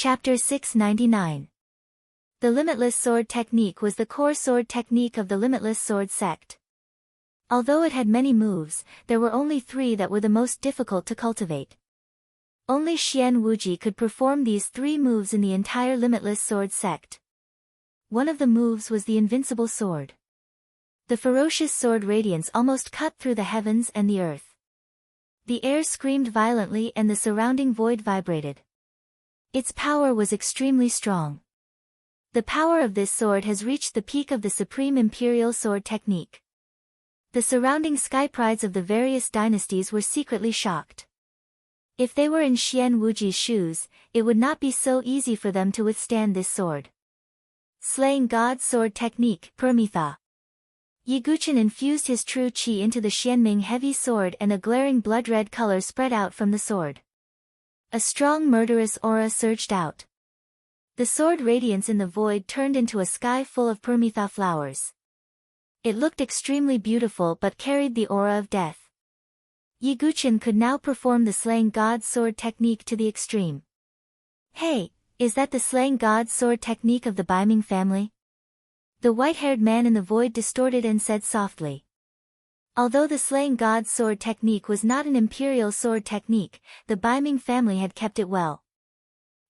Chapter 699. The Limitless Sword Technique was the core sword technique of the Limitless Sword sect. Although it had many moves, there were only 3 that were the most difficult to cultivate. Only Xian Wuji could perform these 3 moves in the entire Limitless Sword sect. One of the moves was the Invincible Sword. The ferocious sword radiance almost cut through the heavens and the earth. The air screamed violently and the surrounding void vibrated. Its power was extremely strong. The power of this sword has reached the peak of the Supreme Imperial Sword Technique. The surrounding sky prides of the various dynasties were secretly shocked. If they were in Xian Wuji's shoes, it would not be so easy for them to withstand this sword. Slaying God Sword Technique, Permitha. Ye Guqin infused his true qi into the Xianming heavy sword and a glaring blood-red color spread out from the sword. A strong murderous aura surged out. The sword radiance in the void turned into a sky full of Permitha flowers. It looked extremely beautiful but carried the aura of death. Ye Guqin could now perform the Slaying God Sword Technique to the extreme. Hey, is that the Slaying God Sword Technique of the Baiming family? The white-haired man in the void distorted and said softly. Although the Slaying God Sword Technique was not an imperial sword technique, the Baiming family had kept it well.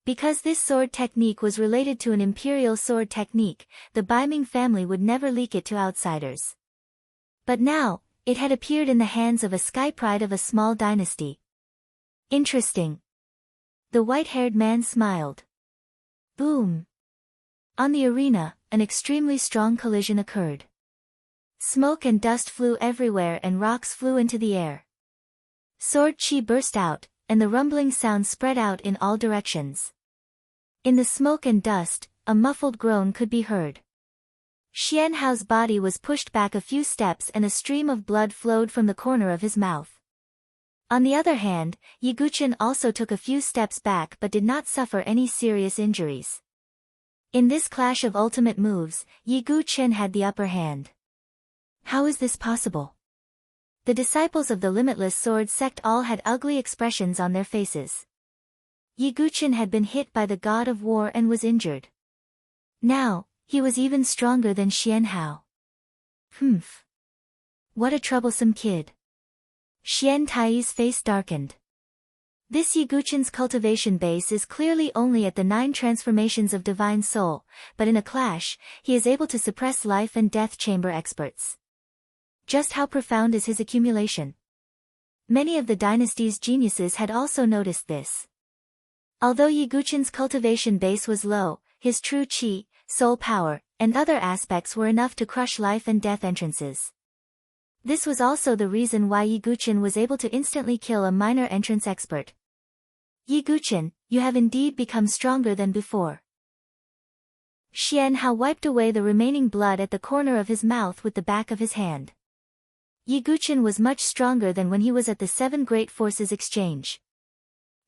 Because this sword technique was related to an imperial sword technique, the Baiming family would never leak it to outsiders. But now, it had appeared in the hands of a sky pride of a small dynasty. Interesting. The white-haired man smiled. Boom. On the arena, an extremely strong collision occurred. Smoke and dust flew everywhere and rocks flew into the air. Sword qi burst out, and the rumbling sound spread out in all directions. In the smoke and dust, a muffled groan could be heard. Xian Hao's body was pushed back a few steps and a stream of blood flowed from the corner of his mouth. On the other hand, Ye Guqin also took a few steps back but did not suffer any serious injuries. In this clash of ultimate moves, Ye Guqin had the upper hand. How is this possible? The disciples of the Limitless Sword sect all had ugly expressions on their faces. Ye Guqin had been hit by the god of war and was injured. Now, he was even stronger than Xian Hao. Humph. What a troublesome kid. Xian Tai's face darkened. This Ye Guqin's cultivation base is clearly only at the 9 transformations of Divine Soul, but in a clash, he is able to suppress life and death chamber experts. Just how profound is his accumulation? Many of the dynasty's geniuses had also noticed this. Although Ye Guqin's cultivation base was low, his true qi, soul power, and other aspects were enough to crush life and death entrances. This was also the reason why Ye Guqin was able to instantly kill a minor entrance expert. Ye Guqin, you have indeed become stronger than before. Xian Hao wiped away the remaining blood at the corner of his mouth with the back of his hand. Ye Guqin was much stronger than when he was at the 7 Great Forces Exchange.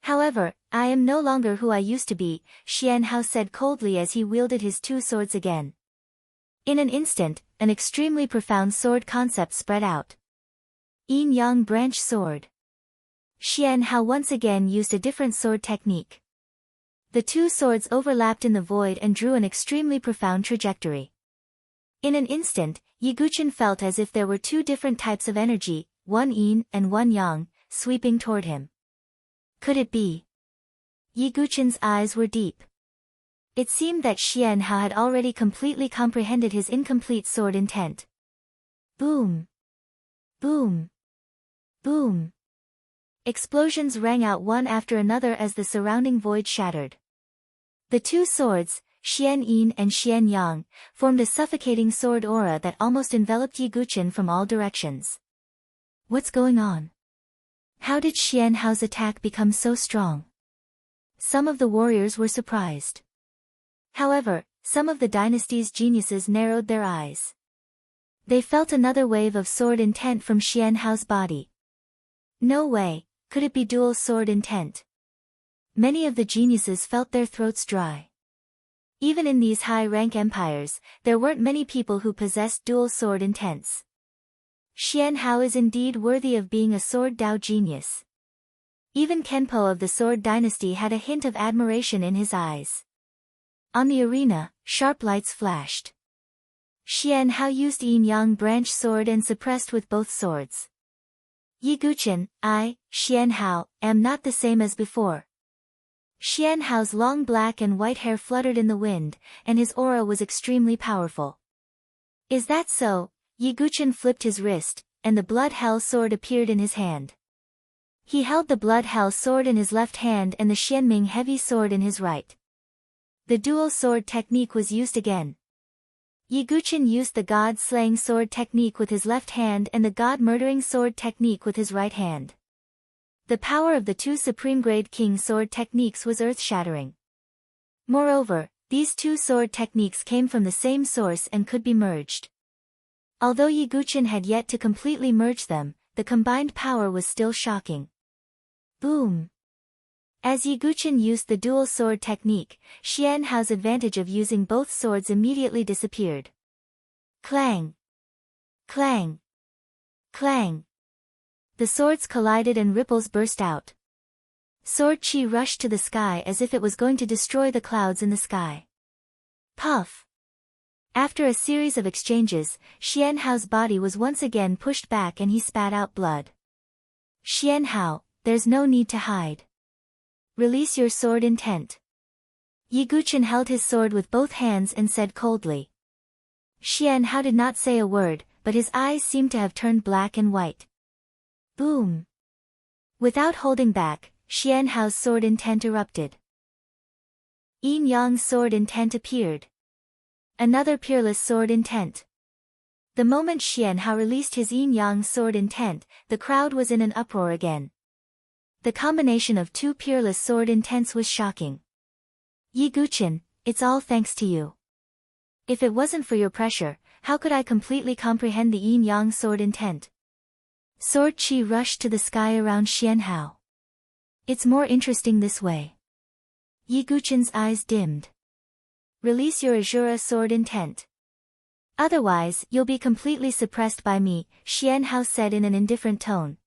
However, I am no longer who I used to be, Xian Hao said coldly as he wielded his 2 swords again. In an instant, an extremely profound sword concept spread out. Yin-Yang Branch Sword. Xian Hao once again used a different sword technique. The 2 swords overlapped in the void and drew an extremely profound trajectory. In an instant, Ye Guqin felt as if there were 2 different types of energy, one yin and one yang, sweeping toward him. Could it be? Ye Guqin's eyes were deep. It seemed that Xian Hao had already completely comprehended his incomplete sword intent. Boom! Boom! Boom! Explosions rang out one after another as the surrounding void shattered. The 2 swords, Xian Yin and Xian Yang, formed a suffocating sword aura that almost enveloped Ye Guqin from all directions. What's going on? How did Xian Hao's attack become so strong? Some of the warriors were surprised. However, some of the dynasty's geniuses narrowed their eyes. They felt another wave of sword intent from Xian Hao's body. No way, could it be dual sword intent? Many of the geniuses felt their throats dry. Even in these high-rank empires, there weren't many people who possessed dual sword intents. Xian Hao is indeed worthy of being a sword Dao genius. Even Kenpo of the Sword Dynasty had a hint of admiration in his eyes. On the arena, sharp lights flashed. Xian Hao used Yin Yang branch sword and suppressed with both swords. Yi Guqin, I, Xian Hao, am not the same as before. Xian Hao's long black and white hair fluttered in the wind, and his aura was extremely powerful. Is that so? Yi Guqin flipped his wrist, and the Blood Hell sword appeared in his hand. He held the Blood Hell sword in his left hand and the Xianming heavy sword in his right. The dual sword technique was used again. Yi Guqin used the God-slaying sword technique with his left hand and the God-murdering sword technique with his right hand. The power of the two supreme-grade king sword techniques was earth-shattering. Moreover, these two sword techniques came from the same source and could be merged. Although Yi Guqin had yet to completely merge them, the combined power was still shocking. Boom! As Yi Guqin used the dual sword technique, Xian Hao's advantage of using both swords immediately disappeared. Clang! Clang! Clang! The swords collided and ripples burst out. Sword chi rushed to the sky as if it was going to destroy the clouds in the sky. Puff! After a series of exchanges, Xian Hao's body was once again pushed back and he spat out blood. Xian Hao, there's no need to hide. Release your sword intent. Yi Guqin held his sword with both hands and said coldly. Xian Hao did not say a word, but his eyes seemed to have turned black and white. Boom! Without holding back, Xian Hao's sword intent erupted. Yin Yang sword intent appeared. Another peerless sword intent. The moment Xian Hao released his Yin Yang sword intent, the crowd was in an uproar again. The combination of two peerless sword intents was shocking. Yi Guqin, it's all thanks to you. If it wasn't for your pressure, how could I completely comprehend the Yin Yang sword intent? Sword chi rushed to the sky around Xian Hao. It's more interesting this way. Yi Guqin's eyes dimmed. Release your Azura sword intent. Otherwise, you'll be completely suppressed by me, Xian Hao said in an indifferent tone.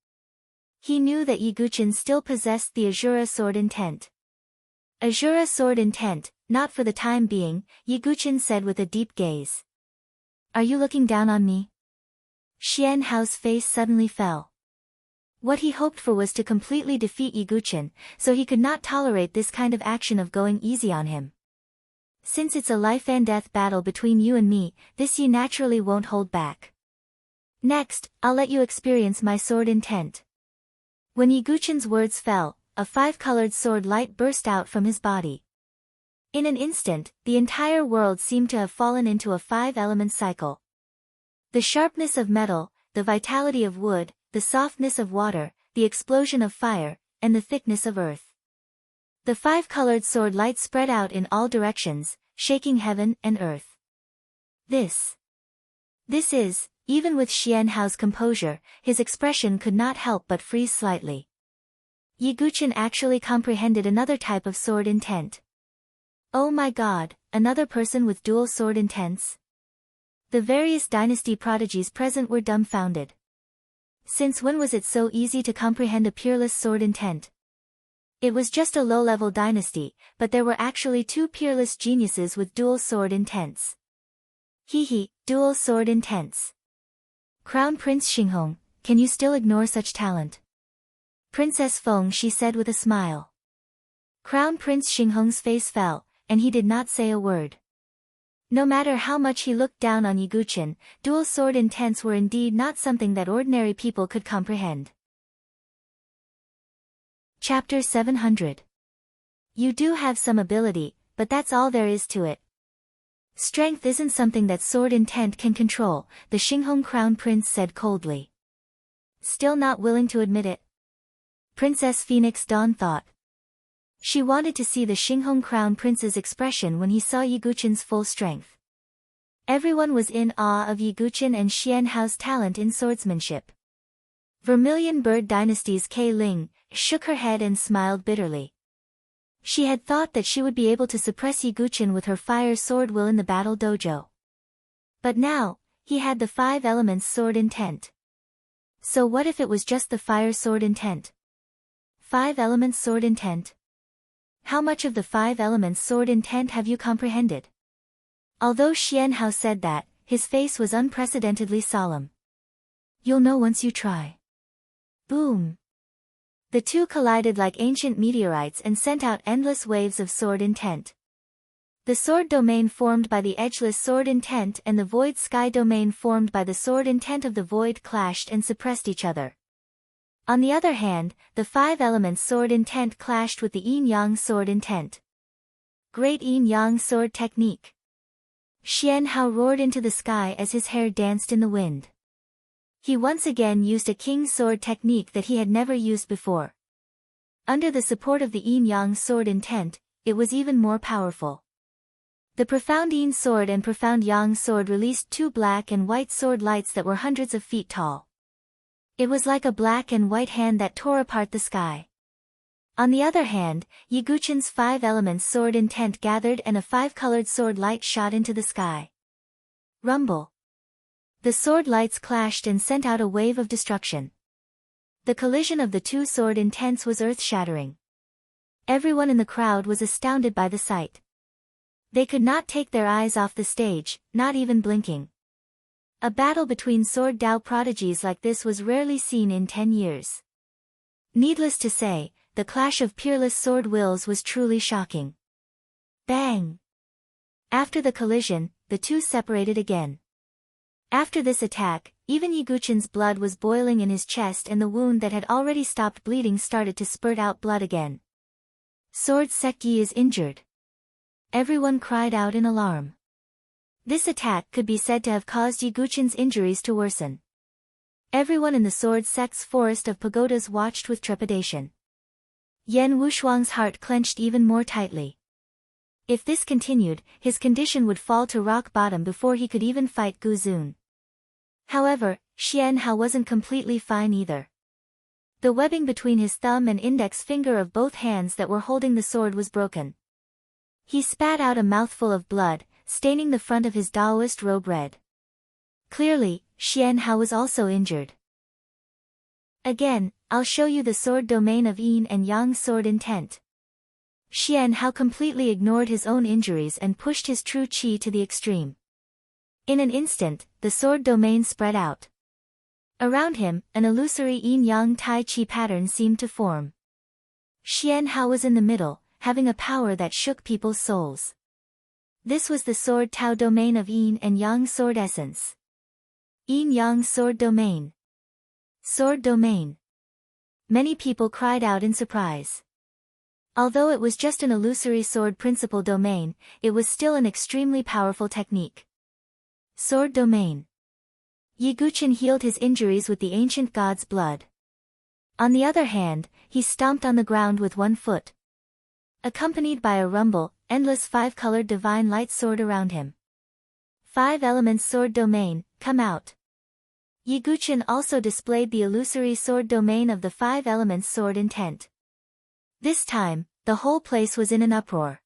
He knew that Yi Guqin still possessed the Azura sword intent. Azura sword intent, not for the time being, Yi Guqin said with a deep gaze. Are you looking down on me? Xian Hao's face suddenly fell. What he hoped for was to completely defeat Yi Guqin, so he could not tolerate this kind of action of going easy on him. Since it's a life-and-death battle between you and me, this Yi naturally won't hold back. Next, I'll let you experience my sword intent. When Yi Guqin's words fell, a five-colored sword light burst out from his body. In an instant, the entire world seemed to have fallen into a five-element cycle. The sharpness of metal, the vitality of wood, the softness of water, the explosion of fire, and the thickness of earth. The five-colored sword light spread out in all directions, shaking heaven and earth. This is, even with Xian Hao's composure, his expression could not help but freeze slightly. Yi Guqin actually comprehended another type of sword intent. Oh my god, another person with dual sword intents? The various dynasty prodigies present were dumbfounded. Since when was it so easy to comprehend a peerless sword intent? It was just a low-level dynasty, but there were actually two peerless geniuses with dual sword intents. Hehe, dual sword intents. Crown Prince Xinghong, can you still ignore such talent? Princess Feng, she said with a smile. Crown Prince Xinghong's face fell, and he did not say a word. No matter how much he looked down on Yi Guqin, dual sword intents were indeed not something that ordinary people could comprehend. Chapter 700. You do have some ability, but that's all there is to it. Strength isn't something that sword intent can control, the Xinghong Crown Prince said coldly. Still not willing to admit it? Princess Phoenix Dawn thought. She wanted to see the Xinghong Crown Prince's expression when he saw Yi Guqin's full strength. Everyone was in awe of Yi Guqin and Xian Hao's talent in swordsmanship. Vermilion Bird Dynasty's Kei Ling shook her head and smiled bitterly. She had thought that she would be able to suppress Yi Guqin with her fire sword will in the battle dojo. But now, he had the five elements sword intent. So what if it was just the fire sword intent? 5 elements sword intent. How much of the 5 elements sword intent have you comprehended? Although Xianhao said that, his face was unprecedentedly solemn. You'll know once you try. Boom! The two collided like ancient meteorites and sent out endless waves of sword intent. The sword domain formed by the edgeless sword intent and the void sky domain formed by the sword intent of the void clashed and suppressed each other. On the other hand, the 5 elements sword intent clashed with the yin-yang sword intent. Great yin-yang sword technique. Xianhao roared into the sky as his hair danced in the wind. He once again used a king's sword technique that he had never used before. Under the support of the yin-yang sword intent, it was even more powerful. The profound yin sword and profound yang sword released 2 black and white sword lights that were hundreds of feet tall. It was like a black and white hand that tore apart the sky. On the other hand, Yi Guqian's 5 elements sword intent gathered and a 5-colored sword light shot into the sky. Rumble. The sword lights clashed and sent out a wave of destruction. The collision of the 2 sword intents was earth-shattering. Everyone in the crowd was astounded by the sight. They could not take their eyes off the stage, not even blinking. A battle between sword Dao prodigies like this was rarely seen in 10 years. Needless to say, the clash of peerless sword wills was truly shocking. Bang! After the collision, the two separated again. After this attack, even Yi Guqian's blood was boiling in his chest and the wound that had already stopped bleeding started to spurt out blood again. Sword Sect Yi is injured. Everyone cried out in alarm. This attack could be said to have caused Yi Guqian's injuries to worsen. Everyone in the sword sect's forest of pagodas watched with trepidation. Yan Wushuang's heart clenched even more tightly. If this continued, his condition would fall to rock bottom before he could even fight Gu Zun. However, Xianhao wasn't completely fine either. The webbing between his thumb and index finger of both hands that were holding the sword was broken. He spat out a mouthful of blood, staining the front of his Daoist robe red. Clearly, Xianhao was also injured. Again, I'll show you the sword domain of yin and yang sword intent. Xianhao completely ignored his own injuries and pushed his true qi to the extreme. In an instant, the sword domain spread out. Around him, an illusory yin-yang tai chi pattern seemed to form. Xianhao was in the middle, having a power that shook people's souls. This was the sword Tao domain of yin and yang sword essence. Yin-yang sword domain. Sword domain. Many people cried out in surprise. Although it was just an illusory sword principle domain, it was still an extremely powerful technique. Sword domain. Yi Guqian healed his injuries with the ancient god's blood. On the other hand, he stomped on the ground with one foot. Accompanied by a rumble, endless 5-colored divine light soared around him. 5 elements sword domain, come out. Yi Guqian also displayed the illusory sword domain of the 5 elements sword intent. This time, the whole place was in an uproar.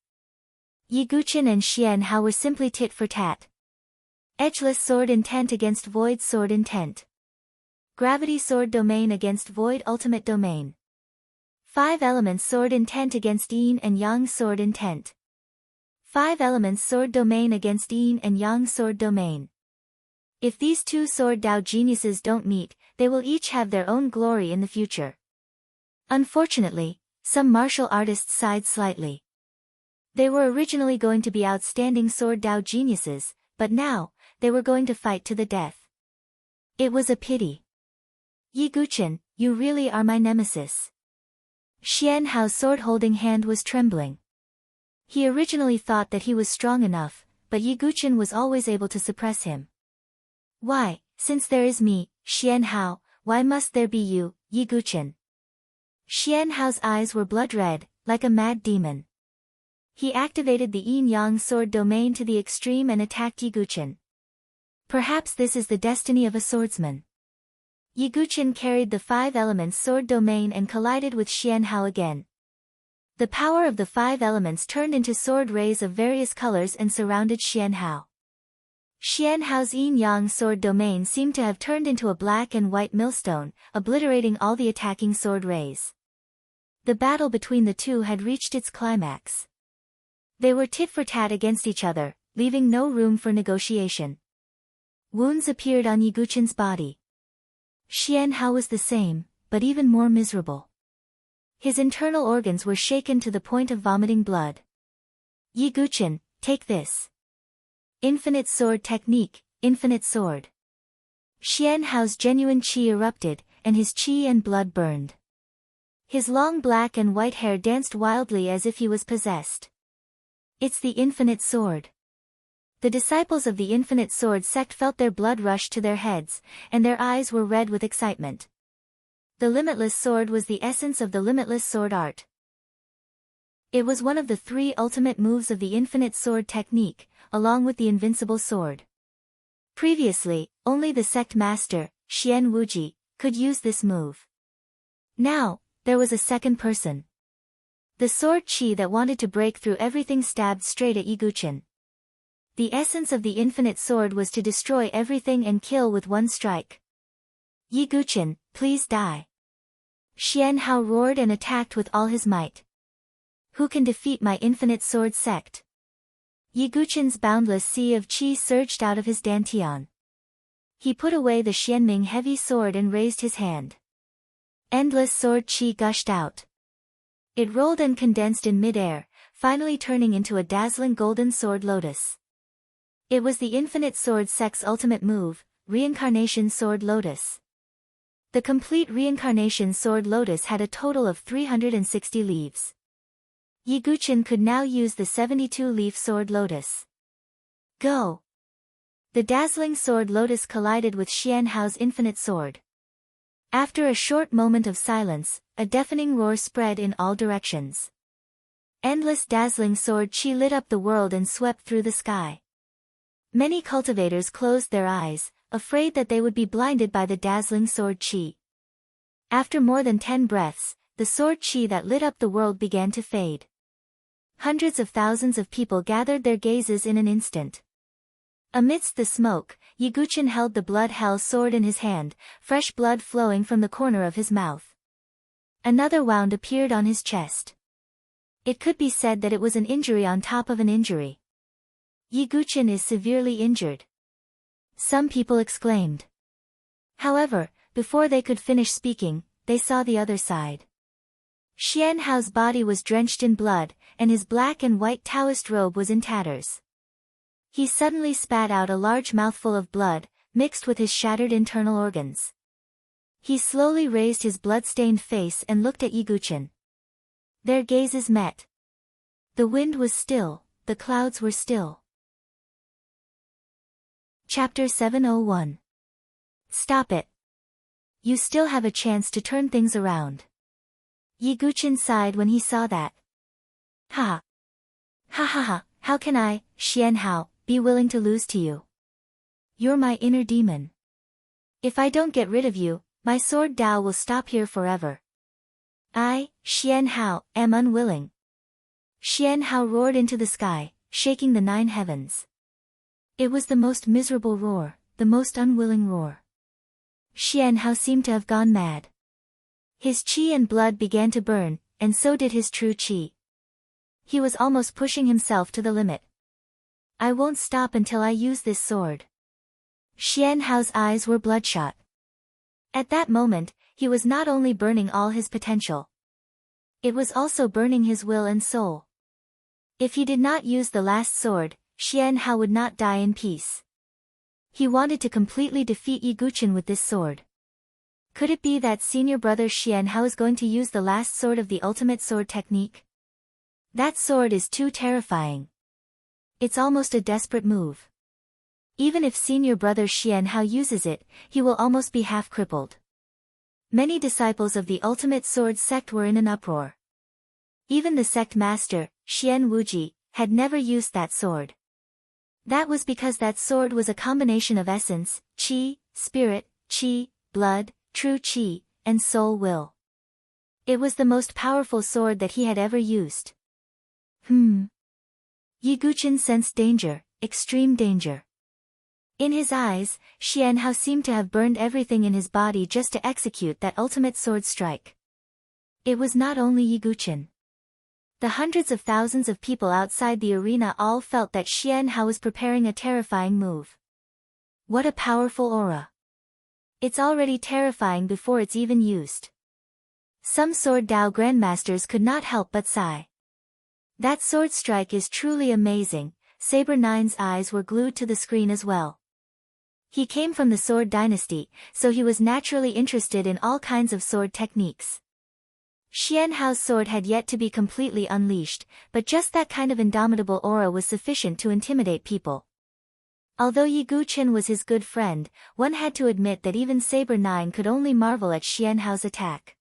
Yi Guqian and Xianhao were simply tit for tat. Edgeless sword intent against void sword intent. Gravity sword domain against void ultimate domain. 5 elements sword intent against yin and yang sword intent. 5 elements sword domain against yin and yang sword domain. If these 2 sword Dao geniuses don't meet, they will each have their own glory in the future. Unfortunately, some martial artists sighed slightly. They were originally going to be outstanding sword Dao geniuses, but now, they were going to fight to the death. It was a pity. Yi Guqian, you really are my nemesis. Xianhao's sword-holding hand was trembling. He originally thought that he was strong enough, but Yi Guqian was always able to suppress him. Why, since there is me, Xianhao, why must there be you, Yi Guqian? Xianhao's eyes were blood-red, like a mad demon. He activated the yin-yang sword domain to the extreme and attacked Yi Guqian. Perhaps this is the destiny of a swordsman. Yi Guqian carried the 5 elements sword domain and collided with Xianhao again. The power of the 5 elements turned into sword rays of various colors and surrounded Xianhao. Xianhao's yin-yang sword domain seemed to have turned into a black and white millstone, obliterating all the attacking sword rays. The battle between the two had reached its climax. They were tit for tat against each other, leaving no room for negotiation. Wounds appeared on Yiguchen's body. Xian Hao was the same, but even more miserable. His internal organs were shaken to the point of vomiting blood. Yiguchen, take this. Infinite sword technique, infinite sword. Xian Hao's genuine qi erupted, and his qi and blood burned. His long black and white hair danced wildly as if he was possessed. It's the infinite sword. The disciples of the infinite sword sect felt their blood rush to their heads, and their eyes were red with excitement. The limitless sword was the essence of the limitless sword art. It was one of the 3 ultimate moves of the infinite sword technique, along with the invincible sword. Previously, only the sect master, Xian Wuji, could use this move. Now, there was a second person. The sword qi that wanted to break through everything stabbed straight at Yiguchen. The essence of the infinite sword was to destroy everything and kill with one strike. Yiguchen, please die. Xian Hao roared and attacked with all his might. Who can defeat my infinite sword sect? Yiguchen's boundless sea of qi surged out of his dantian. He put away the Xianming heavy sword and raised his hand. Endless sword qi gushed out. It rolled and condensed in mid-air, finally turning into a dazzling golden sword lotus. It was the infinite sword sect's ultimate move, Reincarnation Sword Lotus. The complete Reincarnation Sword Lotus had a total of 360 leaves. Yiguchen could now use the 72-leaf Sword Lotus. Go! The dazzling Sword Lotus collided with Xian Hao's infinite sword. After a short moment of silence, a deafening roar spread in all directions. Endless dazzling sword qi lit up the world and swept through the sky. Many cultivators closed their eyes, afraid that they would be blinded by the dazzling sword qi. After more than 10 breaths, the sword qi that lit up the world began to fade. Hundreds of thousands of people gathered their gazes in an instant. Amidst the smoke, Yiguchen held the blood hell sword in his hand, fresh blood flowing from the corner of his mouth. Another wound appeared on his chest. It could be said that it was an injury on top of an injury. Yiguchen is severely injured. Some people exclaimed. However, before they could finish speaking, they saw the other side. Xian Hao's body was drenched in blood, and his black and white Taoist robe was in tatters. He suddenly spat out a large mouthful of blood, mixed with his shattered internal organs. He slowly raised his blood-stained face and looked at Yiguchen. Their gazes met. The wind was still, the clouds were still. Chapter 701. Stop it. You still have a chance to turn things around. Yiguchen sighed when he saw that. Ha! Ha ha ha, how can I, Xian Hao, be willing to lose to you? You're my inner demon. If I don't get rid of you, my sword Dao will stop here forever. I, Xian Hao, am unwilling. Xian Hao roared into the sky, shaking the 9 heavens. It was the most miserable roar, the most unwilling roar. Xian Hao seemed to have gone mad. His qi and blood began to burn, and so did his true qi. He was almost pushing himself to the limit. I won't stop until I use this sword. Xian Hao's eyes were bloodshot. At that moment, he was not only burning all his potential. It was also burning his will and soul. If he did not use the last sword, Xian Hao would not die in peace. He wanted to completely defeat Yiguchen with this sword. Could it be that senior brother Xian Hao is going to use the last sword of the ultimate sword technique? That sword is too terrifying. It's almost a desperate move. Even if senior brother Xian Hao uses it, he will almost be half crippled. Many disciples of the ultimate sword sect were in an uproar. Even the sect master, Xian Wuji, had never used that sword. That was because that sword was a combination of essence, qi, spirit, qi, blood, true qi, and soul will. It was the most powerful sword that he had ever used. Yiguchen sensed danger, extreme danger. In his eyes, Xian Hao seemed to have burned everything in his body just to execute that ultimate sword strike. It was not only Yiguchen. The hundreds of thousands of people outside the arena all felt that Xian Hao was preparing a terrifying move. What a powerful aura. It's already terrifying before it's even used. Some Sword Dao grandmasters could not help but sigh. That sword strike is truly amazing. Saber 9's eyes were glued to the screen as well. He came from the Sword Dynasty, so he was naturally interested in all kinds of sword techniques. Xian Hao's sword had yet to be completely unleashed, but just that kind of indomitable aura was sufficient to intimidate people. Although Yi Guqin was his good friend, one had to admit that even Saber 9 could only marvel at Xian Hao's attack.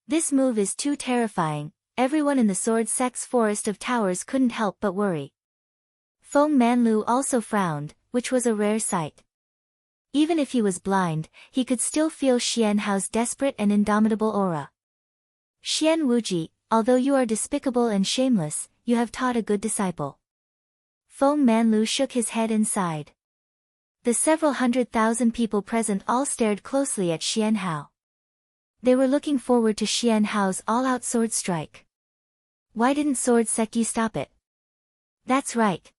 This move is too terrifying. Everyone in the Sword Sect's forest of towers couldn't help but worry. Feng Manlu also frowned, which was a rare sight. Even if he was blind, he could still feel Xian Hao's desperate and indomitable aura. Xian Wuji, although you are despicable and shameless, you have taught a good disciple. Feng Manlu shook his head and sighed. The several 100,000 people present all stared closely at Xian Hao. They were looking forward to Xian Hao's all-out sword strike. Why didn't Sword Seki stop it? That's right.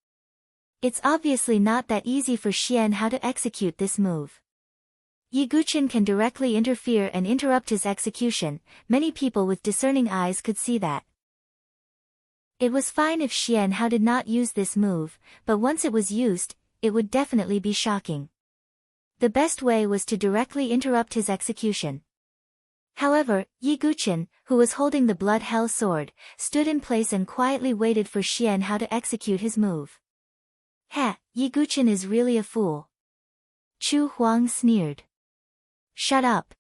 It's obviously not that easy for Xian Hao to execute this move. Yi Guqin can directly interfere and interrupt his execution. Many people with discerning eyes could see that. It was fine if Xian Hao did not use this move, but once it was used, it would definitely be shocking. The best way was to directly interrupt his execution. However, Yi Guqin, who was holding the Blood Hell sword, stood in place and quietly waited for Xian Hao to execute his move. Yi Guqin is really a fool. Chu Huang sneered. Shut up.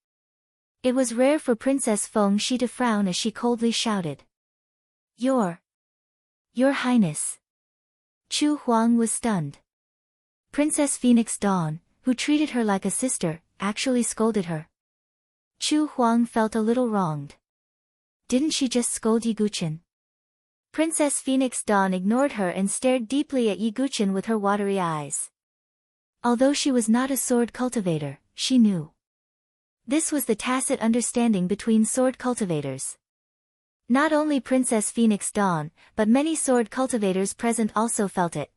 It was rare for Princess Feng Shi to frown as she coldly shouted. Your Highness. Chu Huang was stunned. Princess Phoenix Dawn, who treated her like a sister, actually scolded her. Chu Huang felt a little wronged. Didn't she just scold Yi Guqin? Princess Phoenix Dawn ignored her and stared deeply at Yi Guqin with her watery eyes. Although she was not a sword cultivator, she knew. This was the tacit understanding between sword cultivators. Not only Princess Phoenix Dawn, but many sword cultivators present also felt it.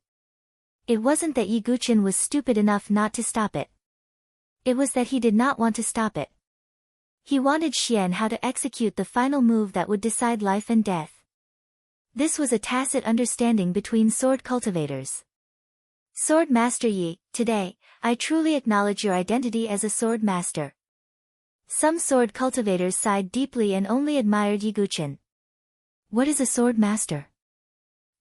It wasn't that Yi Guqin was stupid enough not to stop it. It was that he did not want to stop it. He wanted Xian Hao to execute the final move that would decide life and death. This was a tacit understanding between sword cultivators. Sword Master Yi, today, I truly acknowledge your identity as a sword master. Some sword cultivators sighed deeply and only admired Yi Guqin. What is a sword master?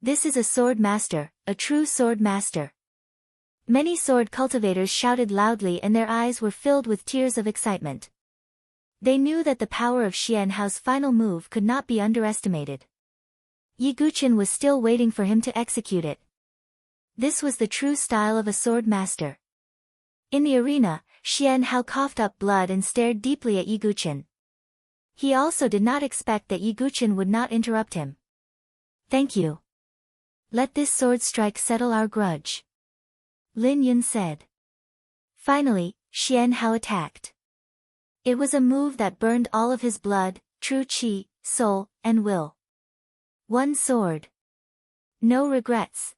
This is a sword master, a true sword master. Many sword cultivators shouted loudly and their eyes were filled with tears of excitement. They knew that the power of Xian Hao's final move could not be underestimated. Yi Guqin was still waiting for him to execute it. This was the true style of a sword master. In the arena, Xian Hao coughed up blood and stared deeply at Yi Guqin. He also did not expect that Yi Guqin would not interrupt him. Thank you. Let this sword strike settle our grudge. Lin Yun said. Finally, Xian Hao attacked. It was a move that burned all of his blood, true qi, soul, and will. One sword. No regrets.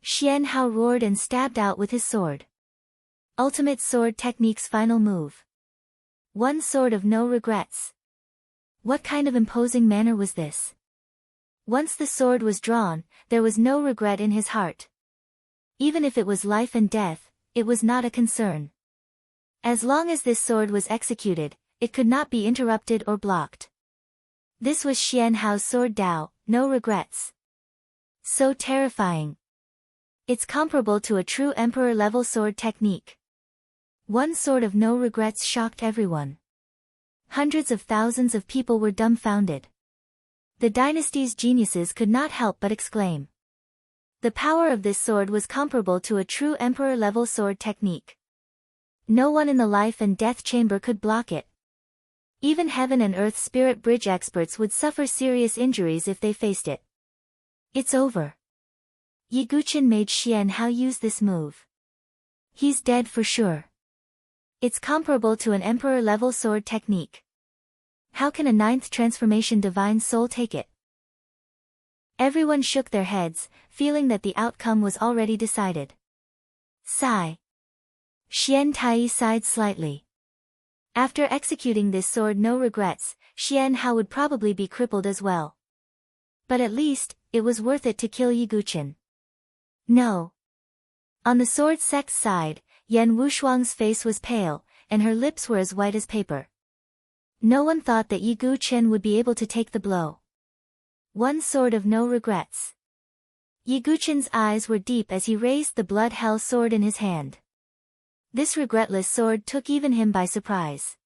Xian Hao roared and stabbed out with his sword. Ultimate Sword Technique's final move. One sword of no regrets. What kind of imposing manner was this? Once the sword was drawn, there was no regret in his heart. Even if it was life and death, it was not a concern. As long as this sword was executed, it could not be interrupted or blocked. This was Xian Hao's sword Dao, no regrets. So terrifying. It's comparable to a true emperor-level sword technique. One sword of no regrets shocked everyone. Hundreds of thousands of people were dumbfounded. The dynasty's geniuses could not help but exclaim. The power of this sword was comparable to a true emperor-level sword technique. No one in the life and death chamber could block it. Even heaven and earth spirit bridge experts would suffer serious injuries if they faced it. It's over. Yi Guqin made Xian Hao use this move. He's dead for sure. It's comparable to an emperor-level sword technique. How can a ninth transformation divine soul take it? Everyone shook their heads, feeling that the outcome was already decided. Sigh. Xian Tai sighed slightly. After executing this sword, no regrets, Xian Hao would probably be crippled as well. But at least, it was worth it to kill Yiguchen. No. On the sword sect's side, Yan Wushuang's face was pale, and her lips were as white as paper. No one thought that Yiguchen would be able to take the blow. One sword of no regrets. Yiguchen's eyes were deep as he raised the blood hell sword in his hand. This regretless sword took even him by surprise.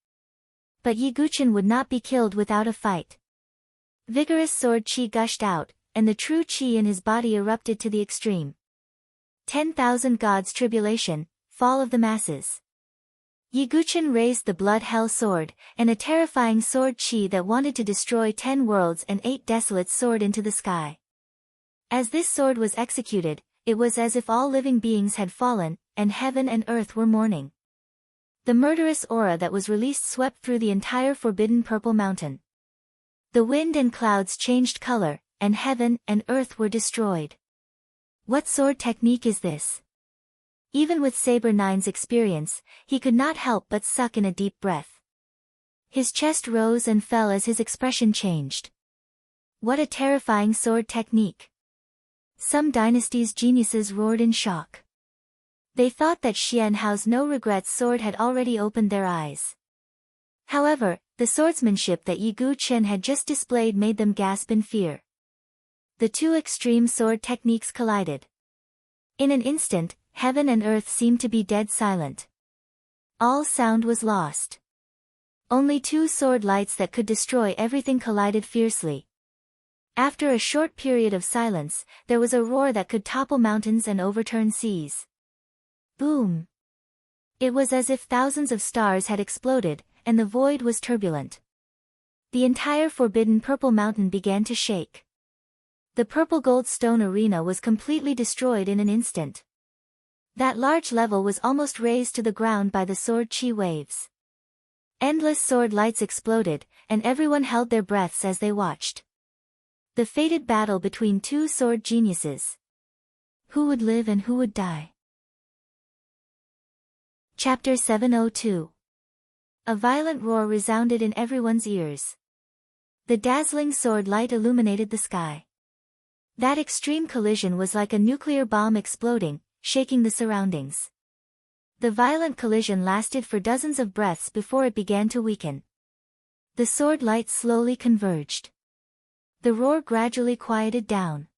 But Yiguchen would not be killed without a fight. Vigorous sword chi gushed out, and the true chi in his body erupted to the extreme. 10,000 gods tribulation, fall of the masses. Yiguchen raised the blood hell sword, and a terrifying sword chi that wanted to destroy 10 worlds and 8 desolate soared into the sky. As this sword was executed, it was as if all living beings had fallen, and heaven and earth were mourning. The murderous aura that was released swept through the entire forbidden purple mountain. The wind and clouds changed color, and heaven and earth were destroyed. What sword technique is this? Even with Saber Nine's experience, he could not help but suck in a deep breath. His chest rose and fell as his expression changed. What a terrifying sword technique! Some dynasty's geniuses roared in shock. They thought that Xian Hao's no regrets sword had already opened their eyes. However, the swordsmanship that Yiguchen had just displayed made them gasp in fear. The two extreme sword techniques collided. In an instant, heaven and earth seemed to be dead silent. All sound was lost. Only two sword lights that could destroy everything collided fiercely. After a short period of silence, there was a roar that could topple mountains and overturn seas. Boom! It was as if thousands of stars had exploded, and the void was turbulent. The entire forbidden purple mountain began to shake. The purple gold stone arena was completely destroyed in an instant. That large level was almost razed to the ground by the sword chi waves. Endless sword lights exploded, and everyone held their breaths as they watched. The fated battle between two sword geniuses. Who would live and who would die? Chapter 702. A violent roar resounded in everyone's ears. The dazzling sword light illuminated the sky. That extreme collision was like a nuclear bomb exploding, shaking the surroundings. The violent collision lasted for dozens of breaths before it began to weaken. The sword lights slowly converged. The roar gradually quieted down.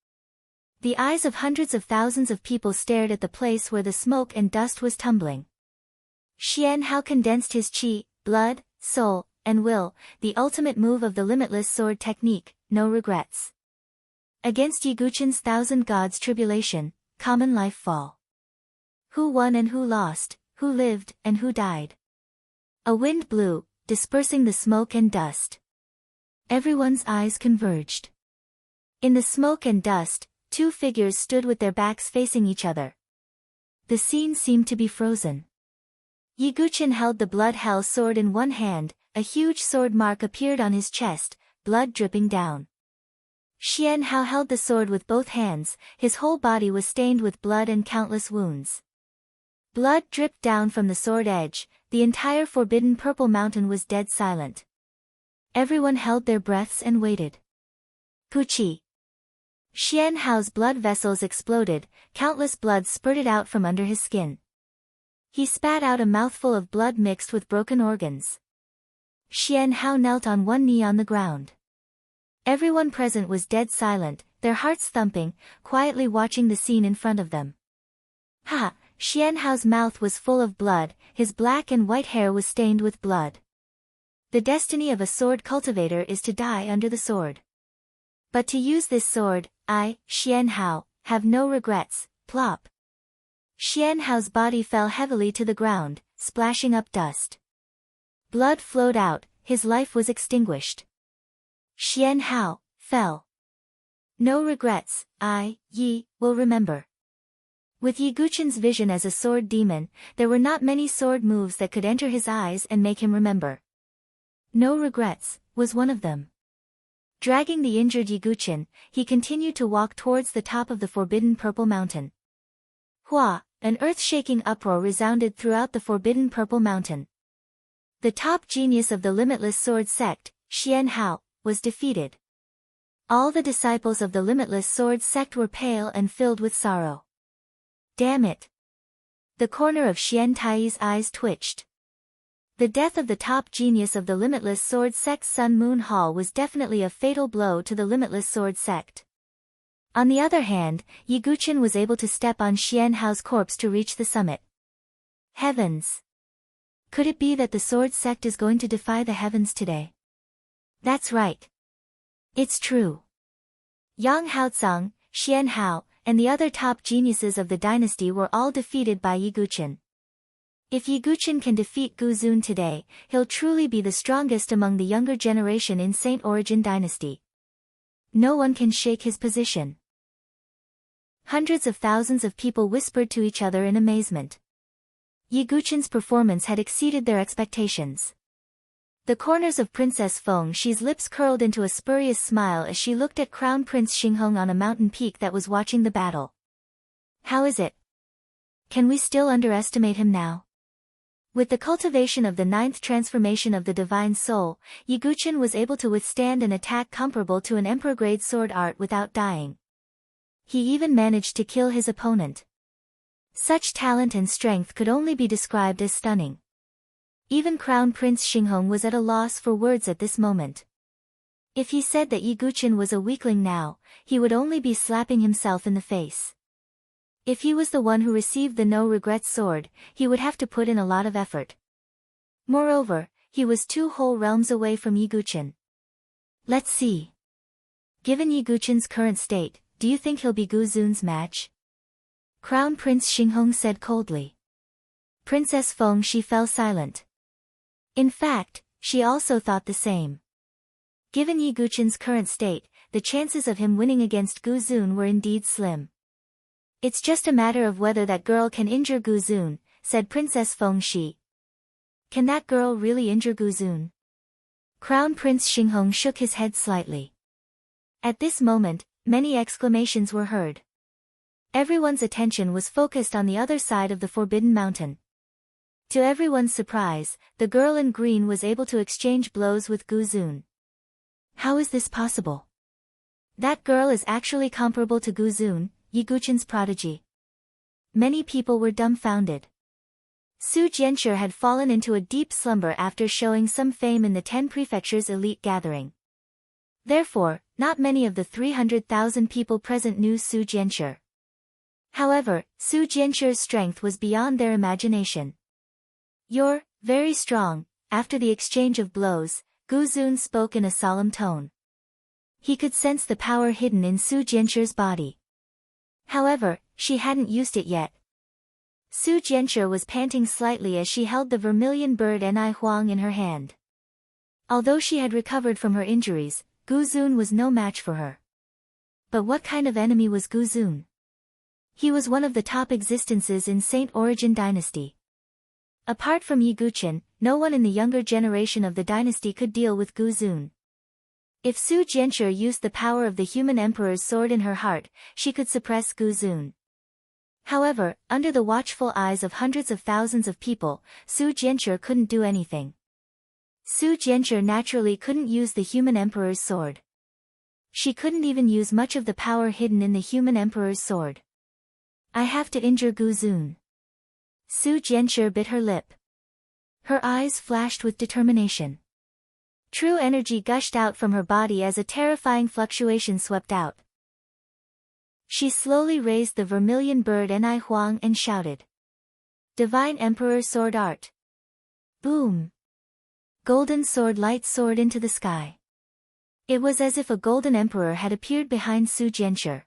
The eyes of hundreds of thousands of people stared at the place where the smoke and dust was tumbling. Xian Hao condensed his chi, blood, soul, and will, the ultimate move of the limitless sword technique, no regrets. Against Yiguchen's 1,000 gods tribulation, common life fall. Who won and who lost, who lived and who died? A wind blew, dispersing the smoke and dust. Everyone's eyes converged. In the smoke and dust, two figures stood with their backs facing each other. The scene seemed to be frozen. Yiguchen held the blood hell sword in one hand, a huge sword mark appeared on his chest, blood dripping down. Xian Hao held the sword with both hands, his whole body was stained with blood and countless wounds. Blood dripped down from the sword edge, the entire forbidden purple mountain was dead silent. Everyone held their breaths and waited. Puchi! Xian Hao's blood vessels exploded, countless blood spurted out from under his skin. He spat out a mouthful of blood mixed with broken organs. Xian Hao knelt on one knee on the ground. Everyone present was dead silent, their hearts thumping, quietly watching the scene in front of them. Ha! Xian Hao's mouth was full of blood, his black and white hair was stained with blood. The destiny of a sword cultivator is to die under the sword. But to use this sword, I, Xian Hao, have no regrets, plop. Xian Hao's body fell heavily to the ground, splashing up dust. Blood flowed out, his life was extinguished. Xian Hao fell. No regrets, I, Yi, will remember. With Yiguchen's vision as a sword demon, there were not many sword moves that could enter his eyes and make him remember. No regrets, was one of them. Dragging the injured Yiguchen, he continued to walk towards the top of the forbidden purple mountain. Hua! An earth-shaking uproar resounded throughout the forbidden purple mountain. The top genius of the Limitless Sword sect, Xian Hao, was defeated. All the disciples of the Limitless Sword sect were pale and filled with sorrow. Damn it! The corner of Xian Tai's eyes twitched. The death of the top genius of the Limitless Sword sect's Sun Moon Hall was definitely a fatal blow to the Limitless Sword sect. On the other hand, Yiguchen was able to step on Xian Hao's corpse to reach the summit. Heavens! Could it be that the Sword sect is going to defy the heavens today? That's right. It's true. Yang Haozang, Xian Hao, and the other top geniuses of the dynasty were all defeated by Yiguchen. If Yiguchen can defeat Gu Zun today, he'll truly be the strongest among the younger generation in Saint Origin dynasty. No one can shake his position. Hundreds of thousands of people whispered to each other in amazement. Yiguchen's performance had exceeded their expectations. The corners of Princess Feng Shi's lips curled into a spurious smile as she looked at Crown Prince Xinghong on a mountain peak that was watching the battle. How is it? Can we still underestimate him now? With the cultivation of the 9th transformation of the Divine Soul, Yiguchen was able to withstand an attack comparable to an Emperor-grade sword art without dying. He even managed to kill his opponent. Such talent and strength could only be described as stunning. Even Crown Prince Xinghong was at a loss for words at this moment. If he said that Yiguchen was a weakling now, he would only be slapping himself in the face. If he was the one who received the no-regrets sword, he would have to put in a lot of effort. Moreover, he was 2 whole realms away from Yiguchen. Let's see. Given Yiguchen's current state, do you think he'll be Gu Zun's match? Crown Prince Xinghong said coldly. Princess Feng Shi fell silent. In fact, she also thought the same. Given Yiguchen's current state, the chances of him winning against Gu Zun were indeed slim. It's just a matter of whether that girl can injure Gu Zun, said Princess Feng Shi. Can that girl really injure Gu Zun? Crown Prince Xinghong shook his head slightly. At this moment, many exclamations were heard. Everyone's attention was focused on the other side of the Forbidden Mountain. To everyone's surprise, the girl in green was able to exchange blows with Gu Zun. How is this possible? That girl is actually comparable to Gu Zun, Yiguchen's prodigy. Many people were dumbfounded. Su Jianshi had fallen into a deep slumber after showing some fame in the 10 prefectures elite gathering. Therefore, not many of the 300,000 people present knew Su Jianshi. However, Su Jianshi's strength was beyond their imagination. You're very strong. After the exchange of blows, Gu Zun spoke in a solemn tone. He could sense the power hidden in Su Jianshi's body. However, she hadn't used it yet. Su Jianshi was panting slightly as she held the vermilion bird Ni Huang in her hand. Although she had recovered from her injuries, Gu Zun was no match for her. But what kind of enemy was Gu Zun? He was one of the top existences in Saint Origin dynasty. Apart from Yiguchen, no one in the younger generation of the dynasty could deal with Gu Zun. If Su Jianshi used the power of the human emperor's sword in her heart, she could suppress Gu Zun. However, under the watchful eyes of hundreds of thousands of people, Su Jianshi couldn't do anything. Su Jianshi naturally couldn't use the human emperor's sword. She couldn't even use much of the power hidden in the human emperor's sword. I have to injure Gu Zun. Su Jianshi bit her lip. Her eyes flashed with determination. True energy gushed out from her body as a terrifying fluctuation swept out. She slowly raised the vermilion bird Ni Huang and shouted. Divine Emperor Sword Art. Boom! Golden sword light soared into the sky. It was as if a golden emperor had appeared behind Su Jianshi.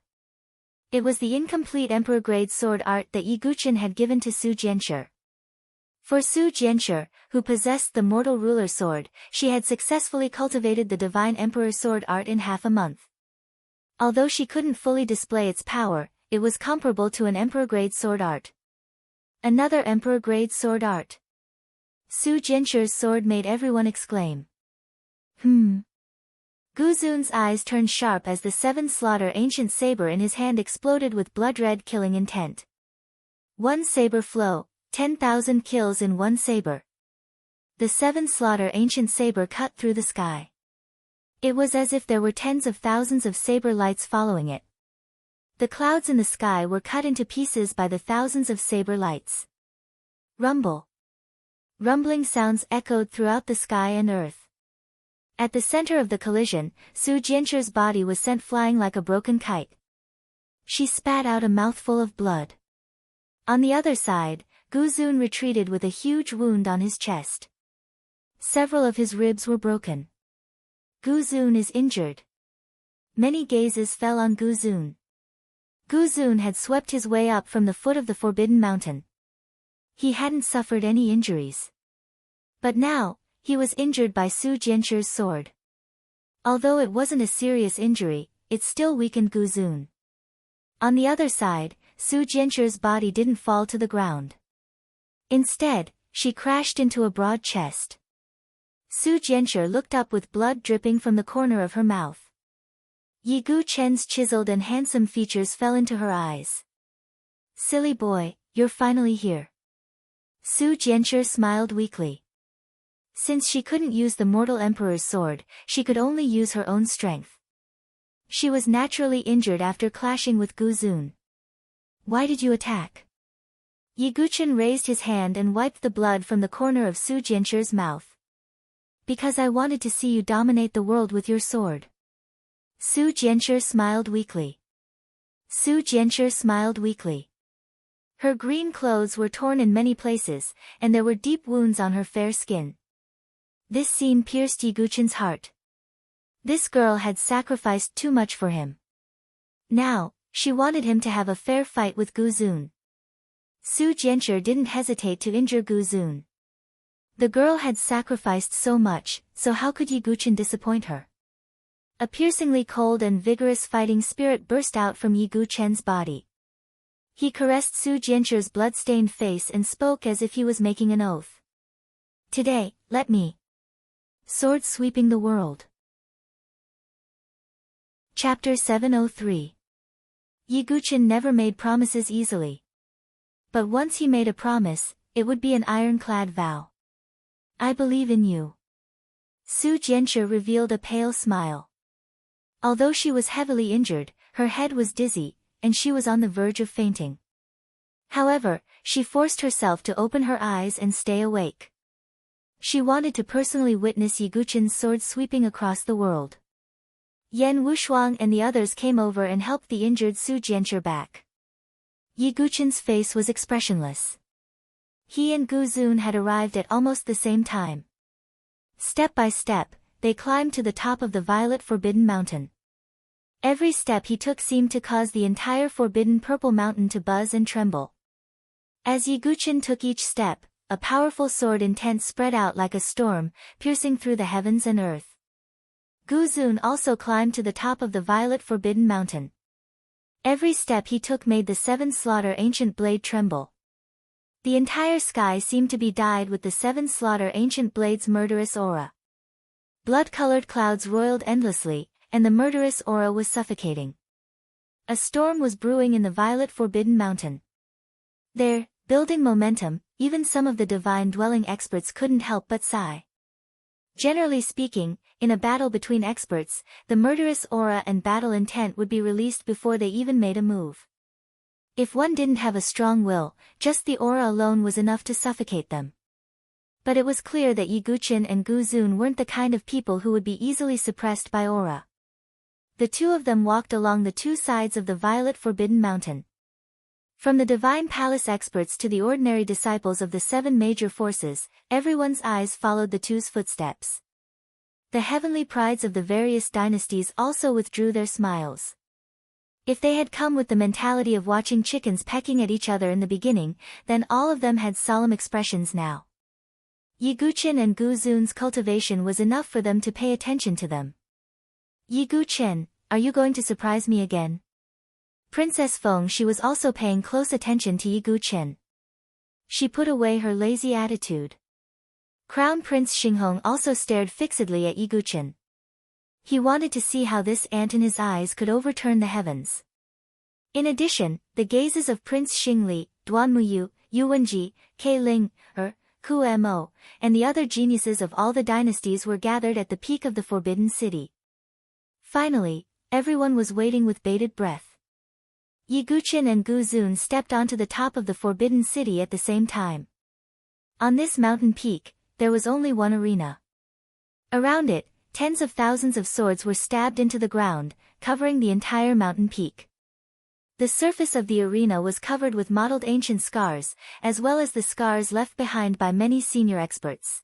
It was the incomplete emperor-grade sword art that Yiguchen had given to Su Jianshi. For Su Jianshi, who possessed the mortal ruler sword, she had successfully cultivated the divine emperor sword art in half a month. Although she couldn't fully display its power, it was comparable to an emperor-grade sword art. Another emperor-grade sword art. Su Jianshi's sword made everyone exclaim. Guzun's eyes turned sharp as the seven slaughter ancient saber in his hand exploded with blood-red killing intent. One saber flow, 10,000 kills in one saber. The seven slaughter ancient saber cut through the sky. It was as if there were tens of thousands of saber lights following it. The clouds in the sky were cut into pieces by the thousands of saber lights. Rumble. Rumbling sounds echoed throughout the sky and earth. At the center of the collision, Su Jianchu's body was sent flying like a broken kite. She spat out a mouthful of blood. On the other side, Guzun retreated with a huge wound on his chest. Several of his ribs were broken. Guzun is injured. Many gazes fell on Guzun. Guzun had swept his way up from the foot of the Forbidden Mountain. He hadn't suffered any injuries. But now, he was injured by Su Jianchu's sword. Although it wasn't a serious injury, it still weakened Guzun. On the other side, Su Jianchu's body didn't fall to the ground. Instead, she crashed into a broad chest. Su Jianchu looked up with blood dripping from the corner of her mouth. Yi Gu Chen's chiseled and handsome features fell into her eyes. "Silly boy, you're finally here." Su Jianchu smiled weakly. Since she couldn't use the mortal emperor's sword, she could only use her own strength. She was naturally injured after clashing with Guzun. "Why did you attack?" Yi Guchen raised his hand and wiped the blood from the corner of Su Jianchu's mouth. "Because I wanted to see you dominate the world with your sword." Su Jianchu smiled weakly. Su Jianchu smiled weakly. Her green clothes were torn in many places, and there were deep wounds on her fair skin. This scene pierced Yi Guchen's heart. This girl had sacrificed too much for him. Now, she wanted him to have a fair fight with Guzun. Su Jianchu didn't hesitate to injure Guzun. The girl had sacrificed so much, so how could Yi Guchen disappoint her? A piercingly cold and vigorous fighting spirit burst out from Yi Guchen's body. He caressed Su Jianchu's blood-stained face and spoke as if he was making an oath. "Today, let me." Sword sweeping the world. Chapter 703. Yi Guchen never made promises easily. But once he made a promise, it would be an ironclad vow. "I believe in you." Su Jianchu revealed a pale smile. Although she was heavily injured, her head was dizzy, and she was on the verge of fainting. However, she forced herself to open her eyes and stay awake. She wanted to personally witness Yi Guchen's sword sweeping across the world. Yan Wushuang and the others came over and helped the injured Su Jianchu back. Yi Guchen's face was expressionless. He and Guzun had arrived at almost the same time. Step by step, they climbed to the top of the Violet Forbidden Mountain. Every step he took seemed to cause the entire Forbidden Purple Mountain to buzz and tremble. As Yi Guchen took each step, a powerful sword intent spread out like a storm, piercing through the heavens and earth. Guzun also climbed to the top of the Violet Forbidden Mountain. Every step he took made the seven slaughter ancient blade tremble. The entire sky seemed to be dyed with the seven slaughter ancient blade's murderous aura. Blood-colored clouds roiled endlessly, and the murderous aura was suffocating. A storm was brewing in the Violet Forbidden Mountain. There, building momentum, even some of the divine dwelling experts couldn't help but sigh. Generally speaking, in a battle between experts, the murderous aura and battle intent would be released before they even made a move. If one didn't have a strong will, just the aura alone was enough to suffocate them. But it was clear that Yi Guchen and Guzun weren't the kind of people who would be easily suppressed by aura. The two of them walked along the two sides of the Violet Forbidden Mountain. From the Divine Palace experts to the ordinary disciples of the seven major forces, everyone's eyes followed the two's footsteps. The heavenly prides of the various dynasties also withdrew their smiles. If they had come with the mentality of watching chickens pecking at each other in the beginning, then all of them had solemn expressions now. Yi Guchen and Guzun's cultivation was enough for them to pay attention to them. "Yi Guchen, are you going to surprise me again?" Princess Feng Shi was also paying close attention to Yi Guchen. She put away her lazy attitude. Crown Prince Xinghong also stared fixedly at Yi Guqian. He wanted to see how this ant in his eyes could overturn the heavens. In addition, the gazes of Prince Xingli, Duan Muyu, Yu Wenji, Ke Ling, Ku Mo, and the other geniuses of all the dynasties were gathered at the peak of the Forbidden City. Finally, everyone was waiting with bated breath. Yi Guqian and Gu Zun stepped onto the top of the Forbidden City at the same time. On this mountain peak, there was only one arena. Around it, tens of thousands of swords were stabbed into the ground, covering the entire mountain peak. The surface of the arena was covered with mottled ancient scars, as well as the scars left behind by many senior experts.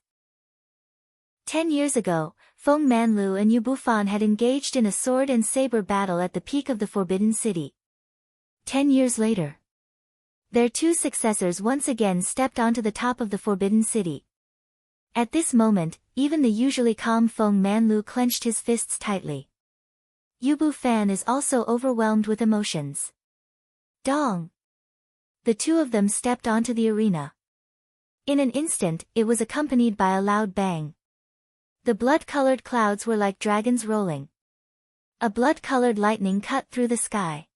10 years ago, Feng Manlu and Yu Bufan had engaged in a sword and saber battle at the peak of the Forbidden City. 10 years later, their two successors once again stepped onto the top of the Forbidden City. At this moment, even the usually calm Feng Manlu clenched his fists tightly. Yu Bufan is also overwhelmed with emotions. Dong! The two of them stepped onto the arena. In an instant, it was accompanied by a loud bang. The blood-colored clouds were like dragons rolling. A blood-colored lightning cut through the sky.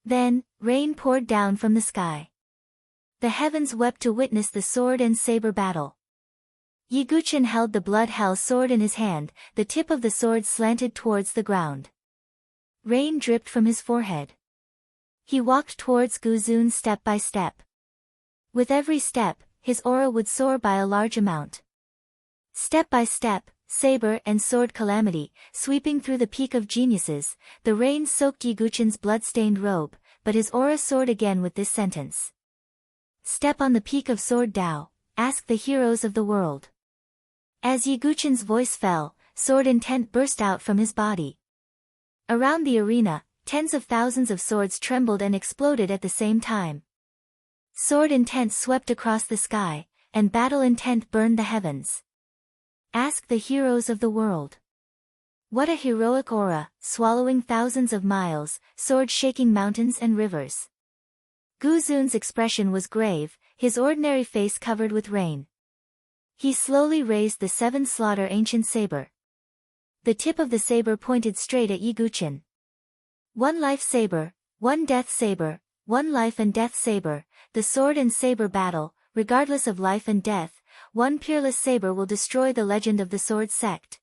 Then, rain poured down from the sky. The heavens wept to witness the sword and saber battle. Yi Guqian held the blood hell sword in his hand, the tip of the sword slanted towards the ground. Rain dripped from his forehead. He walked towards Gu Zun step by step. With every step, his aura would soar by a large amount. Step by step, saber and sword calamity, sweeping through the peak of geniuses, the rain soaked Yi Guqian's blood-stained robe, but his aura soared again with this sentence. Step on the peak of sword Dao, ask the heroes of the world. As Yi Guqian's voice fell, sword intent burst out from his body. Around the arena, tens of thousands of swords trembled and exploded at the same time. Sword intent swept across the sky, and battle intent burned the heavens. Ask the heroes of the world. What a heroic aura, swallowing thousands of miles, sword shaking mountains and rivers. Gu Zun's expression was grave, his ordinary face covered with rain. He slowly raised the 7 slaughter ancient saber. The tip of the saber pointed straight at Yi Guqian. 1 life saber, 1 death saber, 1 life and death saber, the sword and saber battle, regardless of life and death, 1 peerless saber will destroy the legend of the sword sect.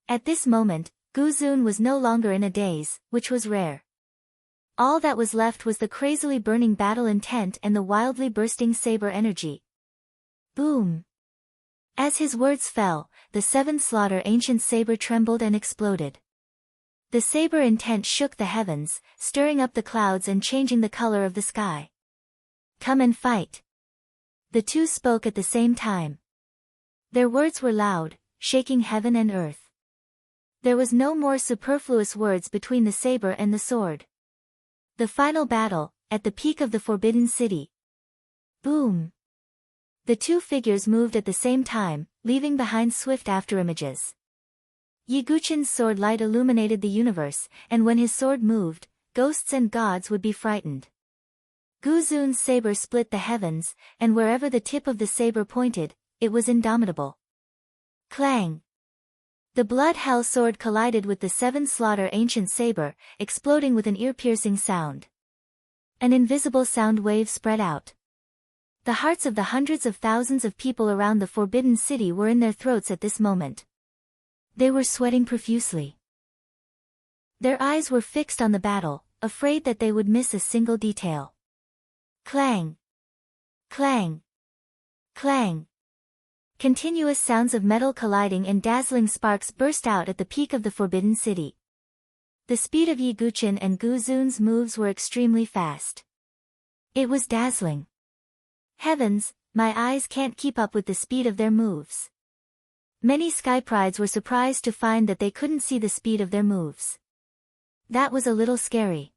At this moment, Gu Zun was no longer in a daze, which was rare. All that was left was the crazily burning battle intent and the wildly bursting saber energy. Boom! As his words fell, the 7 slaughter ancient saber trembled and exploded. The saber intent shook the heavens, stirring up the clouds and changing the color of the sky. Come and fight. The two spoke at the same time. Their words were loud, shaking heaven and earth. There was no more superfluous words between the saber and the sword. The final battle, at the peak of the Forbidden City. Boom! The two figures moved at the same time, leaving behind swift afterimages. Yi Guqian's sword light illuminated the universe, and when his sword moved, ghosts and gods would be frightened. Gu Zun's saber split the heavens, and wherever the tip of the saber pointed, it was indomitable. Clang! The blood hell sword collided with the 7 slaughter ancient saber, exploding with an ear-piercing sound. An invisible sound wave spread out. The hearts of the hundreds of thousands of people around the Forbidden City were in their throats at this moment. They were sweating profusely. Their eyes were fixed on the battle, afraid that they would miss a single detail. Clang! Clang! Clang! Continuous sounds of metal colliding and dazzling sparks burst out at the peak of the Forbidden City. The speed of Yi Guqian and Gu Zun's moves were extremely fast. It was dazzling. Heavens, my eyes can't keep up with the speed of their moves. Many sky prides were surprised to find that they couldn't see the speed of their moves. That was a little scary.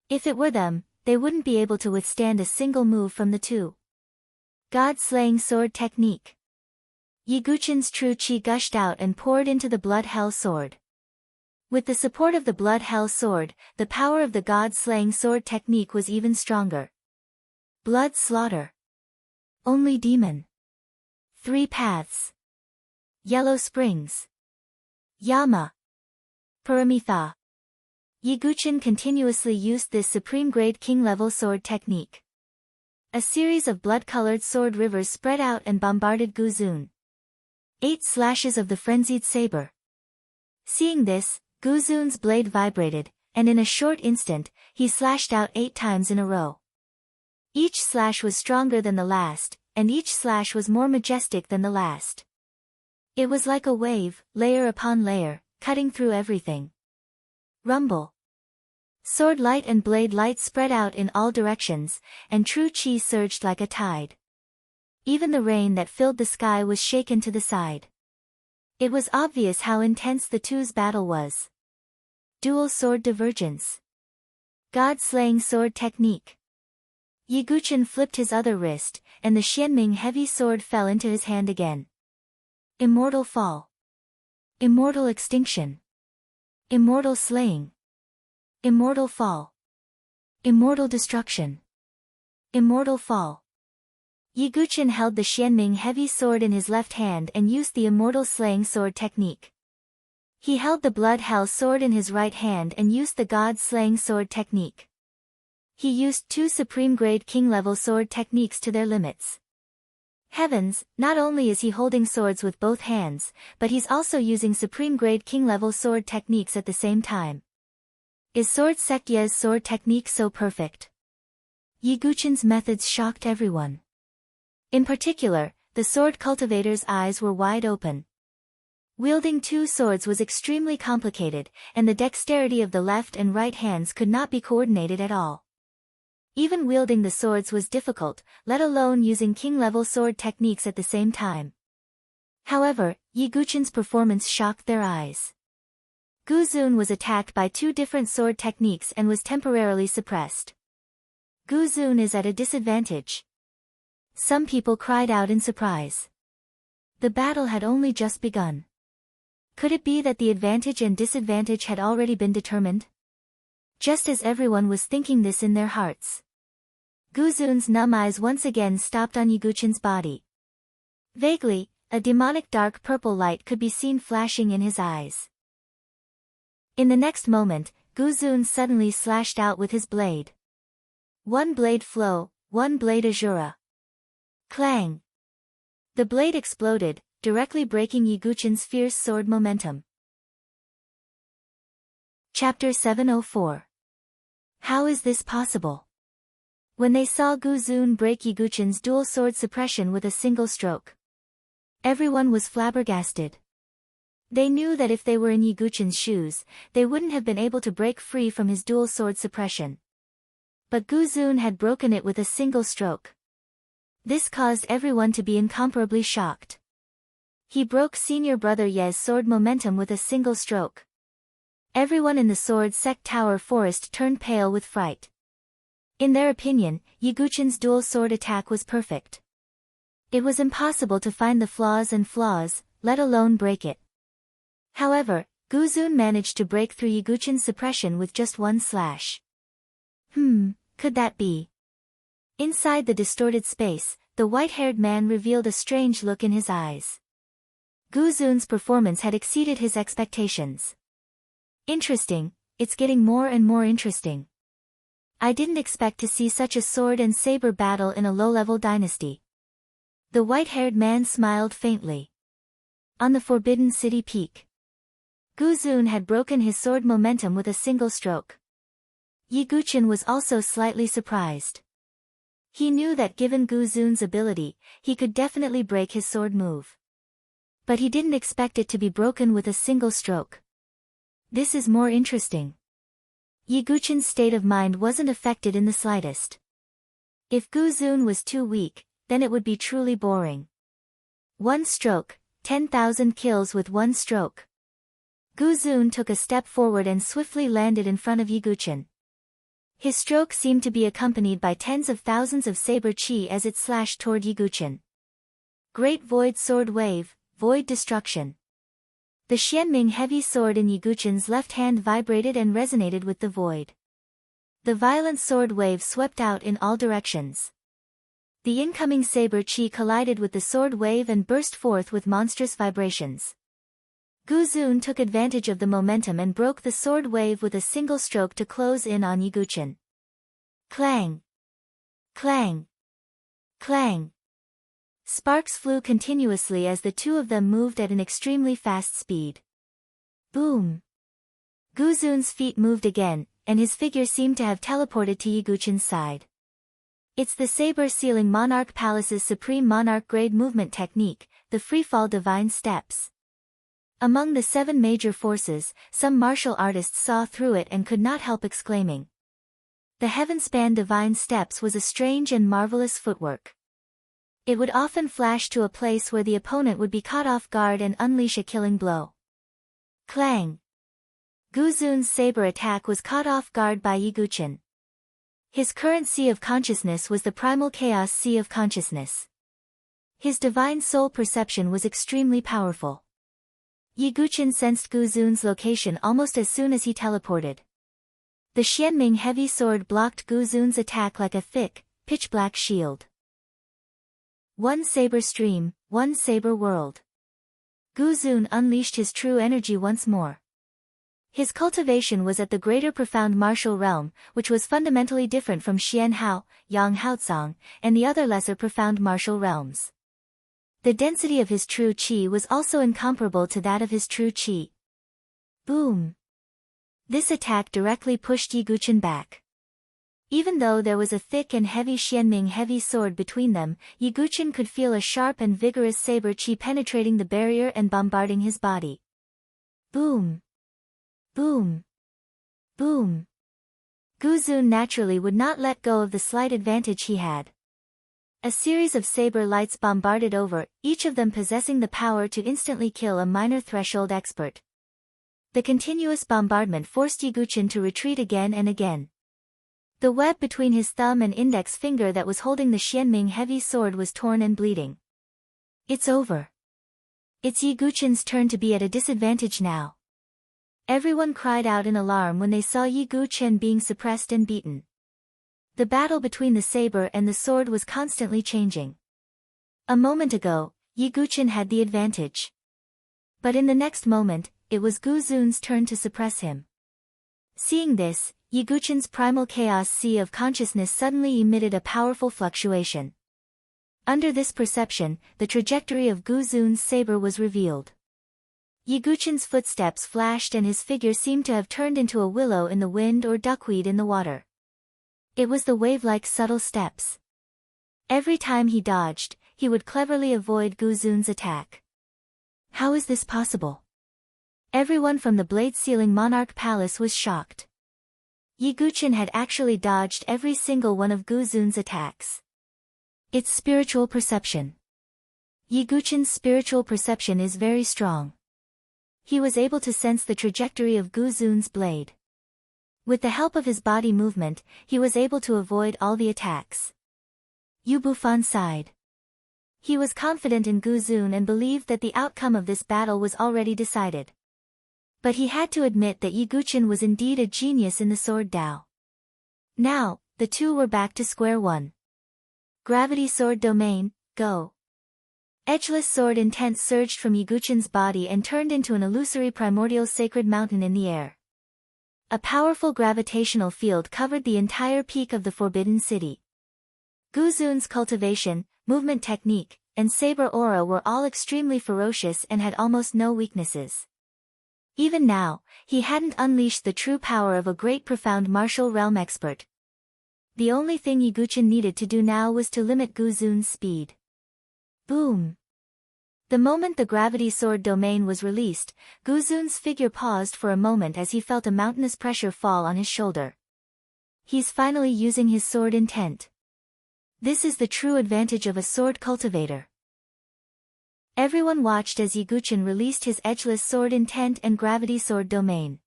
If it were them, they wouldn't be able to withstand a single move from the two. God-slaying sword technique. Yi Guqian's true qi gushed out and poured into the blood hell sword. With the support of the blood hell sword, the power of the god-slaying sword technique was even stronger. Blood slaughter. Only demon. Three paths. Yellow springs. Yama. Paramitha. Yiguchin continuously used this supreme-grade king-level sword technique. A series of blood-colored sword rivers spread out and bombarded Guzun. 8 slashes of the frenzied saber. Seeing this, Guzun's blade vibrated, and in a short instant, he slashed out 8 times in a row. Each slash was stronger than the last, and each slash was more majestic than the last. It was like a wave, layer upon layer, cutting through everything. Rumble. Sword light and blade light spread out in all directions, and true chi surged like a tide. Even the rain that filled the sky was shaken to the side. It was obvious how intense the two's battle was. Dual sword divergence. God-slaying sword technique. Yiguchin flipped his other wrist, and the Xianming heavy sword fell into his hand again. Immortal fall. Immortal extinction. Immortal slaying. Immortal fall. Immortal destruction. Immortal fall. Yiguchin held the Xianming heavy sword in his left hand and used the immortal slaying sword technique. He held the blood hell sword in his right hand and used the god-slaying sword technique. He used 2 supreme-grade king-level sword techniques to their limits. Heavens, not only is he holding swords with both hands, but he's also using supreme-grade king-level sword techniques at the same time. Is Sword Sect Ye's sword technique so perfect? Yiguchin's methods shocked everyone. In particular, the sword cultivator's eyes were wide open. Wielding 2 swords was extremely complicated, and the dexterity of the left and right hands could not be coordinated at all. Even wielding the swords was difficult, let alone using king-level sword techniques at the same time. However, Yiguchin's performance shocked their eyes. Guzun was attacked by 2 different sword techniques and was temporarily suppressed. Guzun is at a disadvantage. Some people cried out in surprise. The battle had only just begun. Could it be that the advantage and disadvantage had already been determined? Just as everyone was thinking this in their hearts, Guzun's numb eyes once again stopped on Yiguchin's body. Vaguely, a demonic dark purple light could be seen flashing in his eyes. In the next moment, Guzun suddenly slashed out with his blade. One blade flow, one blade azura. Clang! The blade exploded, directly breaking Yiguchin's fierce sword momentum. Chapter 704. How is this possible? When they saw Guzun break Yiguchin's dual sword suppression with a single stroke, everyone was flabbergasted. They knew that if they were in Yiguchin's shoes, they wouldn't have been able to break free from his dual sword suppression. But Guzun had broken it with a single stroke. This caused everyone to be incomparably shocked. He broke senior brother Ye's sword momentum with a single stroke. Everyone in the Sword Sect Tower Forest turned pale with fright. In their opinion, Yiguchin's dual sword attack was perfect. It was impossible to find the flaws, let alone break it. However, Guzun managed to break through Yiguchin's suppression with just one slash. Could that be? Inside the distorted space, the white-haired man revealed a strange look in his eyes. Guzun's performance had exceeded his expectations. Interesting, it's getting more and more interesting. I didn't expect to see such a sword and saber battle in a low-level dynasty. The white-haired man smiled faintly. On the Forbidden City peak, Guzun had broken his sword momentum with a single stroke. Yiguchin was also slightly surprised. He knew that given Guzun's ability, he could definitely break his sword move. But he didn't expect it to be broken with a single stroke. This is more interesting. Yiguchin's state of mind wasn't affected in the slightest. If Guzun was too weak, then it would be truly boring. One stroke, 10,000 kills with one stroke. Guzun took a step forward and swiftly landed in front of Yiguchin. His stroke seemed to be accompanied by tens of thousands of saber chi as it slashed toward Yiguchin. Great Void Sword Wave, Void Destruction. The Xianming heavy sword in Yiguchin's left hand vibrated and resonated with the void. The violent sword wave swept out in all directions. The incoming saber chi collided with the sword wave and burst forth with monstrous vibrations. Gu Zun took advantage of the momentum and broke the sword wave with a single stroke to close in on Yi Guqin. Clang! Clang! Clang! Sparks flew continuously as the two of them moved at an extremely fast speed. Boom! Gu Zun's feet moved again, and his figure seemed to have teleported to Yi Guqin's side. It's the saber-sealing Monarch Palace's supreme monarch grade movement technique, the freefall divine steps. Among the 7 major forces, some martial artists saw through it and could not help exclaiming. The heaven-span divine steps was a strange and marvelous footwork. It would often flash to a place where the opponent would be caught off guard and unleash a killing blow. Clang! Gu Zun's saber attack was caught off guard by Yi Guqin. His current sea of consciousness was the primal chaos sea of consciousness. His divine soul perception was extremely powerful. Yi Guqin sensed Gu Zun's location almost as soon as he teleported. The Xianming heavy sword blocked Gu Zun's attack like a thick, pitch-black shield. One saber stream, one saber world. Gu Zun unleashed his true energy once more. His cultivation was at the greater profound martial realm, which was fundamentally different from Xian Hao, Yang Haocang, and the other lesser profound martial realms. The density of his true qi was also incomparable to that of his true qi. Boom! This attack directly pushed Yi Guqin back. Even though there was a thick and heavy Xianming heavy sword between them, Yi Guqin could feel a sharp and vigorous saber qi penetrating the barrier and bombarding his body. Boom! Boom! Boom! Gu Zun naturally would not let go of the slight advantage he had. A series of saber lights bombarded over, each of them possessing the power to instantly kill a minor threshold expert. The continuous bombardment forced Yi Guqin to retreat again and again. The web between his thumb and index finger that was holding the Xianming heavy sword was torn and bleeding. It's over. It's Yi Guqin's turn to be at a disadvantage now. Everyone cried out in alarm when they saw Yi Guqin being suppressed and beaten. The battle between the saber and the sword was constantly changing. A moment ago, Yi Guqin had the advantage. But in the next moment, it was Gu Zun's turn to suppress him. Seeing this, Yi Guqin's primal chaos sea of consciousness suddenly emitted a powerful fluctuation. Under this perception, the trajectory of Gu Zun's saber was revealed. Yi Guqin's footsteps flashed and his figure seemed to have turned into a willow in the wind or duckweed in the water. It was the wave-like subtle steps. Every time he dodged, he would cleverly avoid Gu Zun's attack. How is this possible? Everyone from the blade-sealing Monarch Palace was shocked. Yi Guqin had actually dodged every single one of Gu Zun's attacks. It's spiritual perception. Yi Guqin's spiritual perception is very strong. He was able to sense the trajectory of Gu Zun's blade. With the help of his body movement, he was able to avoid all the attacks. Yu Bufan sighed. He was confident in Gu Zun and believed that the outcome of this battle was already decided. But he had to admit that Yi Guqin was indeed a genius in the sword Dao. Now, the two were back to square one. Gravity sword domain, go. Edgeless sword intent surged from Yi Guqin's body and turned into an illusory primordial sacred mountain in the air. A powerful gravitational field covered the entire peak of the Forbidden City. Gu Zun's cultivation, movement technique, and saber aura were all extremely ferocious and had almost no weaknesses. Even now, he hadn't unleashed the true power of a great profound martial realm expert. The only thing Yi Guqin needed to do now was to limit Gu Zun's speed. Boom! The moment the gravity sword domain was released, Gu Zun's figure paused for a moment as he felt a mountainous pressure fall on his shoulder. He's finally using his sword intent. This is the true advantage of a sword cultivator. Everyone watched as Yi Guqin released his edgeless sword intent and gravity sword domain.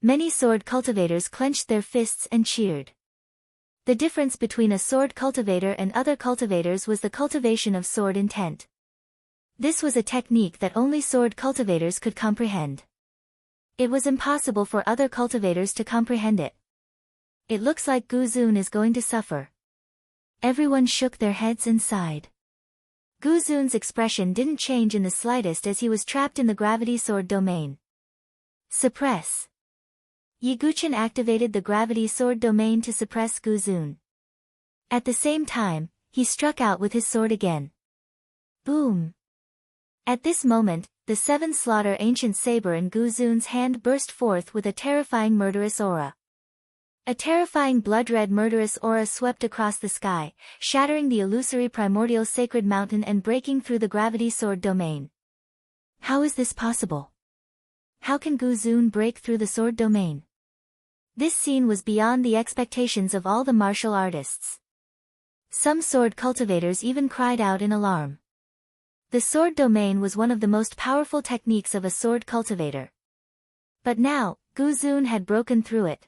Many sword cultivators clenched their fists and cheered. The difference between a sword cultivator and other cultivators was the cultivation of sword intent. This was a technique that only sword cultivators could comprehend. It was impossible for other cultivators to comprehend it. It looks like Gu Zun is going to suffer. Everyone shook their heads and sighed. Gu Zun's expression didn't change in the slightest as he was trapped in the gravity sword domain. Suppress. Yi Guqin activated the gravity sword domain to suppress Gu Zun. At the same time, he struck out with his sword again. Boom! At this moment, the seven slaughter ancient saber in Gu Zun's hand burst forth with a terrifying murderous aura. A terrifying blood-red murderous aura swept across the sky, shattering the illusory primordial sacred mountain and breaking through the gravity sword domain. How is this possible? How can Gu Zun break through the sword domain? This scene was beyond the expectations of all the martial artists. Some sword cultivators even cried out in alarm. The sword domain was one of the most powerful techniques of a sword cultivator. But now, Gu Zun had broken through it.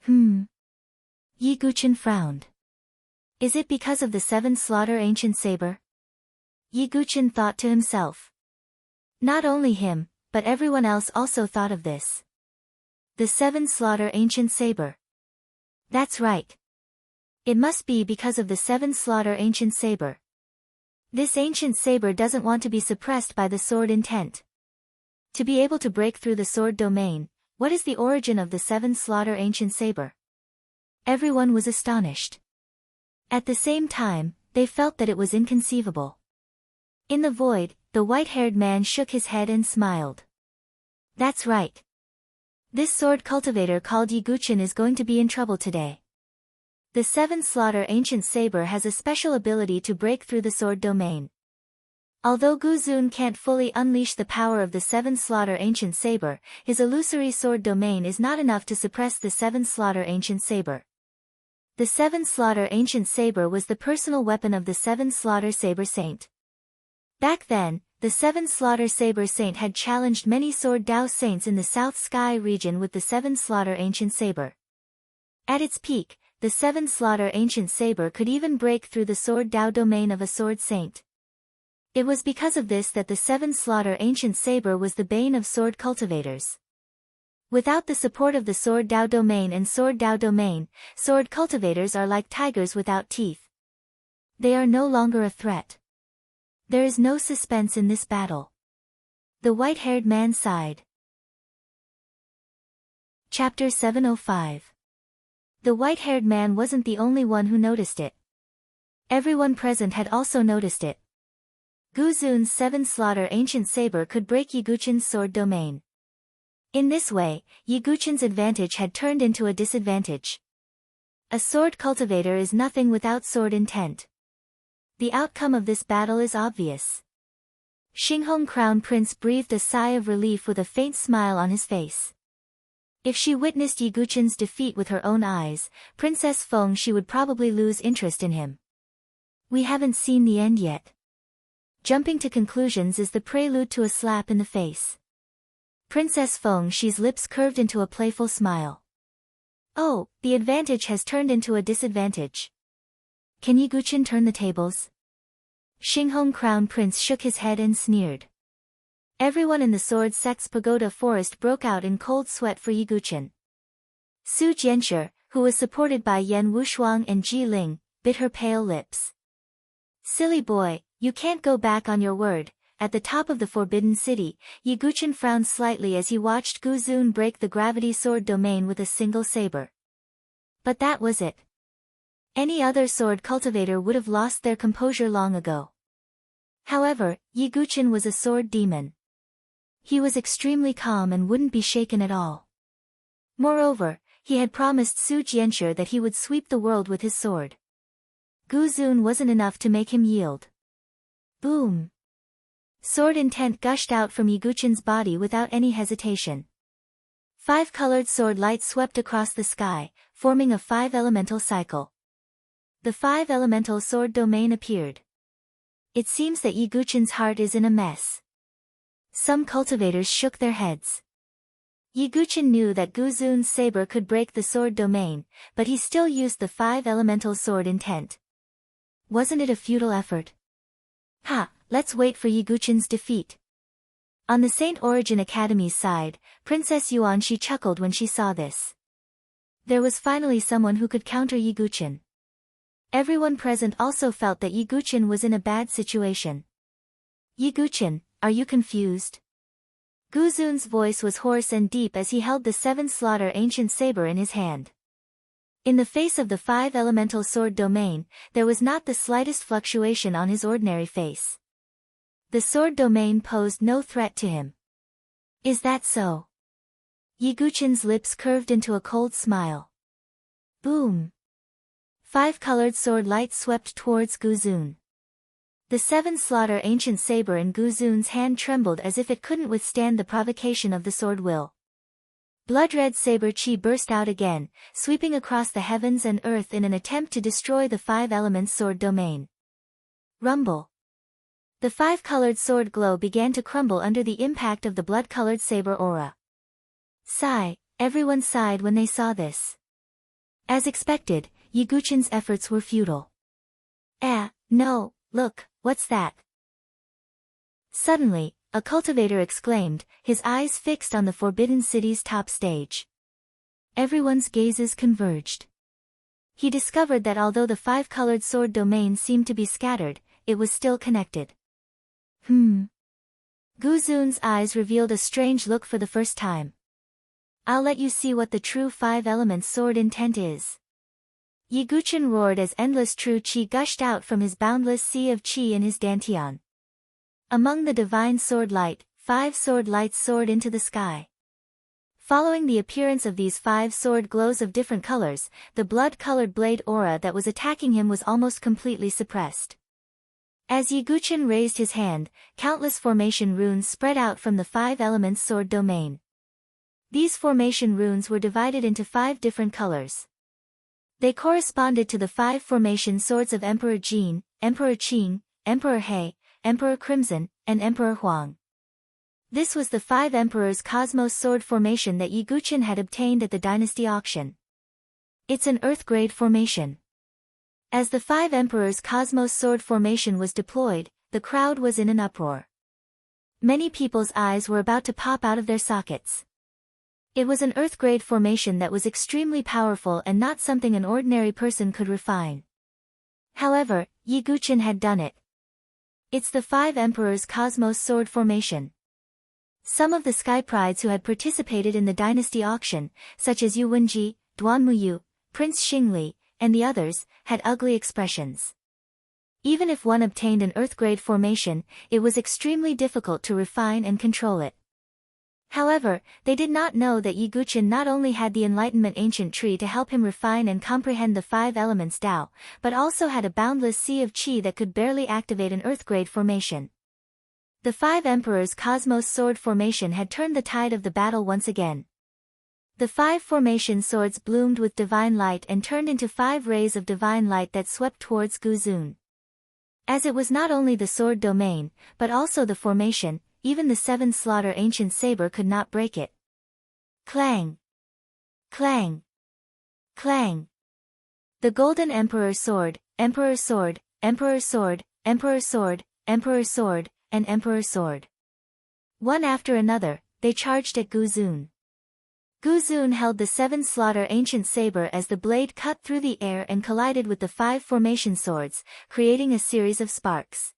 Yi Guqin frowned. Is it because of the seven slaughter ancient saber? Yi Guqin thought to himself. Not only him, but everyone else also thought of this. The seven slaughter ancient saber. That's right. It must be because of the seven slaughter ancient saber. This ancient saber doesn't want to be suppressed by the sword intent. To be able to break through the sword domain, what is the origin of the seven slaughter ancient saber? Everyone was astonished. At the same time, they felt that it was inconceivable. In the void, the white-haired man shook his head and smiled. That's right. This sword cultivator called Yi Guqin is going to be in trouble today. The seven slaughter ancient saber has a special ability to break through the sword domain. Although Gu Zun can't fully unleash the power of the seven slaughter ancient saber, his illusory sword domain is not enough to suppress the seven slaughter ancient saber. The seven slaughter ancient saber was the personal weapon of the seven slaughter saber saint. Back then, the seven slaughter saber saint had challenged many sword Dao saints in the South Sky region with the seven slaughter ancient saber. At its peak, the seven slaughter ancient saber could even break through the sword Dao domain of a sword saint. It was because of this that the seven slaughter ancient saber was the bane of sword cultivators. Without the support of the sword Dao domain and sword Dao domain, sword cultivators are like tigers without teeth. They are no longer a threat. There is no suspense in this battle. The white-haired man sighed. Chapter 705. The white-haired man wasn't the only one who noticed it. Everyone present had also noticed it. Gu Zun's seven slaughter ancient saber could break Yi Guqin's sword domain. In this way, Yi Guqin's advantage had turned into a disadvantage. A sword cultivator is nothing without sword intent. The outcome of this battle is obvious. Xinghong Crown Prince breathed a sigh of relief with a faint smile on his face. If she witnessed Yi Guqin's defeat with her own eyes, Princess Feng she would probably lose interest in him. We haven't seen the end yet. Jumping to conclusions is the prelude to a slap in the face. Princess Feng she's lips curved into a playful smile. Oh, the advantage has turned into a disadvantage. Can Yi Guqin turn the tables? Xinghong Crown Prince shook his head and sneered. Everyone in the Sword Sect's pagoda forest broke out in cold sweat for Yi Guqin. Su Jianshi, who was supported by Yan Wushuang and Ji Ling, bit her pale lips. Silly boy, you can't go back on your word. At the top of the Forbidden City, Yi Guqin frowned slightly as he watched Gu Zun break the gravity sword domain with a single saber. But that was it. Any other sword cultivator would have lost their composure long ago. However, Yi Guqin was a sword demon. He was extremely calm and wouldn't be shaken at all. Moreover, he had promised Su Jianshi that he would sweep the world with his sword. Gu Zun wasn't enough to make him yield. Boom! Sword intent gushed out from Yi Guqin's body without any hesitation. 5 colored sword light swept across the sky, forming a 5-elemental cycle. The 5-elemental sword domain appeared. It seems that Yi Guqin's heart is in a mess. Some cultivators shook their heads. Yi Guqin knew that Gu Zun's saber could break the sword domain, but he still used the 5-elemental sword intent. Wasn't it a futile effort? Ha, let's wait for Yi Guqin's defeat. On the Saint Origin Academy's side, Princess Yuan she chuckled when she saw this. There was finally someone who could counter Yi Guqin. Everyone present also felt that Yiguchen was in a bad situation. Yiguchen, are you confused? Guzun's voice was hoarse and deep as he held the 7 slaughter ancient saber in his hand. In the face of the 5 elemental sword domain, there was not the slightest fluctuation on his ordinary face. The sword domain posed no threat to him. Is that so? Yiguchen's lips curved into a cold smile. Boom! 5 colored sword light swept towards Guzun. The 7 slaughter ancient saber in Guzun's hand trembled as if it couldn't withstand the provocation of the sword will. Blood-red saber chi burst out again, sweeping across the heavens and earth in an attempt to destroy the 5 elements sword domain. Rumble. The 5-colored sword glow began to crumble under the impact of the blood-colored saber aura. Sigh, everyone sighed when they saw this. As expected, Yiguchen's efforts were futile. No, look, what's that? Suddenly, a cultivator exclaimed, his eyes fixed on the Forbidden City's top stage. Everyone's gazes converged. He discovered that although the 5-colored sword domain seemed to be scattered, it was still connected. Guzun's eyes revealed a strange look for the first time. I'll let you see what the true 5 elements sword intent is. Yiguchen roared as endless true chi gushed out from his boundless sea of chi in his dantian. Among the divine sword light, 5 sword lights soared into the sky. Following the appearance of these 5 sword glows of different colors, the blood-colored blade aura that was attacking him was almost completely suppressed. As Yiguchen raised his hand, countless formation runes spread out from the 5 elements sword domain. These formation runes were divided into 5 different colors. They corresponded to the 5 formation swords of Emperor Jin, Emperor Qing, Emperor He, Emperor Crimson, and Emperor Huang. This was the 5 Emperors Cosmos sword formation that Yiguchen had obtained at the Dynasty auction. It's an Earth-grade formation. As the 5 Emperors Cosmos sword formation was deployed, the crowd was in an uproar. Many people's eyes were about to pop out of their sockets. It was an Earth-grade formation that was extremely powerful and not something an ordinary person could refine. However, Yiguchen had done it. It's the 5 Emperors Cosmos sword formation. Some of the Sky Prides who had participated in the Dynasty auction, such as Yu Wenji, Duan Muyu, Prince Xingli, and the others, had ugly expressions. Even if one obtained an Earth-grade formation, it was extremely difficult to refine and control it. However, they did not know that Yiguchen not only had the Enlightenment Ancient Tree to help him refine and comprehend the 5 elements Tao, but also had a boundless sea of Qi that could barely activate an Earth-grade formation. The 5 Emperors Cosmos sword formation had turned the tide of the battle once again. The 5 formation swords bloomed with divine light and turned into 5 rays of divine light that swept towards Guzun. As it was not only the sword domain, but also the formation, even the 7 slaughter ancient saber could not break it. Clang! Clang! Clang! The Golden Emperor Sword, Emperor Sword, Emperor Sword, Emperor Sword, Emperor Sword, and Emperor Sword. One after another, they charged at Guzun. Guzun held the 7 slaughter ancient saber as the blade cut through the air and collided with the 5 formation swords, creating a series of sparks.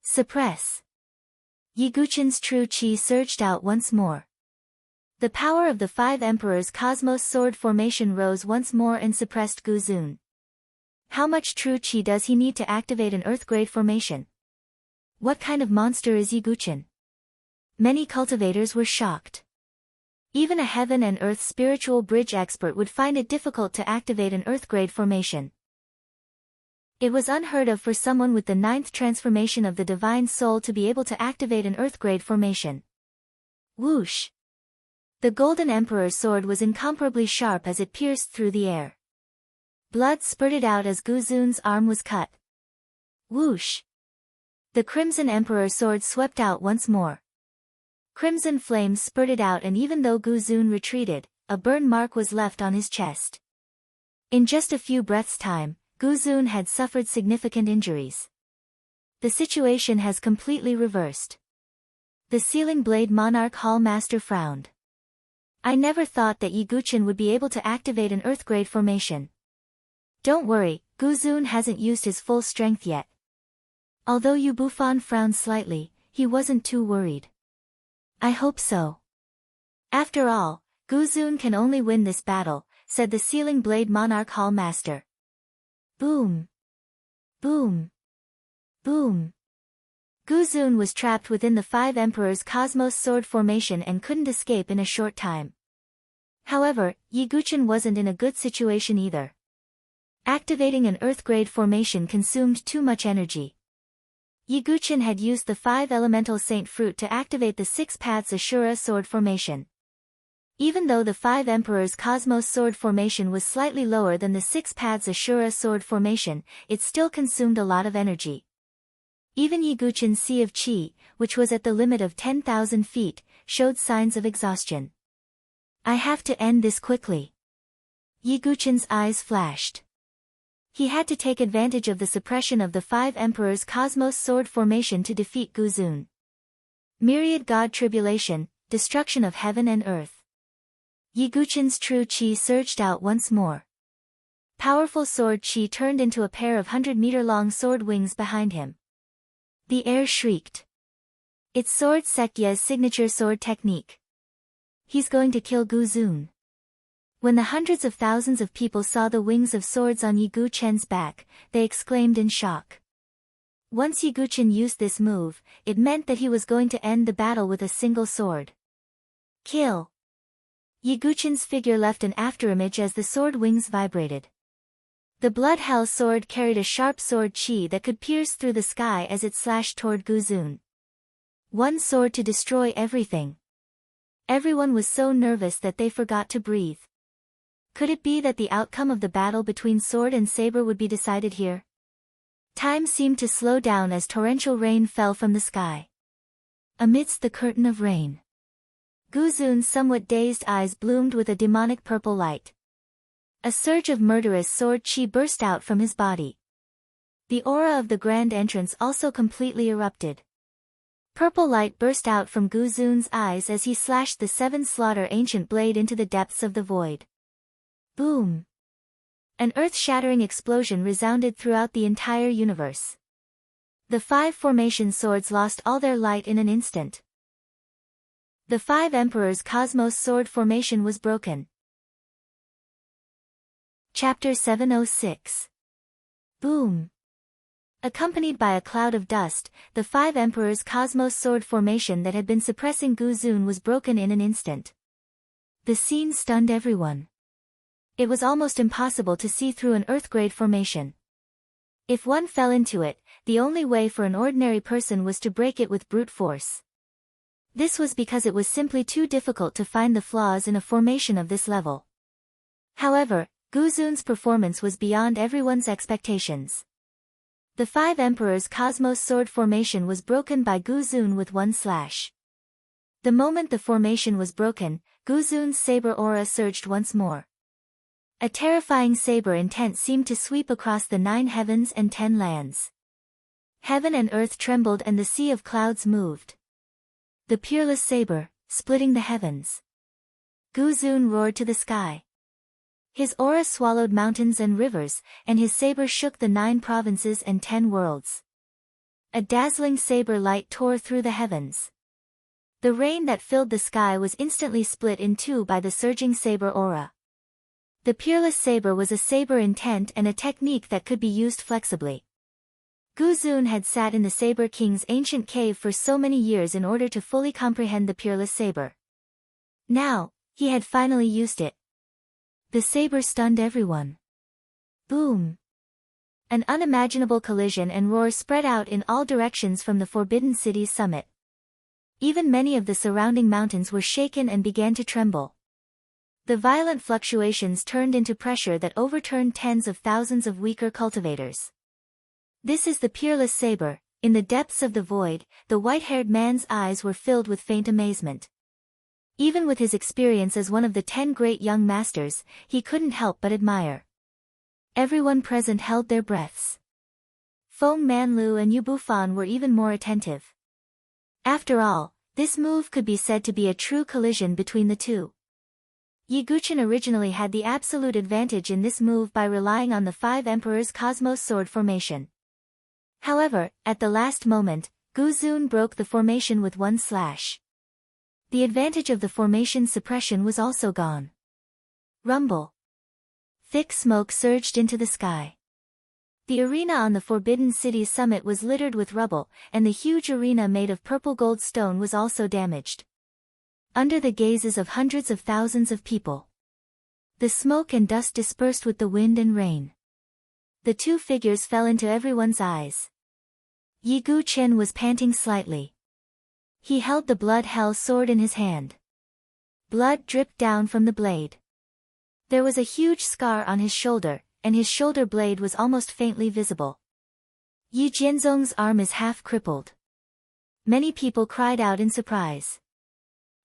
Suppress! Yiguchen's true chi surged out once more. The power of the 5 Emperors Cosmos sword formation rose once more and suppressed Guzun. How much true chi does he need to activate an Earth-grade formation? What kind of monster is Yiguchen? Many cultivators were shocked. Even a heaven and earth spiritual bridge expert would find it difficult to activate an Earth-grade formation. It was unheard of for someone with the 9th transformation of the Divine Soul to be able to activate an Earth-grade formation. Whoosh! The Golden Emperor's sword was incomparably sharp as it pierced through the air. Blood spurted out as Guzun's arm was cut. Whoosh! The Crimson Emperor's sword swept out once more. Crimson flames spurted out, and even though Guzun retreated, a burn mark was left on his chest. In just a few breaths' time, Guzun had suffered significant injuries. The situation has completely reversed. The Sealing Blade Monarch Hall Master frowned. I never thought that Yiguchen would be able to activate an Earth-grade formation. Don't worry, Guzun hasn't used his full strength yet. Although Yu Bufan frowned slightly, he wasn't too worried. I hope so. After all, Guzun can only win this battle, said the Sealing Blade Monarch Hall Master. Boom. Boom. Boom. Guzun was trapped within the 5 Emperors' Cosmos Sword formation and couldn't escape in a short time. However, Yi Guchen wasn't in a good situation either. Activating an Earth-grade formation consumed too much energy. Yi Guchen had used the 5 Elemental Saint Fruit to activate the 6 Paths Ashura Sword formation. Even though the 5 Emperors' Cosmos Sword formation was slightly lower than the 6 Paths Ashura Sword formation, it still consumed a lot of energy. Even Yi Guchen's Sea of Qi, which was at the limit of 10,000 feet, showed signs of exhaustion. I have to end this quickly. Yi Guchen's eyes flashed. He had to take advantage of the suppression of the 5 Emperors' Cosmos Sword formation to defeat Guzun. Myriad God Tribulation, Destruction of Heaven and Earth. Yi Guchen's true Qi surged out once more. Powerful sword Qi turned into a pair of 100-meter-long sword wings behind him. The air shrieked. It's Sword Sekye's signature sword technique. He's going to kill Guzun. When the hundreds of thousands of people saw the wings of swords on Yi Guchen's back, they exclaimed in shock. Once Yi Guchen used this move, it meant that he was going to end the battle with a single sword. Kill! Yi Guchen's figure left an afterimage as the sword wings vibrated. The Blood Hell sword carried a sharp sword Qi that could pierce through the sky as it slashed toward Guzun. One sword to destroy everything. Everyone was so nervous that they forgot to breathe. Could it be that the outcome of the battle between sword and saber would be decided here? Time seemed to slow down as torrential rain fell from the sky. Amidst the curtain of rain, Guzun's somewhat dazed eyes bloomed with a demonic purple light. A surge of murderous sword Qi burst out from his body. The aura of the grand entrance also completely erupted. Purple light burst out from Guzun's eyes as he slashed the 7 Slaughter ancient blade into the depths of the void. Boom! An earth-shattering explosion resounded throughout the entire universe. The 5 formation swords lost all their light in an instant. The 5 Emperors' Cosmos Sword formation was broken. Chapter 706. Boom! Accompanied by a cloud of dust, the 5 Emperors' Cosmos Sword formation that had been suppressing Guzun was broken in an instant. The scene stunned everyone. It was almost impossible to see through an Earth-grade formation. If one fell into it, the only way for an ordinary person was to break it with brute force. This was because it was simply too difficult to find the flaws in a formation of this level. However, Guzun's performance was beyond everyone's expectations. The 5 Emperors' Cosmos Sword formation was broken by Guzun with one slash. The moment the formation was broken, Guzun's saber aura surged once more. A terrifying saber intent seemed to sweep across the 9 heavens and 10 lands. Heaven and earth trembled and the sea of clouds moved. The peerless saber, splitting the heavens. Guzun roared to the sky. His aura swallowed mountains and rivers, and his saber shook the 9 provinces and 10 worlds. A dazzling saber light tore through the heavens. The rain that filled the sky was instantly split in 2 by the surging saber aura. The peerless saber was a saber intent and a technique that could be used flexibly. Guzun had sat in the Saber King's ancient cave for so many years in order to fully comprehend the peerless saber. Now, he had finally used it. The saber stunned everyone. Boom! An unimaginable collision and roar spread out in all directions from the Forbidden City's summit. Even many of the surrounding mountains were shaken and began to tremble. The violent fluctuations turned into pressure that overturned tens of thousands of weaker cultivators. This is the peerless saber. In the depths of the void, the white-haired man's eyes were filled with faint amazement. Even with his experience as one of the 10 great young masters, he couldn't help but admire. Everyone present held their breaths. Feng Manlu and Yu Bufan were even more attentive. After all, this move could be said to be a true collision between the two. Yiguchen originally had the absolute advantage in this move by relying on the 5 Emperors Cosmos sword formation. However, at the last moment, Gu Zun broke the formation with one slash. The advantage of the formation suppression was also gone. Rumble. Thick smoke surged into the sky. The arena on the Forbidden City's summit was littered with rubble, and the huge arena made of purple gold stone was also damaged. Under the gazes of hundreds of thousands of people, the smoke and dust dispersed with the wind and rain. The two figures fell into everyone's eyes. Yiguchen was panting slightly. He held the blood hell sword in his hand. Blood dripped down from the blade. There was a huge scar on his shoulder, and his shoulder blade was almost faintly visible. Yi Jianzong's arm is half crippled. Many people cried out in surprise.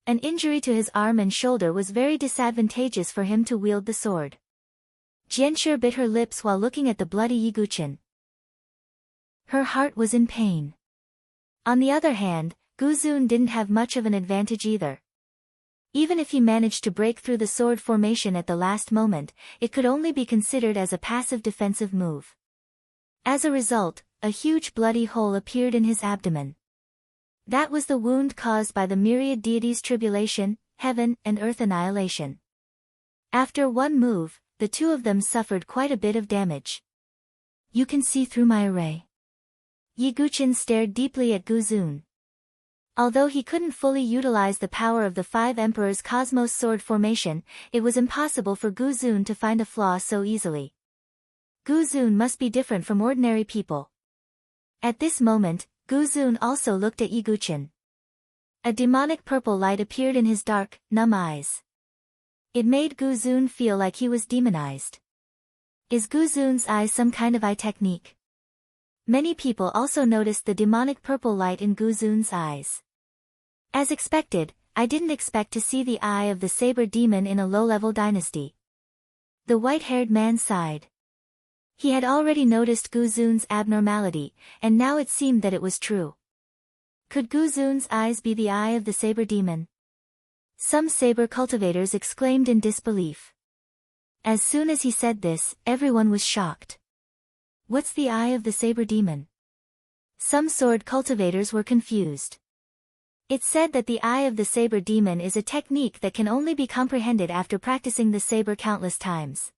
An injury to his arm and shoulder was very disadvantageous for him to wield the sword. Jianshi bit her lips while looking at the bloody Yiguchen. Her heart was in pain. On the other hand, Gu Zun didn't have much of an advantage either. Even if he managed to break through the sword formation at the last moment, it could only be considered as a passive defensive move. As a result, a huge bloody hole appeared in his abdomen. That was the wound caused by the myriad deities' tribulation, heaven and earth annihilation. After one move, the two of them suffered quite a bit of damage. You can see through my array. Yiguchen stared deeply at Gu Zun. Although he couldn't fully utilize the power of the 5 Emperors Cosmos sword formation, it was impossible for Gu Zun to find a flaw so easily. Gu Zun must be different from ordinary people. At this moment, Gu Zun also looked at Yiguchen. A demonic purple light appeared in his dark, numb eyes. It made Gu Zun feel like he was demonized. Is Gu Zun's eyes some kind of eye technique? Many people also noticed the demonic purple light in Gu Zun's eyes. As expected, I didn't expect to see the eye of the saber demon in a low-level dynasty. The white-haired man sighed. He had already noticed Gu Zun's abnormality, and now it seemed that it was true. Could Gu Zun's eyes be the eye of the saber demon? Some saber cultivators exclaimed in disbelief. As soon as he said this, everyone was shocked. What's the eye of the saber demon? Some sword cultivators were confused. It's said that the eye of the saber demon is a technique that can only be comprehended after practicing the saber countless times.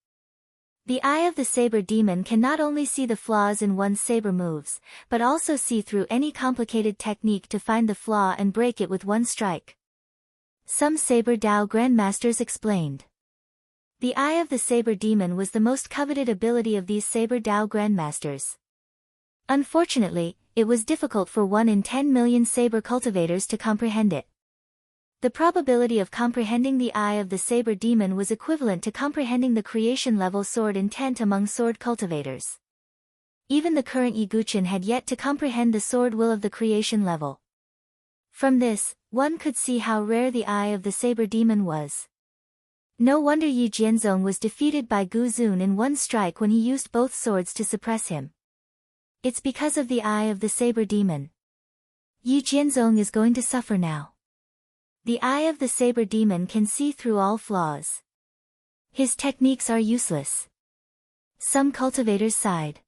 The eye of the saber demon can not only see the flaws in one's saber moves, but also see through any complicated technique to find the flaw and break it with one strike. Some saber Dao grandmasters explained. The eye of the saber demon was the most coveted ability of these saber Dao grandmasters. Unfortunately, it was difficult for 1 in 10 million saber cultivators to comprehend it. The probability of comprehending the eye of the saber demon was equivalent to comprehending the creation-level sword intent among sword cultivators. Even the current Yiguchen had yet to comprehend the sword will of the creation level. From this, one could see how rare the eye of the saber demon was. No wonder Yi Jianzong was defeated by Gu Zun in one strike when he used both swords to suppress him. It's because of the eye of the saber demon. Yi Jianzong is going to suffer now. The eye of the saber demon can see through all flaws. His techniques are useless. Some cultivators sighed.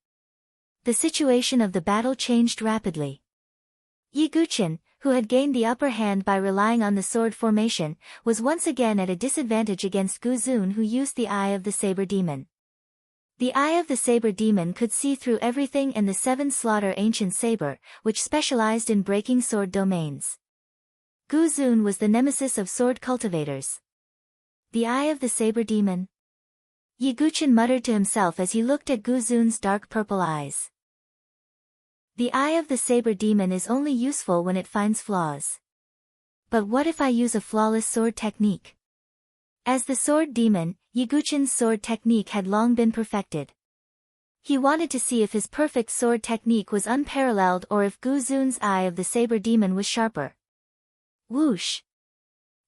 The situation of the battle changed rapidly. Yiguchen, who had gained the upper hand by relying on the sword formation, was once again at a disadvantage against Gu Zun, who used the eye of the saber demon. The eye of the saber demon could see through everything, and the 7 slaughter ancient saber, which specialized in breaking sword domains. Gu Zun was the nemesis of sword cultivators. The eye of the saber demon? Yiguchen muttered to himself as he looked at Gu Zun's dark purple eyes. The eye of the saber demon is only useful when it finds flaws. But what if I use a flawless sword technique? As the sword demon, Yiguchen's sword technique had long been perfected. He wanted to see if his perfect sword technique was unparalleled or if Gu Zun's eye of the saber demon was sharper. Whoosh!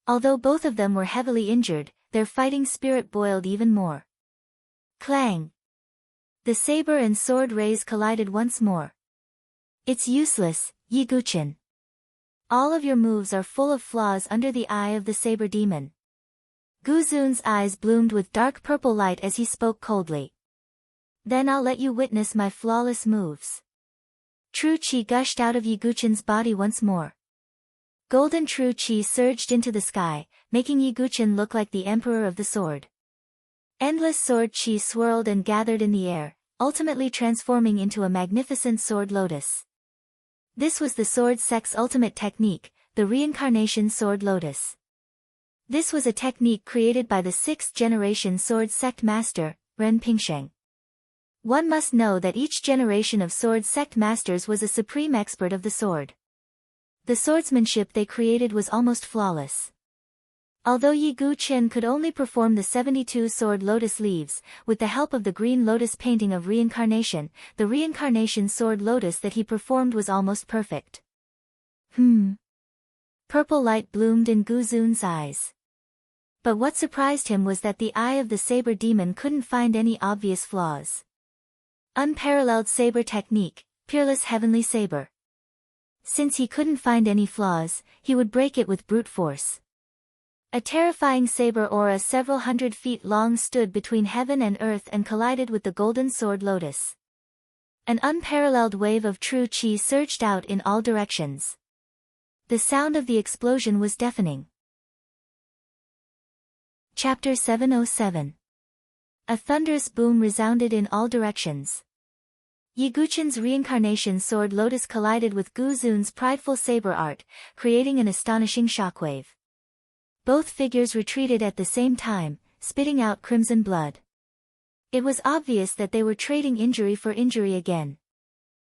Although both of them were heavily injured, their fighting spirit boiled even more. Clang! The saber and sword rays collided once more. It's useless, Yiguchen. All of your moves are full of flaws under the eye of the saber demon. Guzun's eyes bloomed with dark purple light as he spoke coldly. Then I'll let you witness my flawless moves. True Qi gushed out of Yiguchen's body once more. Golden True Qi surged into the sky, making Yiguchen look like the emperor of the sword. Endless sword Qi swirled and gathered in the air, ultimately transforming into a magnificent sword lotus. This was the sword sect's ultimate technique, the reincarnation sword lotus. This was a technique created by the 6th-generation sword sect master, Ren Pingsheng. One must know that each generation of sword sect masters was a supreme expert of the sword. The swordsmanship they created was almost flawless. Although Yi Guchen could only perform the 72 sword lotus leaves, with the help of the green lotus painting of reincarnation, the reincarnation sword lotus that he performed was almost perfect. Purple light bloomed in Guzun's eyes. But what surprised him was that the eye of the saber demon couldn't find any obvious flaws. Unparalleled saber technique, peerless heavenly saber. Since he couldn't find any flaws, he would break it with brute force. A terrifying saber aura several hundred feet long stood between heaven and earth and collided with the golden sword lotus. An unparalleled wave of true qi surged out in all directions. The sound of the explosion was deafening. Chapter 707. A thunderous boom resounded in all directions. Yiguchen's reincarnation sword lotus collided with Guzun's prideful saber art, creating an astonishing shockwave. Both figures retreated at the same time, spitting out crimson blood. It was obvious that they were trading injury for injury again.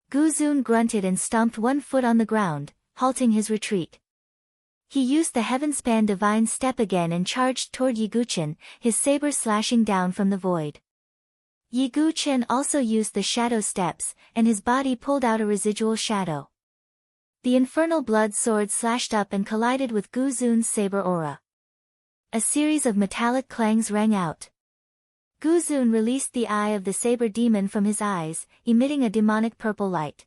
Guzun grunted and stomped one foot on the ground, halting his retreat. He used the heaven-span divine step again and charged toward Yiguchen, his saber slashing down from the void. Yiguchen also used the shadow steps, and his body pulled out a residual shadow. The infernal blood sword slashed up and collided with Guzun's saber aura. A series of metallic clangs rang out. Guzun released the eye of the saber demon from his eyes, emitting a demonic purple light.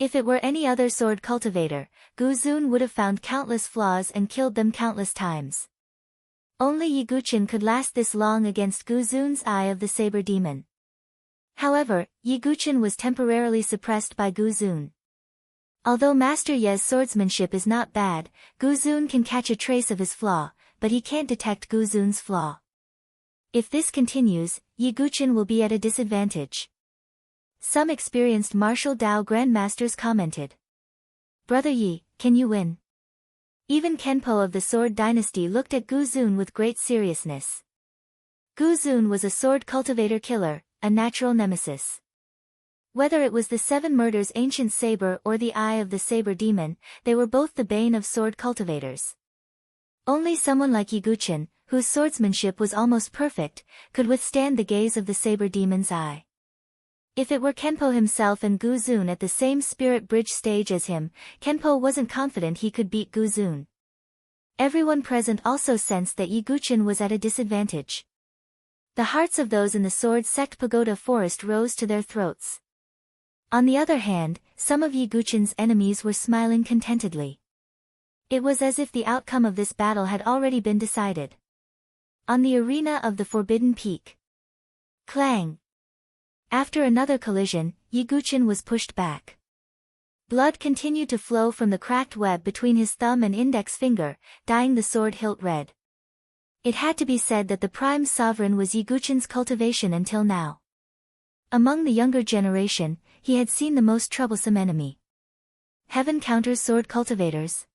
If it were any other sword cultivator, Guzun would have found countless flaws and killed them countless times. Only Yiguchen could last this long against Guzun's eye of the saber demon. However, Yiguchen was temporarily suppressed by Guzun. Although Master Ye's swordsmanship is not bad, Guzun can catch a trace of his flaw, but he can't detect Guzun's flaw. If this continues, Yiguchen will be at a disadvantage. Some experienced martial Dao grandmasters commented. Brother Yi, can you win? Even Kenpo of the Sword Dynasty looked at Guzun with great seriousness. Guzun was a sword cultivator killer, a natural nemesis. Whether it was the 7 murders ancient saber or the eye of the saber demon, they were both the bane of sword cultivators. Only someone like Yiguchen, whose swordsmanship was almost perfect, could withstand the gaze of the saber demon's eye. If it were Kenpo himself and Guzun at the same spirit bridge stage as him, Kenpo wasn't confident he could beat Guzun. Everyone present also sensed that Yiguchen was at a disadvantage. The hearts of those in the sword sect pagoda forest rose to their throats. On the other hand, some of Yiguchen's enemies were smiling contentedly. It was as if the outcome of this battle had already been decided. On the arena of the Forbidden Peak. Clang! After another collision, Yiguchen was pushed back. Blood continued to flow from the cracked web between his thumb and index finger, dyeing the sword hilt red. It had to be said that the Prime Sovereign was Yiguchen's cultivation until now. Among the younger generation, he had seen the most troublesome enemy. Heaven counters sword cultivators.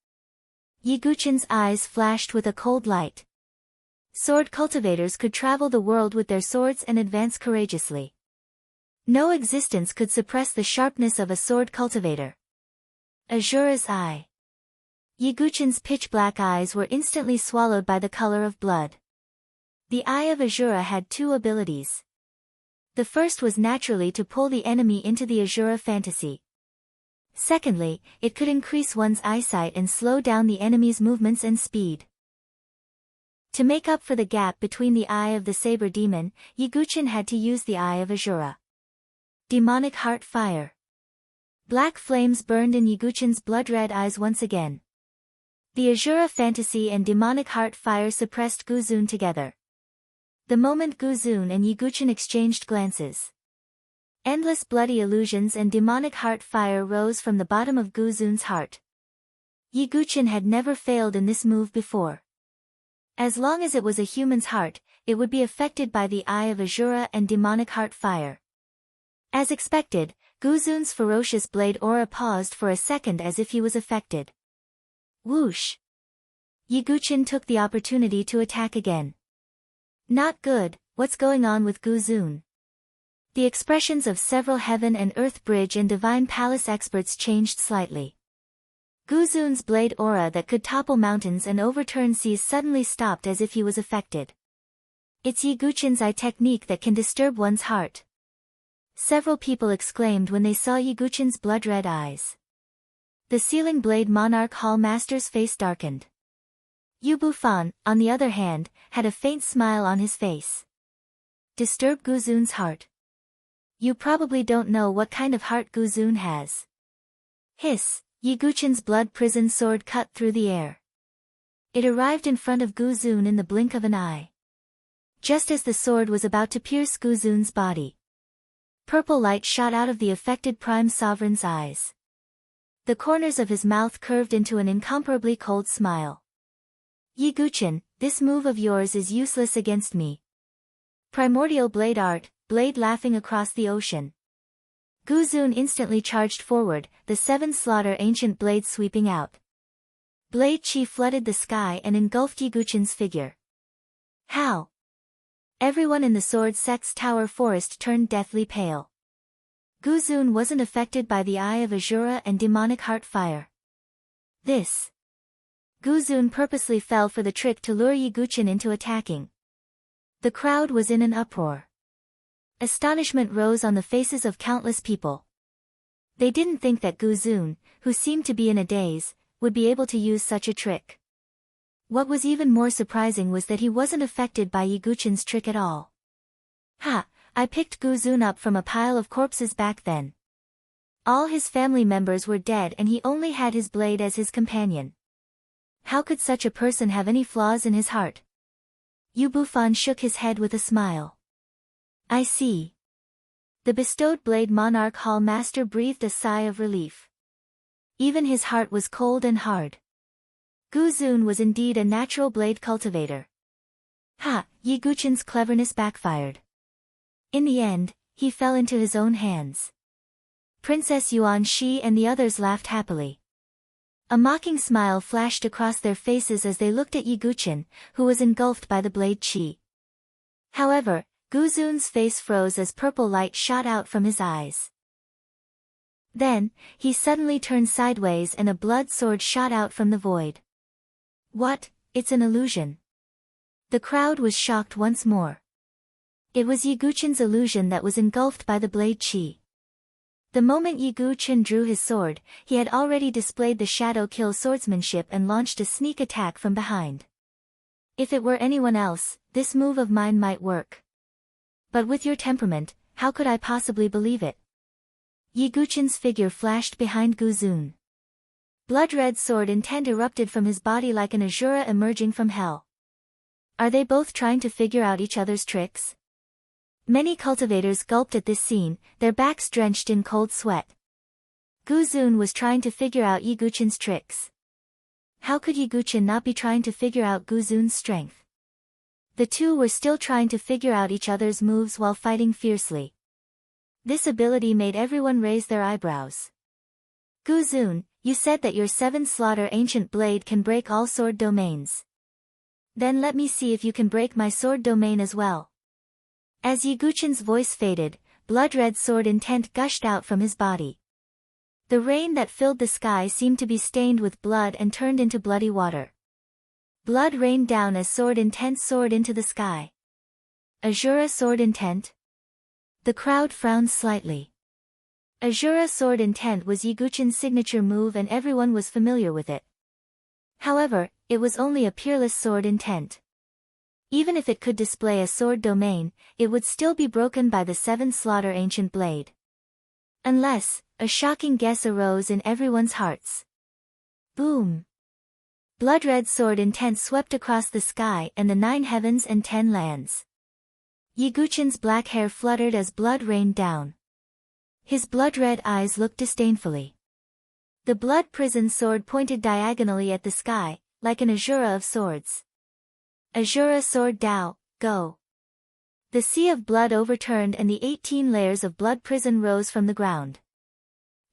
Yiguchen's eyes flashed with a cold light. Sword cultivators could travel the world with their swords and advance courageously. No existence could suppress the sharpness of a sword cultivator. Azura's eye. Yiguchen's pitch-black eyes were instantly swallowed by the color of blood. The eye of Azura had 2 abilities. The first was naturally to pull the enemy into the Azura fantasy. Secondly, it could increase one's eyesight and slow down the enemy's movements and speed. To make up for the gap between the eye of the saber demon, Yiguchen had to use the eye of Azura. Demonic heart fire. Black flames burned in Yiguchen's blood-red eyes once again. The Azura fantasy and demonic heart fire suppressed Guzun together. The moment Guzun and Yiguchen exchanged glances, endless bloody illusions and demonic heart fire rose from the bottom of Guzun's heart. Yiguchen had never failed in this move before. As long as it was a human's heart, it would be affected by the eye of Azura and demonic heart fire. As expected, Guzun's ferocious blade aura paused for a second as if he was affected. Whoosh! Yiguchen took the opportunity to attack again. Not good, what's going on with Guzun? The expressions of several Heaven and Earth Bridge and Divine Palace experts changed slightly. Guzun's blade aura that could topple mountains and overturn seas suddenly stopped as if he was affected. It's Yiguchen's eye technique that can disturb one's heart. Several people exclaimed when they saw Yiguchen's blood-red eyes. The Sealing Blade Monarch Hall Master's face darkened. Yu Bufan, on the other hand, had a faint smile on his face. Disturb Guzun's heart. You probably don't know what kind of heart Guzun has. Hiss, Yiguchen's blood prison sword cut through the air. It arrived in front of Guzun in the blink of an eye. Just as the sword was about to pierce Guzun's body, purple light shot out of the affected Prime Sovereign's eyes. The corners of his mouth curved into an incomparably cold smile. Yiguchen, this move of yours is useless against me. Primordial blade art, blade laughing across the ocean. Guzun instantly charged forward, the seven slaughter ancient blade sweeping out. Blade chi flooded the sky and engulfed Yiguchen's figure. How? Everyone in the Sword Sect's Tower Forest turned deathly pale. Guzun wasn't affected by the eye of Azura and demonic heart fire. This. Guzun purposely fell for the trick to lure Yiguchen into attacking. The crowd was in an uproar. Astonishment rose on the faces of countless people. They didn't think that Guzun, who seemed to be in a daze, would be able to use such a trick. What was even more surprising was that he wasn't affected by Yiguchen's trick at all. Ha, I picked Guzun up from a pile of corpses back then. All his family members were dead and he only had his blade as his companion. How could such a person have any flaws in his heart? Yu Bufan shook his head with a smile. I see. The bestowed blade monarch hall master breathed a sigh of relief. Even his heart was cold and hard. Guzun was indeed a natural blade cultivator. Ha, Yiguchen's cleverness backfired. In the end, he fell into his own hands. Princess Yuan Shi and the others laughed happily. A mocking smile flashed across their faces as they looked at Yiguchen, who was engulfed by the blade chi. However, Guzun's face froze as purple light shot out from his eyes. Then, he suddenly turned sideways and a blood sword shot out from the void. What? It's an illusion. The crowd was shocked once more. It was Yiguchen's illusion that was engulfed by the blade chi. The moment Yiguchen drew his sword, he had already displayed the shadow kill swordsmanship and launched a sneak attack from behind. If it were anyone else, this move of mine might work. But with your temperament, how could I possibly believe it? Yiguchen's figure flashed behind Guzun. Blood-red sword intent erupted from his body like an Azura emerging from hell. Are they both trying to figure out each other's tricks? Many cultivators gulped at this scene, their backs drenched in cold sweat. Guzun was trying to figure out Yiguchen's tricks. How could Yiguchen not be trying to figure out Guzun's strength? The two were still trying to figure out each other's moves while fighting fiercely. This ability made everyone raise their eyebrows. Guzun, you said that your seven slaughter ancient blade can break all sword domains. Then let me see if you can break my sword domain as well. As Yiguchen's voice faded, blood-red sword intent gushed out from his body. The rain that filled the sky seemed to be stained with blood and turned into bloody water. Blood rained down as sword intent soared into the sky. Azura sword intent? The crowd frowned slightly. Azura sword intent was Yiguchen's signature move and everyone was familiar with it. However, it was only a peerless sword intent. Even if it could display a sword domain, it would still be broken by the seven slaughter ancient blade. Unless, a shocking guess arose in everyone's hearts. Boom! Blood-red sword intent swept across the sky and the 9 heavens and 10 lands. Yiguchin's black hair fluttered as blood rained down. His blood-red eyes looked disdainfully. The blood prison sword pointed diagonally at the sky, like an azura of swords. Azura sword Dao, go! The sea of blood overturned and the 18 layers of blood prison rose from the ground.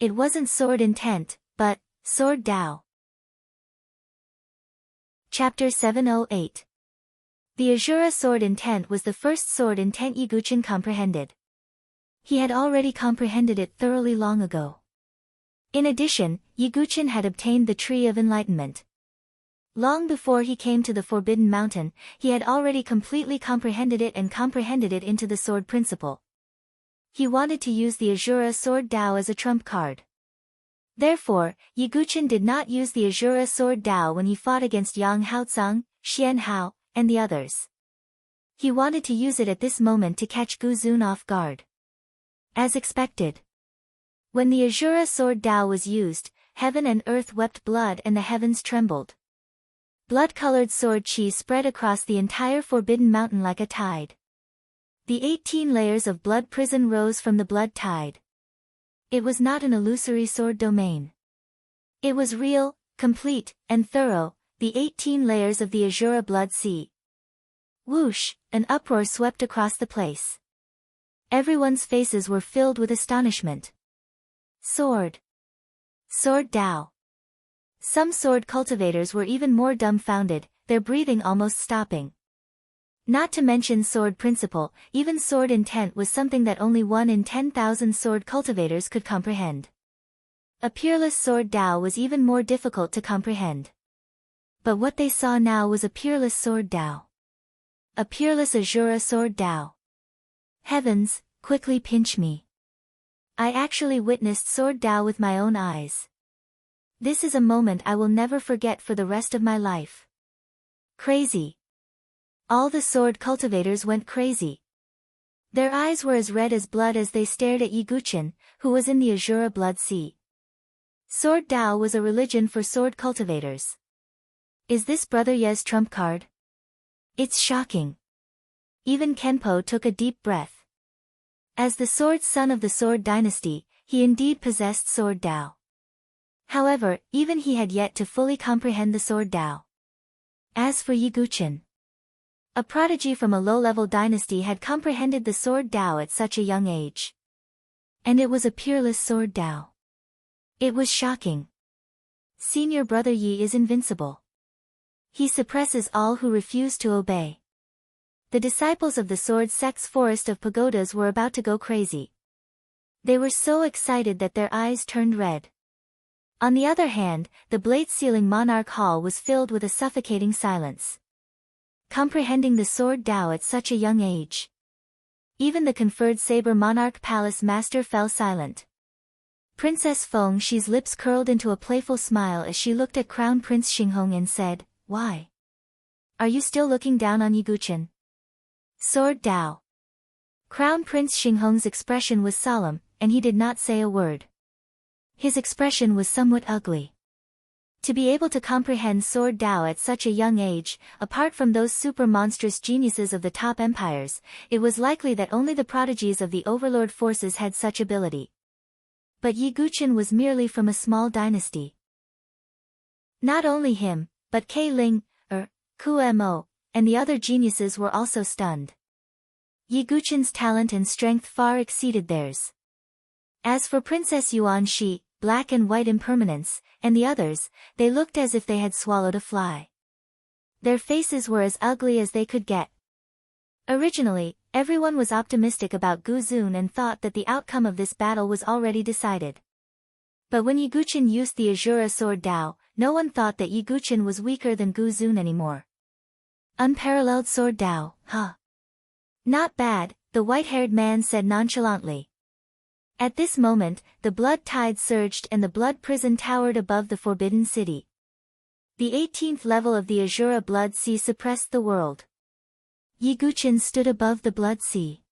It wasn't sword intent, but sword Dao. Chapter 708. The azura sword intent was the first sword intent Yiguchin comprehended. He had already comprehended it thoroughly long ago. In addition, Yiguchin had obtained the Tree of Enlightenment. Long before he came to the Forbidden Mountain, he had already completely comprehended it and comprehended it into the sword principle. He wanted to use the azura sword Dao as a trump card. Therefore, Yiguchin did not use the azura sword Dao when he fought against Yang Haotsang, Xian Hao, and the others. He wanted to use it at this moment to catch Gu Zun off guard. As expected. When the azura sword Dao was used, heaven and earth wept blood and the heavens trembled. Blood-colored sword qi spread across the entire Forbidden Mountain like a tide. The 18 layers of blood prison rose from the blood tide. It was not an illusory sword domain. It was real, complete, and thorough, the 18 layers of the azura blood sea. Whoosh, an uproar swept across the place. Everyone's faces were filled with astonishment. Sword. Sword Dao. Some sword cultivators were even more dumbfounded, their breathing almost stopping. Not to mention sword principle, even sword intent was something that only 1 in 10,000 sword cultivators could comprehend. A peerless sword Dao was even more difficult to comprehend. But what they saw now was a peerless sword Dao. A peerless azura sword Dao. Heavens, quickly pinch me. I actually witnessed sword Dao with my own eyes. This is a moment I will never forget for the rest of my life. Crazy. All the sword cultivators went crazy. Their eyes were as red as blood as they stared at Yiguchin, who was in the azura blood sea. Sword Dao was a religion for sword cultivators. Is this Brother Ye's trump card? It's shocking. Even Kenpo took a deep breath. As the sword son of the sword dynasty, he indeed possessed sword Dao. However, even he had yet to fully comprehend the sword Dao. As for Yiguchin, a prodigy from a low-level dynasty had comprehended the sword Dao at such a young age. And it was a peerless sword Dao. It was shocking. Senior Brother Yi is invincible. He suppresses all who refuse to obey. The disciples of the sword sect's forest of pagodas were about to go crazy. They were so excited that their eyes turned red. On the other hand, the blade-sealing monarch hall was filled with a suffocating silence. Comprehending the sword Dao at such a young age. Even the conferred saber monarch palace master fell silent. Princess Feng Shi's lips curled into a playful smile as she looked at Crown Prince Xinghong and said, "Why? Are you still looking down on Yiguchin?" Sword Dao. Crown Prince Xinghong's expression was solemn, and he did not say a word. His expression was somewhat ugly. To be able to comprehend sword Dao at such a young age, apart from those super-monstrous geniuses of the top empires, it was likely that only the prodigies of the overlord forces had such ability. But Yiguchin was merely from a small dynasty. Not only him, but Kei Ling, Ku Mo, and the other geniuses were also stunned. Yiguchin's talent and strength far exceeded theirs. As for Princess Yuan Shi, Black and White Impermanence, and the others, they looked as if they had swallowed a fly. Their faces were as ugly as they could get. Originally, everyone was optimistic about Gu Zun and thought that the outcome of this battle was already decided. But when Yiguchin used the azura sword Dao, no one thought that Yiguchin was weaker than Gu Zun anymore. Unparalleled sword Dao, huh? Not bad, the white-haired man said nonchalantly. At this moment, the blood tide surged and the blood prison towered above the forbidden city. The 18th level of the azura blood sea suppressed the world. Yiguchin stood above the blood sea.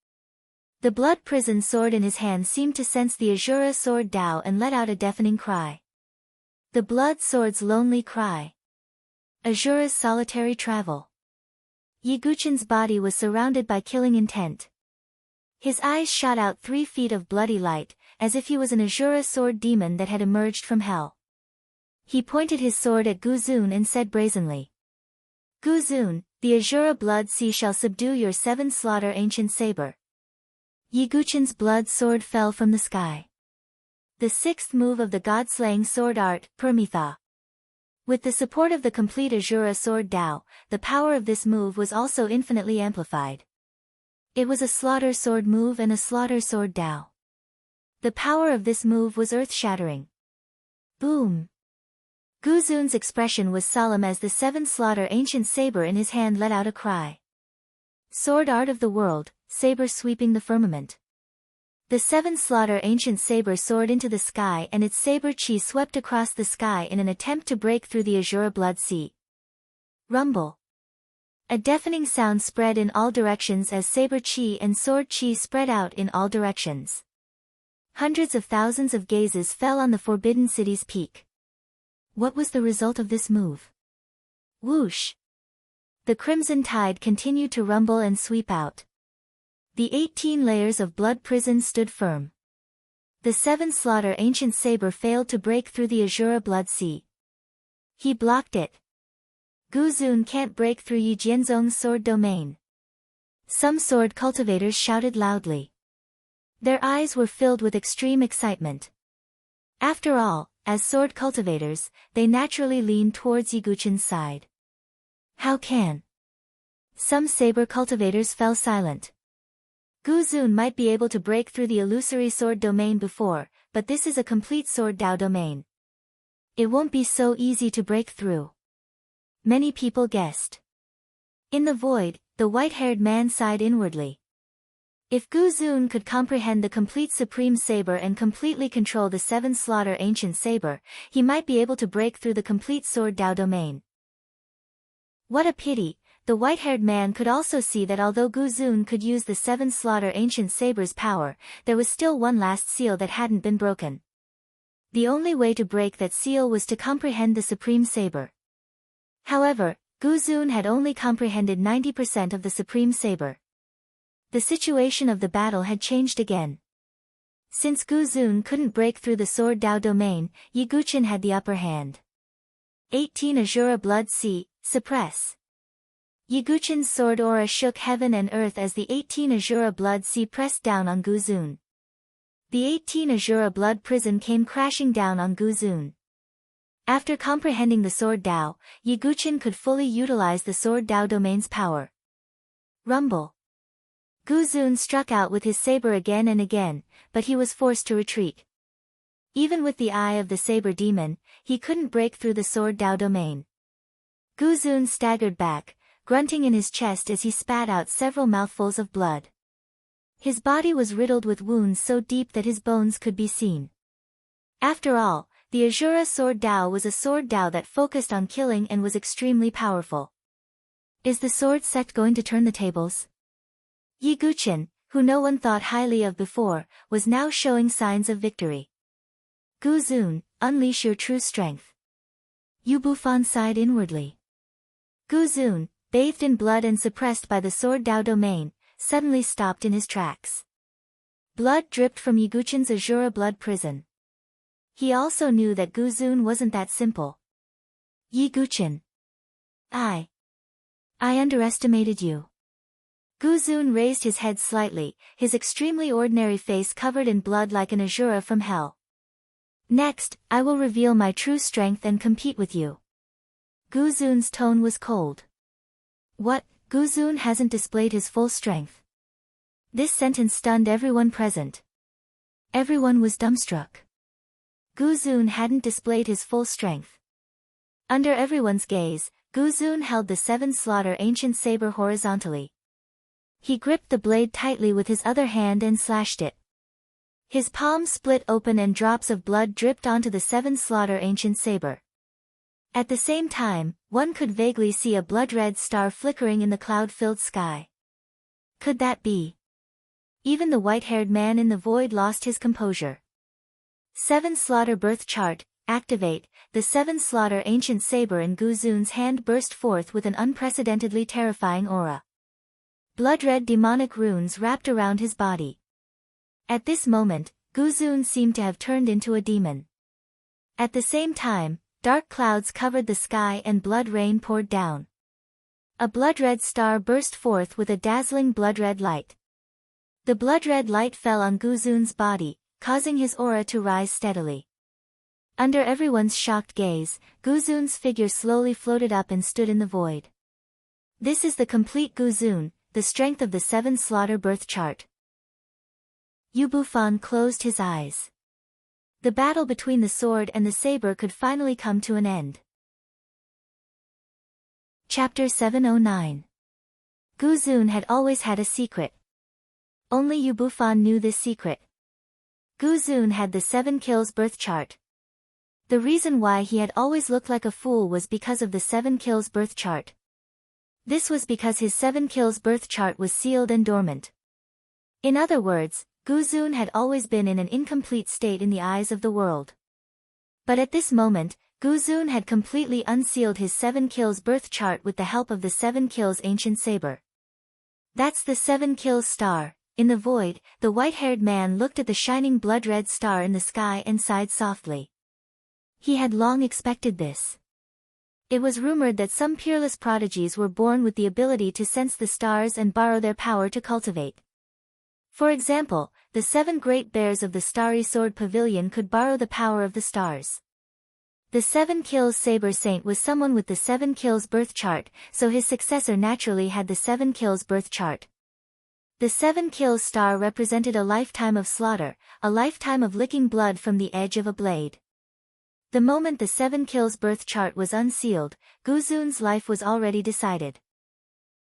The blood prison sword in his hand seemed to sense the azura sword Dao and let out a deafening cry. The blood sword's lonely cry. Azura's solitary travel. Yiguchin's body was surrounded by killing intent. His eyes shot out 3 feet of bloody light, as if he was an Azura sword demon that had emerged from hell. He pointed his sword at Guzun and said brazenly, "Guzun, the Azura blood sea shall subdue your 7 slaughter ancient saber." Yiguchin's blood sword fell from the sky. The 6th move of the god-slaying sword art, Permitha. With the support of the complete Azura sword Dao, the power of this move was also infinitely amplified. It was a slaughter sword move and a slaughter sword Dao. The power of this move was earth-shattering. Boom! Guzun's expression was solemn as the 7 slaughter ancient saber in his hand let out a cry. Sword art of the world, saber sweeping the firmament. The 7 slaughter ancient saber soared into the sky and its saber chi swept across the sky in an attempt to break through the Azura blood sea. Rumble. A deafening sound spread in all directions as saber chi and sword chi spread out in all directions. Hundreds of thousands of gazes fell on the Forbidden City's peak. What was the result of this move? Whoosh! The crimson tide continued to rumble and sweep out. The 18 layers of blood prison stood firm. The 7 slaughter ancient saber failed to break through the Azura blood sea. He blocked it. Guzun can't break through Yi Jianzong's sword domain. Some sword cultivators shouted loudly. Their eyes were filled with extreme excitement. After all, as sword cultivators, they naturally leaned towards Yiguchin's side. How can? Some saber cultivators fell silent. Guzun might be able to break through the illusory sword domain before, but this is a complete sword Dao domain. It won't be so easy to break through. Many people guessed. In the void, the white-haired man sighed inwardly. If Guzun could comprehend the complete supreme saber and completely control the 7 slaughter ancient saber, he might be able to break through the complete sword Dao domain. What a pity! The white-haired man could also see that although Guzun could use the 7 slaughter ancient saber's power, there was still one last seal that hadn't been broken. The only way to break that seal was to comprehend the supreme saber. However, Guzun had only comprehended 90% of the supreme saber. The situation of the battle had changed again. Since Guzun couldn't break through the sword Dao domain, Yiguchin had the upper hand. 18 Azura blood sea, suppress. Yiguchin's sword aura shook heaven and earth as the 18 Azura blood sea pressed down on Guzun. The 18 Azura blood prison came crashing down on Guzun. After comprehending the sword Dao, Yiguchin could fully utilize the sword Dao domain's power. Rumble. Guzun struck out with his saber again and again, but he was forced to retreat. Even with the eye of the saber demon, he couldn't break through the sword Dao domain. Guzun staggered back, grunting in his chest as he spat out several mouthfuls of blood. His body was riddled with wounds so deep that his bones could be seen. After all, the Azura sword Dao was a sword Dao that focused on killing and was extremely powerful. Is the sword sect going to turn the tables? Yiguchin, who no one thought highly of before, was now showing signs of victory. Guzun, unleash your true strength. Yu Bufan sighed inwardly. Guzun, bathed in blood and suppressed by the sword Dao domain, suddenly stopped in his tracks. Blood dripped from Yiguchin's Azura blood prison. He also knew that Guzun wasn't that simple. Yiguchin. I underestimated you. Guzun raised his head slightly, his extremely ordinary face covered in blood like an Azura from hell. Next, I will reveal my true strength and compete with you. Guzun's tone was cold. What, Guzun hasn't displayed his full strength? This sentence stunned everyone present. Everyone was dumbstruck. Guzun hadn't displayed his full strength. Under everyone's gaze, Guzun held the 7 slaughter ancient saber horizontally. He gripped the blade tightly with his other hand and slashed it. His palm split open and drops of blood dripped onto the 7 slaughter ancient saber. At the same time, one could vaguely see a blood-red star flickering in the cloud-filled sky. Could that be? Even the white-haired man in the void lost his composure. 7 slaughter birth chart, activate, the 7 slaughter ancient saber in Guzun's hand burst forth with an unprecedentedly terrifying aura. Blood-red demonic runes wrapped around his body. At this moment, Guzun seemed to have turned into a demon. At the same time, dark clouds covered the sky and blood rain poured down. A blood-red star burst forth with a dazzling blood-red light. The blood-red light fell on Guzun's body, causing his aura to rise steadily. Under everyone's shocked gaze, Guzun's figure slowly floated up and stood in the void. This is the complete Guzun, the strength of the 7 slaughter birth chart. Yu Bufan closed his eyes. The battle between the sword and the saber could finally come to an end. Chapter 709. Guzun had always had a secret. Only Yu Bufan knew this secret. Guzun had the 7 kills birth chart. The reason why he had always looked like a fool was because of the 7 kills birth chart. This was because his 7 kills birth chart was sealed and dormant. In other words, Guzun had always been in an incomplete state in the eyes of the world. But at this moment, Guzun had completely unsealed his 7 kills birth chart with the help of the 7 kills ancient saber. That's the 7 kills star. In the void, the white-haired man looked at the shining blood-red star in the sky and sighed softly. He had long expected this. It was rumored that some peerless prodigies were born with the ability to sense the stars and borrow their power to cultivate. For example, the 7 great bears of the Starry Sword Pavilion could borrow the power of the stars. The 7 kills saber saint was someone with the 7 kills birth chart, so his successor naturally had the 7 kills birth chart. The 7 kills star represented a lifetime of slaughter, a lifetime of licking blood from the edge of a blade. The moment the 7 kills birth chart was unsealed, Guzun's life was already decided.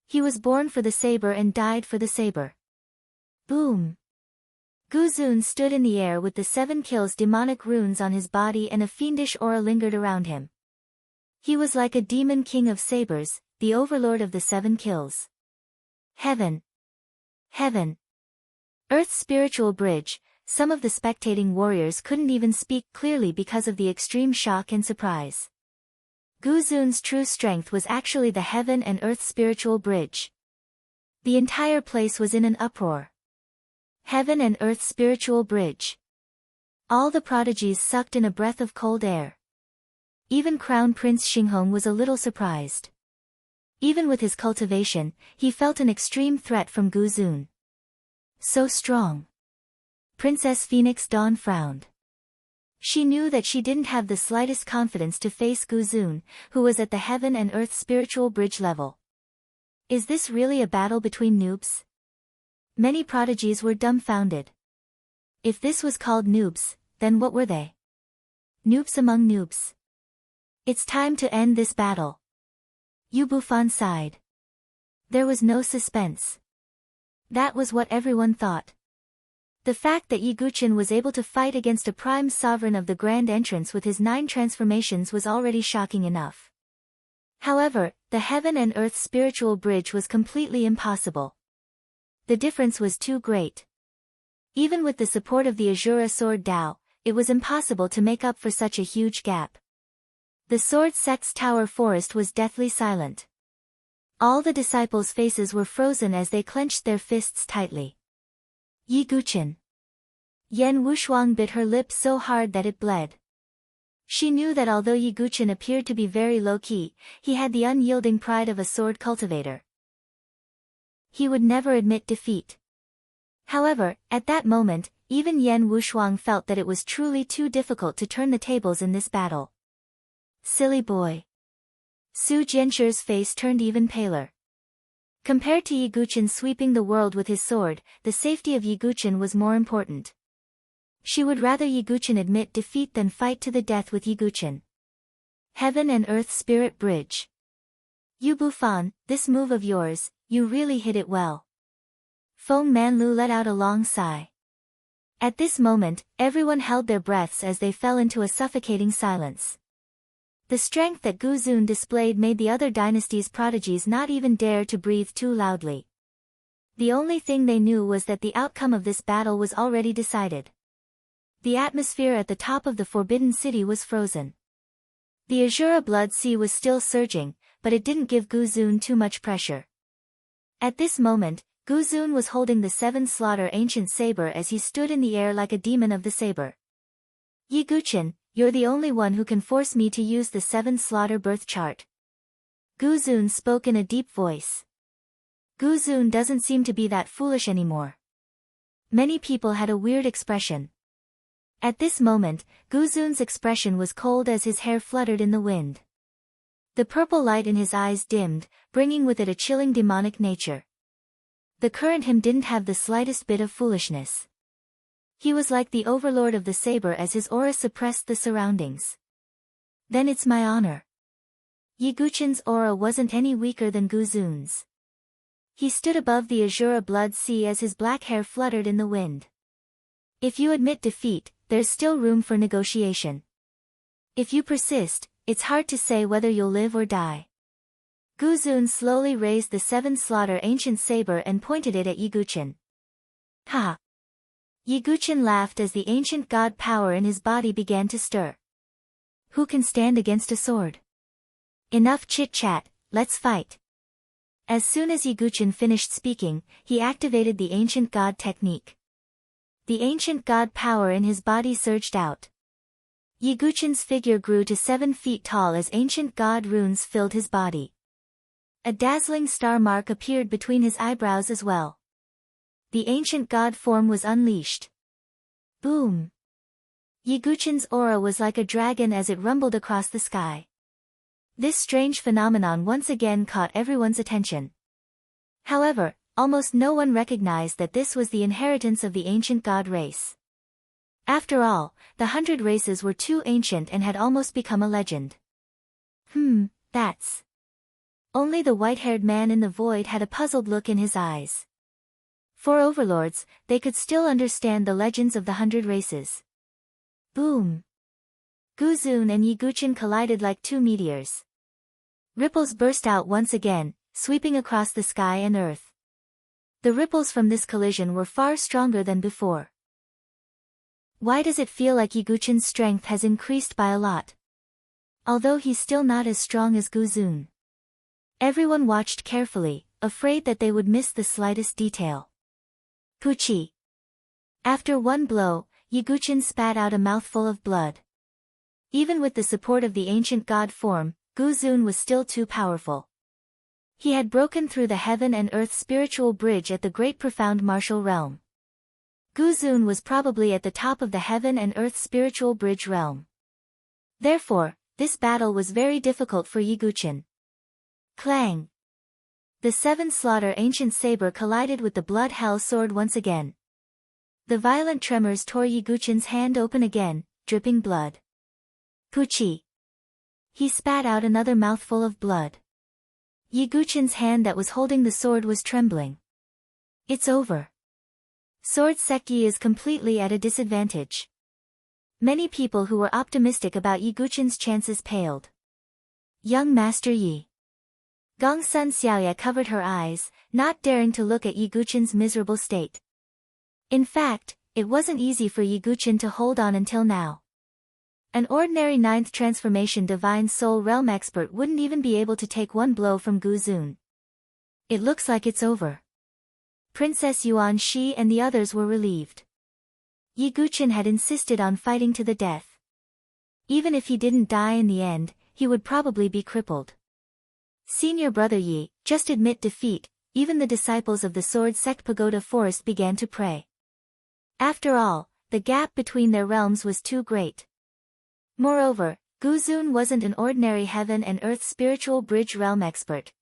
He was born for the saber and died for the saber. Boom! Guzun stood in the air with the 7 kills demonic runes on his body and a fiendish aura lingered around him. He was like a demon king of sabers, the overlord of the 7 kills. Heaven! Heaven! Earth's spiritual bridge. Some of the spectating warriors couldn't even speak clearly because of the extreme shock and surprise. Guzun's true strength was actually the heaven and earth spiritual bridge. The entire place was in an uproar. Heaven and earth spiritual bridge. All the prodigies sucked in a breath of cold air. Even Crown Prince Xinghong was a little surprised. Even with his cultivation, he felt an extreme threat from Guzun. So strong. Princess Phoenix Dawn frowned. She knew that she didn't have the slightest confidence to face Guzun, who was at the heaven and earth spiritual bridge level. Is this really a battle between noobs? Many prodigies were dumbfounded. If this was called noobs, then what were they? Noobs among noobs. It's time to end this battle. Yu Bufan sighed. There was no suspense. That was what everyone thought. The fact that Yi Guqin was able to fight against a prime sovereign of the Grand Entrance with his 9 transformations was already shocking enough. However, the heaven and earth spiritual bridge was completely impossible. The difference was too great. Even with the support of the Azura Sword Dao, it was impossible to make up for such a huge gap. The Sword Sect's tower forest was deathly silent. All the disciples' faces were frozen as they clenched their fists tightly. Yi Guqin. Yan Wushuang bit her lip so hard that it bled. She knew that although Yi Guqin appeared to be very low-key, he had the unyielding pride of a sword cultivator. He would never admit defeat. However, at that moment, even Yan Wushuang felt that it was truly too difficult to turn the tables in this battle. Silly boy. Su Jianshir's face turned even paler. Compared to Yi Guqin sweeping the world with his sword, the safety of Yi Guqin was more important. She would rather Yi Guqin admit defeat than fight to the death with Yi Guqin. Heaven and Earth Spirit Bridge. Yu Bufan, this move of yours, you really hit it well. Feng Manlu let out a long sigh. At this moment, everyone held their breaths as they fell into a suffocating silence. The strength that Guzun displayed made the other dynasty's prodigies not even dare to breathe too loudly. The only thing they knew was that the outcome of this battle was already decided. The atmosphere at the top of the Forbidden City was frozen. The Azura Blood Sea was still surging, but it didn't give Guzun too much pressure. At this moment, Guzun was holding the 7 Slaughter Ancient Saber as he stood in the air like a demon of the saber. Yiguchen, you're the only one who can force me to use the 7 Slaughter birth chart. Guzun spoke in a deep voice. Guzun doesn't seem to be that foolish anymore. Many people had a weird expression. At this moment, Guzun's expression was cold as his hair fluttered in the wind. The purple light in his eyes dimmed, bringing with it a chilling demonic nature. The current him didn't have the slightest bit of foolishness. He was like the overlord of the saber as his aura suppressed the surroundings. Then it's my honor. Yiguchen's aura wasn't any weaker than Guzun's. He stood above the Azura Blood Sea as his black hair fluttered in the wind. If you admit defeat, there's still room for negotiation. If you persist, it's hard to say whether you'll live or die. Guzun slowly raised the 7 Slaughter Ancient Saber and pointed it at Yiguchen. Ha! Yiguchen laughed as the ancient god power in his body began to stir. Who can stand against a sword? Enough chit-chat, let's fight. As soon as Yiguchen finished speaking, he activated the ancient god technique. The ancient god power in his body surged out. Yiguchen's figure grew to 7 feet tall as ancient god runes filled his body. A dazzling star mark appeared between his eyebrows as well. The ancient god form was unleashed. Boom! Yiguchen's aura was like a dragon as it rumbled across the sky. This strange phenomenon once again caught everyone's attention. However, almost no one recognized that this was the inheritance of the ancient god race. After all, the 100 races were too ancient and had almost become a legend. That's... Only the white-haired man in the void had a puzzled look in his eyes. For overlords, they could still understand the legends of the 100 races. Boom! Guzun and Yiguchen collided like 2 meteors. Ripples burst out once again, sweeping across the sky and earth. The ripples from this collision were far stronger than before. Why does it feel like Yiguchen's strength has increased by a lot? Although he's still not as strong as Guzun. Everyone watched carefully, afraid that they would miss the slightest detail. Puchi! After one blow, Yiguchen spat out a mouthful of blood. Even with the support of the ancient god form, Guzun was still too powerful. He had broken through the heaven and earth spiritual bridge at the great profound martial realm. Guzun was probably at the top of the heaven and earth spiritual bridge realm. Therefore, this battle was very difficult for Yiguchen. Clang! The 7 Slaughter Ancient Saber collided with the Blood Hell Sword once again. The violent tremors tore Yiguchen's hand open again, dripping blood. Puchi! He spat out another mouthful of blood. Yiguchen's hand that was holding the sword was trembling. It's over. Sword Sekyi is completely at a disadvantage. Many people who were optimistic about Yiguchen's chances paled. Young Master Yi. Gongsun Xiaoya covered her eyes, not daring to look at Yiguchen's miserable state. In fact, it wasn't easy for Yiguchen to hold on until now. An ordinary 9th transformation Divine Soul Realm expert wouldn't even be able to take one blow from Guzun. It looks like it's over. Princess Yuan Shi and the others were relieved. Yiguchen had insisted on fighting to the death. Even if he didn't die in the end, he would probably be crippled. Senior brother Yi, just admit defeat. Even the disciples of the Sword Sect Pagoda Forest began to pray. After all, the gap between their realms was too great. Moreover, Guzun wasn't an ordinary heaven and earth spiritual bridge realm expert.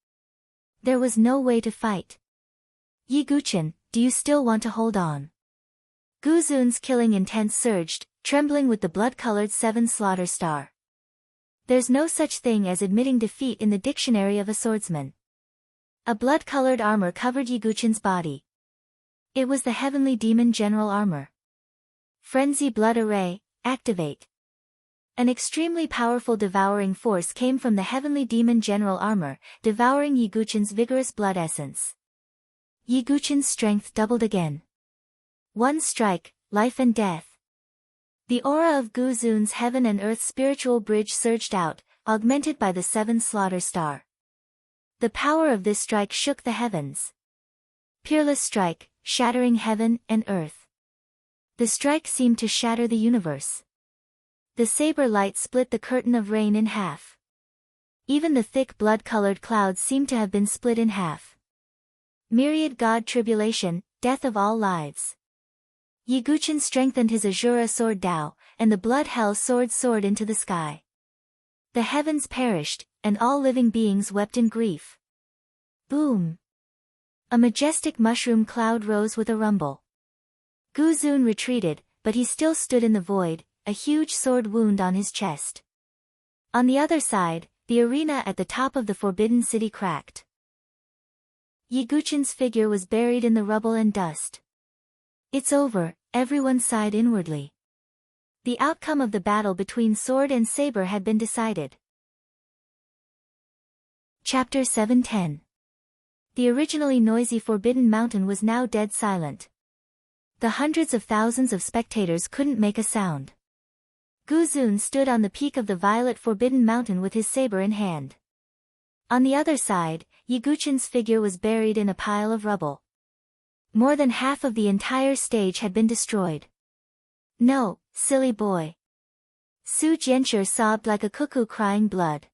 There was no way to fight. Yiguchen, do you still want to hold on? Guzun's killing intent surged, trembling with the blood-colored 7 Slaughter Star. There's no such thing as admitting defeat in the dictionary of a swordsman. A blood-colored armor covered Yiguchen's body. It was the Heavenly Demon General Armor. Frenzy Blood Array, activate. An extremely powerful devouring force came from the Heavenly Demon General Armor, devouring Yiguchen's vigorous blood essence. Yiguchen's strength doubled again. One strike, life and death. The aura of Gu Zun's heaven and earth spiritual bridge surged out, augmented by the seventh slaughter star. The power of this strike shook the heavens. Peerless strike, shattering heaven and earth. The strike seemed to shatter the universe. The saber light split the curtain of rain in half. Even the thick blood-colored clouds seemed to have been split in half. Myriad God tribulation, death of all lives. Yi Guqian strengthened his Azura sword Dao, and the blood hell sword soared into the sky. The heavens perished, and all living beings wept in grief. Boom! A majestic mushroom cloud rose with a rumble. Gu Zun retreated, but he still stood in the void, a huge sword wound on his chest. On the other side, the arena at the top of the Forbidden City cracked. Yi Guqian's figure was buried in the rubble and dust. It's over, everyone sighed inwardly. The outcome of the battle between sword and saber had been decided. Chapter 710. The originally noisy Forbidden Mountain was now dead silent. The hundreds of thousands of spectators couldn't make a sound. Gu Zun stood on the peak of the violet Forbidden Mountain with his saber in hand. On the other side, Yi Guqian's figure was buried in a pile of rubble. More than half of the entire stage had been destroyed. No, silly boy. Su Jianshi sobbed like a cuckoo crying blood.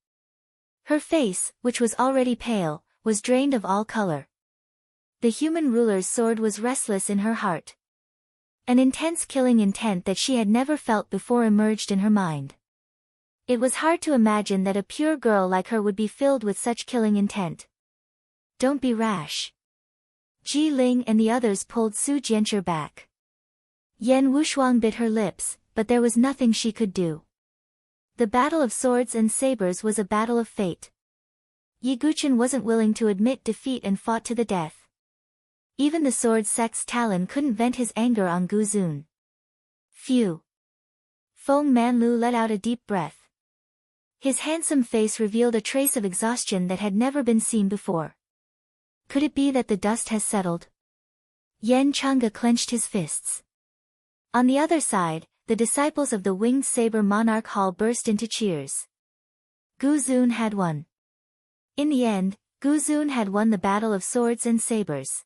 Her face, which was already pale, was drained of all color. The human ruler's sword was restless in her heart. An intense killing intent that she had never felt before emerged in her mind. It was hard to imagine that a pure girl like her would be filled with such killing intent. Don't be rash. Ji Ling and the others pulled Su Jianshi back. Yan Wushuang bit her lips, but there was nothing she could do. The battle of swords and sabers was a battle of fate. Yi Guqian wasn't willing to admit defeat and fought to the death. Even the sword sect's Talon couldn't vent his anger on Gu Zun. Phew. Feng Manlu let out a deep breath. His handsome face revealed a trace of exhaustion that had never been seen before. Could it be that the dust has settled? Yan Chang'e clenched his fists. On the other side, the disciples of the winged saber monarch hall burst into cheers. Gu Zun had won. In the end, Gu Zun had won the battle of swords and sabers.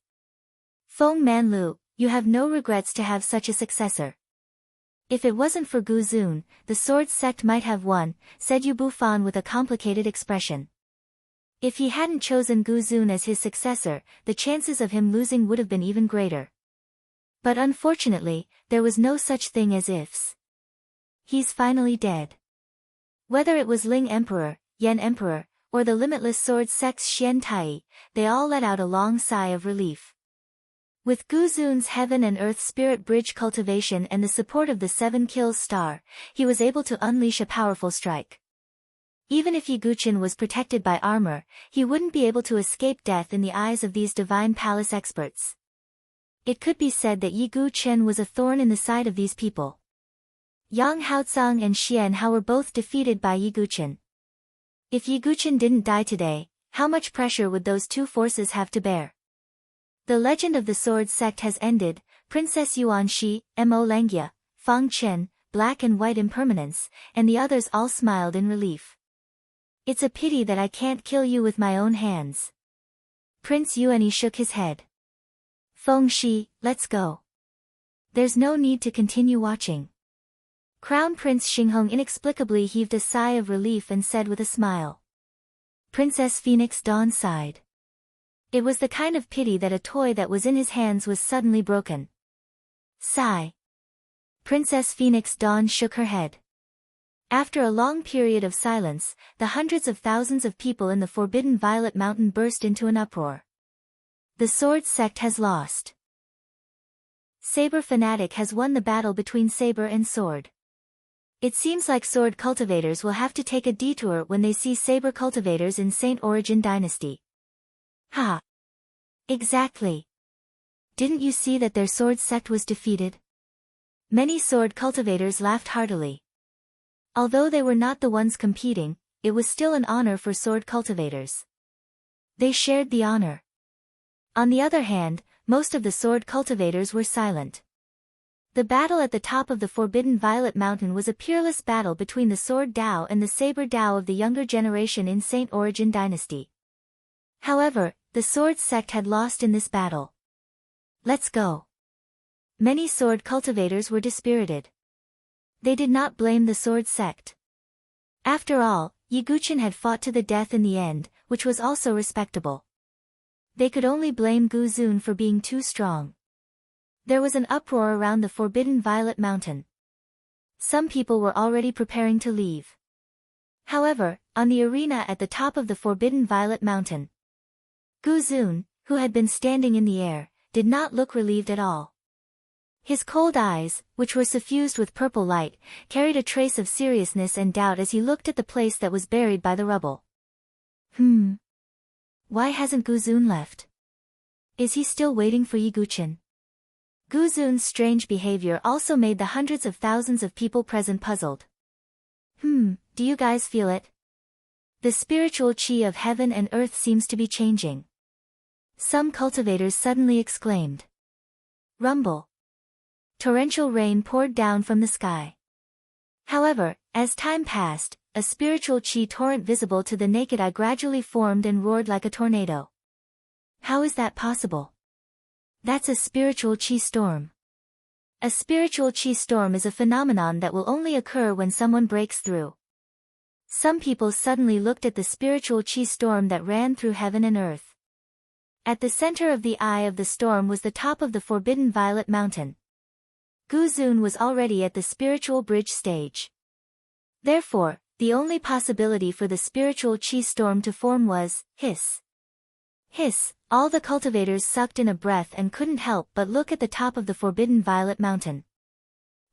Feng Manlu, you have no regrets to have such a successor. If it wasn't for Gu Zun, the sword sect might have won, said Yu Bufan with a complicated expression. If he hadn't chosen Gu Zun as his successor, the chances of him losing would have been even greater. But unfortunately, there was no such thing as ifs. He's finally dead. Whether it was Ling Emperor, Yan Emperor, or the limitless sword sect's Xian Tai, they all let out a long sigh of relief. With Gu Zun's heaven and earth spirit bridge cultivation and the support of the 7 kills star, he was able to unleash a powerful strike. Even if Yi Guqian was protected by armor, he wouldn't be able to escape death in the eyes of these divine palace experts. It could be said that Yi Guqian was a thorn in the side of these people. Yang Haotsang and Xian Hao were both defeated by Yi Guqian. If Yi Guqian didn't die today, how much pressure would those two forces have to bear? The legend of the sword sect has ended. Princess Yuan Shi, Mo Langia, Fang Chen, Black and White Impermanence, and the others all smiled in relief. It's a pity that I can't kill you with my own hands. Prince Yuani shook his head. Feng Shi, let's go. There's no need to continue watching. Crown Prince Xinghong inexplicably heaved a sigh of relief and said with a smile. Princess Phoenix Dawn sighed. It was the kind of pity that a toy that was in his hands was suddenly broken. Sigh. Princess Phoenix Dawn shook her head. After a long period of silence, the hundreds of thousands of people in the Forbidden Violet Mountain burst into an uproar. The sword sect has lost. Saber fanatic has won the battle between saber and sword. It seems like sword cultivators will have to take a detour when they see saber cultivators in Saint Origin Dynasty. Ha! Exactly. Didn't you see that their sword sect was defeated? Many sword cultivators laughed heartily. Although they were not the ones competing, it was still an honor for sword cultivators. They shared the honor. On the other hand, most of the sword cultivators were silent. The battle at the top of the Forbidden Violet Mountain was a peerless battle between the Sword Dao and the Saber Dao of the younger generation in Saint Origin Dynasty. However, the Sword sect had lost in this battle. Let's go. Many sword cultivators were dispirited. They did not blame the Sword sect. After all, Yiguchen had fought to the death in the end, which was also respectable. They could only blame Gu Zun for being too strong. There was an uproar around the Forbidden Violet Mountain. Some people were already preparing to leave. However, on the arena at the top of the Forbidden Violet Mountain, Gu Zun, who had been standing in the air, did not look relieved at all. His cold eyes, which were suffused with purple light, carried a trace of seriousness and doubt as he looked at the place that was buried by the rubble. Why hasn't Gu Zun left? Is he still waiting for Yiguchen? Gu Zun's strange behavior also made the hundreds of thousands of people present puzzled. Do you guys feel it? The spiritual chi of heaven and earth seems to be changing. Some cultivators suddenly exclaimed. Rumble. Torrential rain poured down from the sky. However, as time passed, a spiritual chi torrent visible to the naked eye gradually formed and roared like a tornado. How is that possible? That's a spiritual chi storm. A spiritual chi storm is a phenomenon that will only occur when someone breaks through. Some people suddenly looked at the spiritual chi storm that ran through heaven and earth. At the center of the eye of the storm was the top of the Forbidden Violet Mountain. Gu Zun was already at the spiritual bridge stage. Therefore, the only possibility for the spiritual chi storm to form was, hiss. Hiss, all the cultivators sucked in a breath and couldn't help but look at the top of the Forbidden Violet Mountain.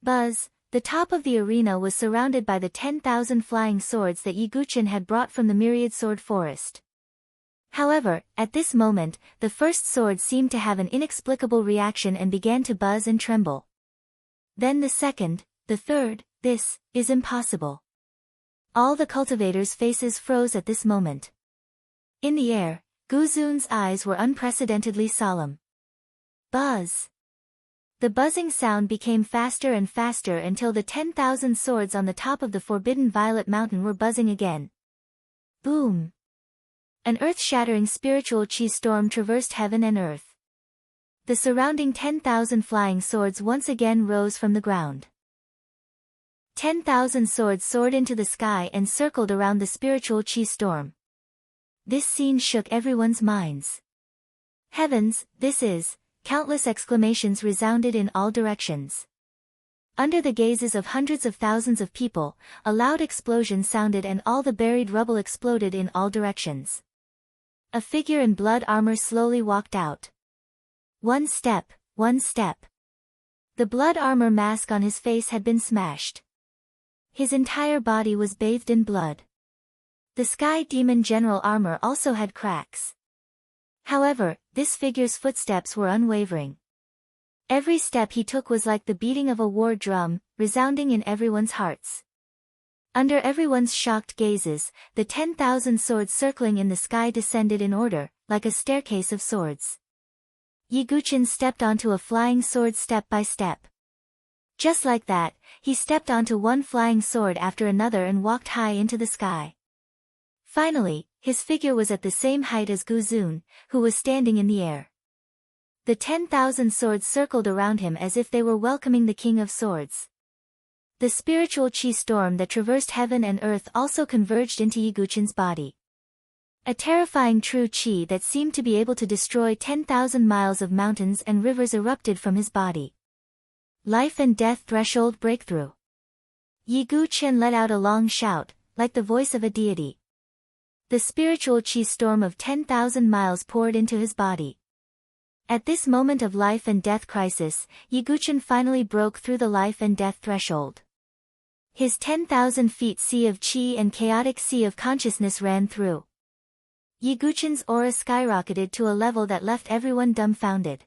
Buzz, the top of the arena was surrounded by the 10,000 flying swords that Yiguchen had brought from the myriad sword forest. However, at this moment, the first sword seemed to have an inexplicable reaction and began to buzz and tremble. Then the second, the third. This is impossible. All the cultivators' faces froze at this moment. In the air, Gu Zun's eyes were unprecedentedly solemn. Buzz. The buzzing sound became faster and faster until the 10,000 swords on the top of the Forbidden Violet Mountain were buzzing again. Boom. An earth-shattering spiritual chi storm traversed heaven and earth. The surrounding 10,000 flying swords once again rose from the ground. 10,000 swords soared into the sky and circled around the spiritual chi storm. This scene shook everyone's minds. Heavens, this is, countless exclamations resounded in all directions. Under the gazes of hundreds of thousands of people, a loud explosion sounded and all the buried rubble exploded in all directions. A figure in blood armor slowly walked out. One step, one step. The blood armor mask on his face had been smashed. His entire body was bathed in blood. The Sky Demon General armor also had cracks. However, this figure's footsteps were unwavering. Every step he took was like the beating of a war drum, resounding in everyone's hearts. Under everyone's shocked gazes, the 10,000 swords circling in the sky descended in order, like a staircase of swords. Yiguchen stepped onto a flying sword step by step. Just like that, he stepped onto one flying sword after another and walked high into the sky. Finally, his figure was at the same height as Gu Zun, who was standing in the air. The 10,000 swords circled around him as if they were welcoming the King of Swords. The spiritual chi storm that traversed heaven and earth also converged into Yiguchen's body. A terrifying true chi that seemed to be able to destroy 10,000 miles of mountains and rivers erupted from his body. Life and death threshold breakthrough. Yiguchen let out a long shout, like the voice of a deity. The spiritual chi storm of 10,000 miles poured into his body. At this moment of life and death crisis, Yiguchen finally broke through the life and death threshold. His 10,000 feet sea of chi and chaotic sea of consciousness ran through. Yiguchen's aura skyrocketed to a level that left everyone dumbfounded.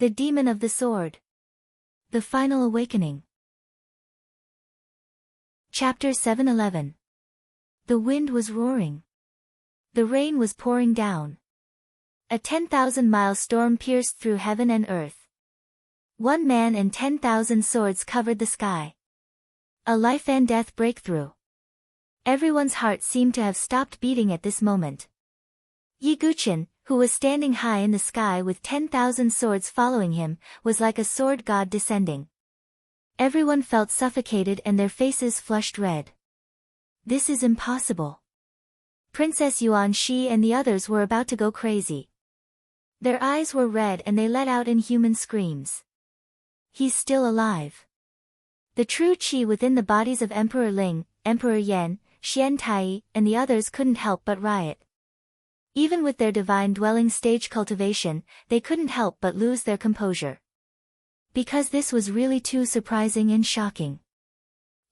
The Demon of the Sword. The Final Awakening. Chapter 711. The wind was roaring. The rain was pouring down. A 10,000-mile storm pierced through heaven and earth. One man and 10,000 swords covered the sky. A life and death breakthrough. Everyone's heart seemed to have stopped beating at this moment. Yiguchen, who was standing high in the sky with 10,000 swords following him, was like a sword god descending. Everyone felt suffocated and their faces flushed red. This is impossible. Princess Yuan Shi and the others were about to go crazy. Their eyes were red and they let out inhuman screams. He's still alive. The true qi within the bodies of Emperor Ling, Emperor Yan, Xian Tai, and the others couldn't help but riot. Even with their divine dwelling stage cultivation, they couldn't help but lose their composure. Because this was really too surprising and shocking.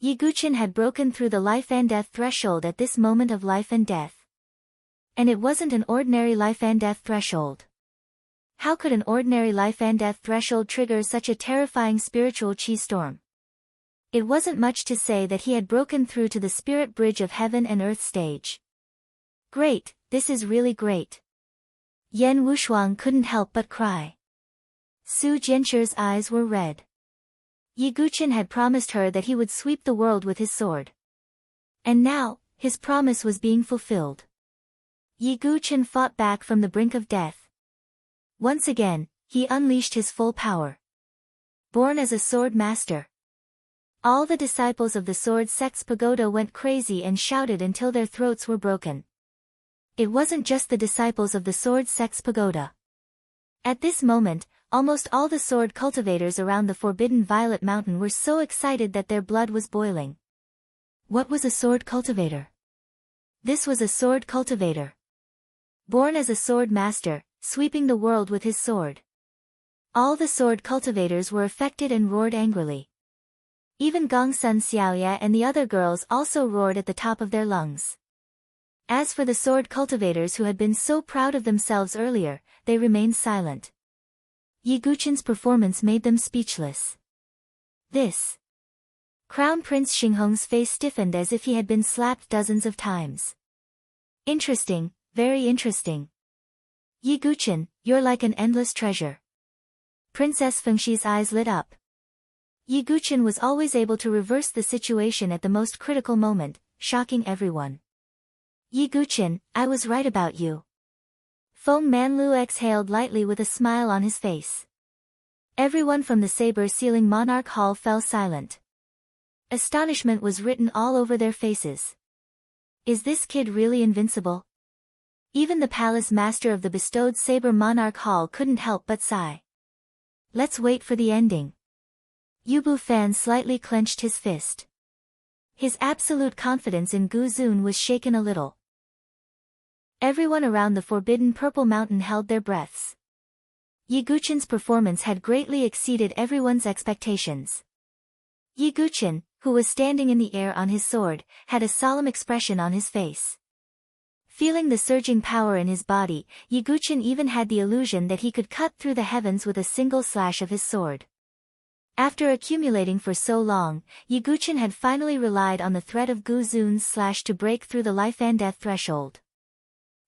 Yiguchen had broken through the life and death threshold at this moment of life and death. And it wasn't an ordinary life and death threshold. How could an ordinary life and death threshold trigger such a terrifying spiritual chi storm? It wasn't much to say that he had broken through to the spirit bridge of heaven and earth stage. Great, this is really great. Yan Wushuang couldn't help but cry. Su Jianchu's eyes were red. Yiguchen had promised her that he would sweep the world with his sword. And now, his promise was being fulfilled. Yiguchen fought back from the brink of death. Once again, he unleashed his full power. Born as a sword master. All the disciples of the sword sect's pagoda went crazy and shouted until their throats were broken. It wasn't just the disciples of the sword sect's pagoda. At this moment, almost all the sword cultivators around the Forbidden Violet Mountain were so excited that their blood was boiling. What was a sword cultivator? This was a sword cultivator. Born as a sword master, sweeping the world with his sword. All the sword cultivators were affected and roared angrily. Even Gongsun Xiaoya and the other girls also roared at the top of their lungs. As for the sword cultivators who had been so proud of themselves earlier, they remained silent. Yiguchen's performance made them speechless. This. Crown Prince Xinghong's face stiffened as if he had been slapped dozens of times. Interesting, very interesting. Yiguchen, you're like an endless treasure. Princess Fengshi's eyes lit up. Yiguchen was always able to reverse the situation at the most critical moment, shocking everyone. Yiguchen, I was right about you. Feng Manlu exhaled lightly with a smile on his face. Everyone from the saber-sealing monarch hall fell silent. Astonishment was written all over their faces. Is this kid really invincible? Even the palace master of the bestowed saber monarch hall couldn't help but sigh. Let's wait for the ending. Yubu Fan slightly clenched his fist. His absolute confidence in Gu Zun was shaken a little. Everyone around the Forbidden Purple Mountain held their breaths. Yiguchen's performance had greatly exceeded everyone's expectations. Yiguchen, who was standing in the air on his sword, had a solemn expression on his face. Feeling the surging power in his body, Yiguchen even had the illusion that he could cut through the heavens with a single slash of his sword. After accumulating for so long, Yiguchen had finally relied on the threat of Gu Zun's slash to break through the life and death threshold.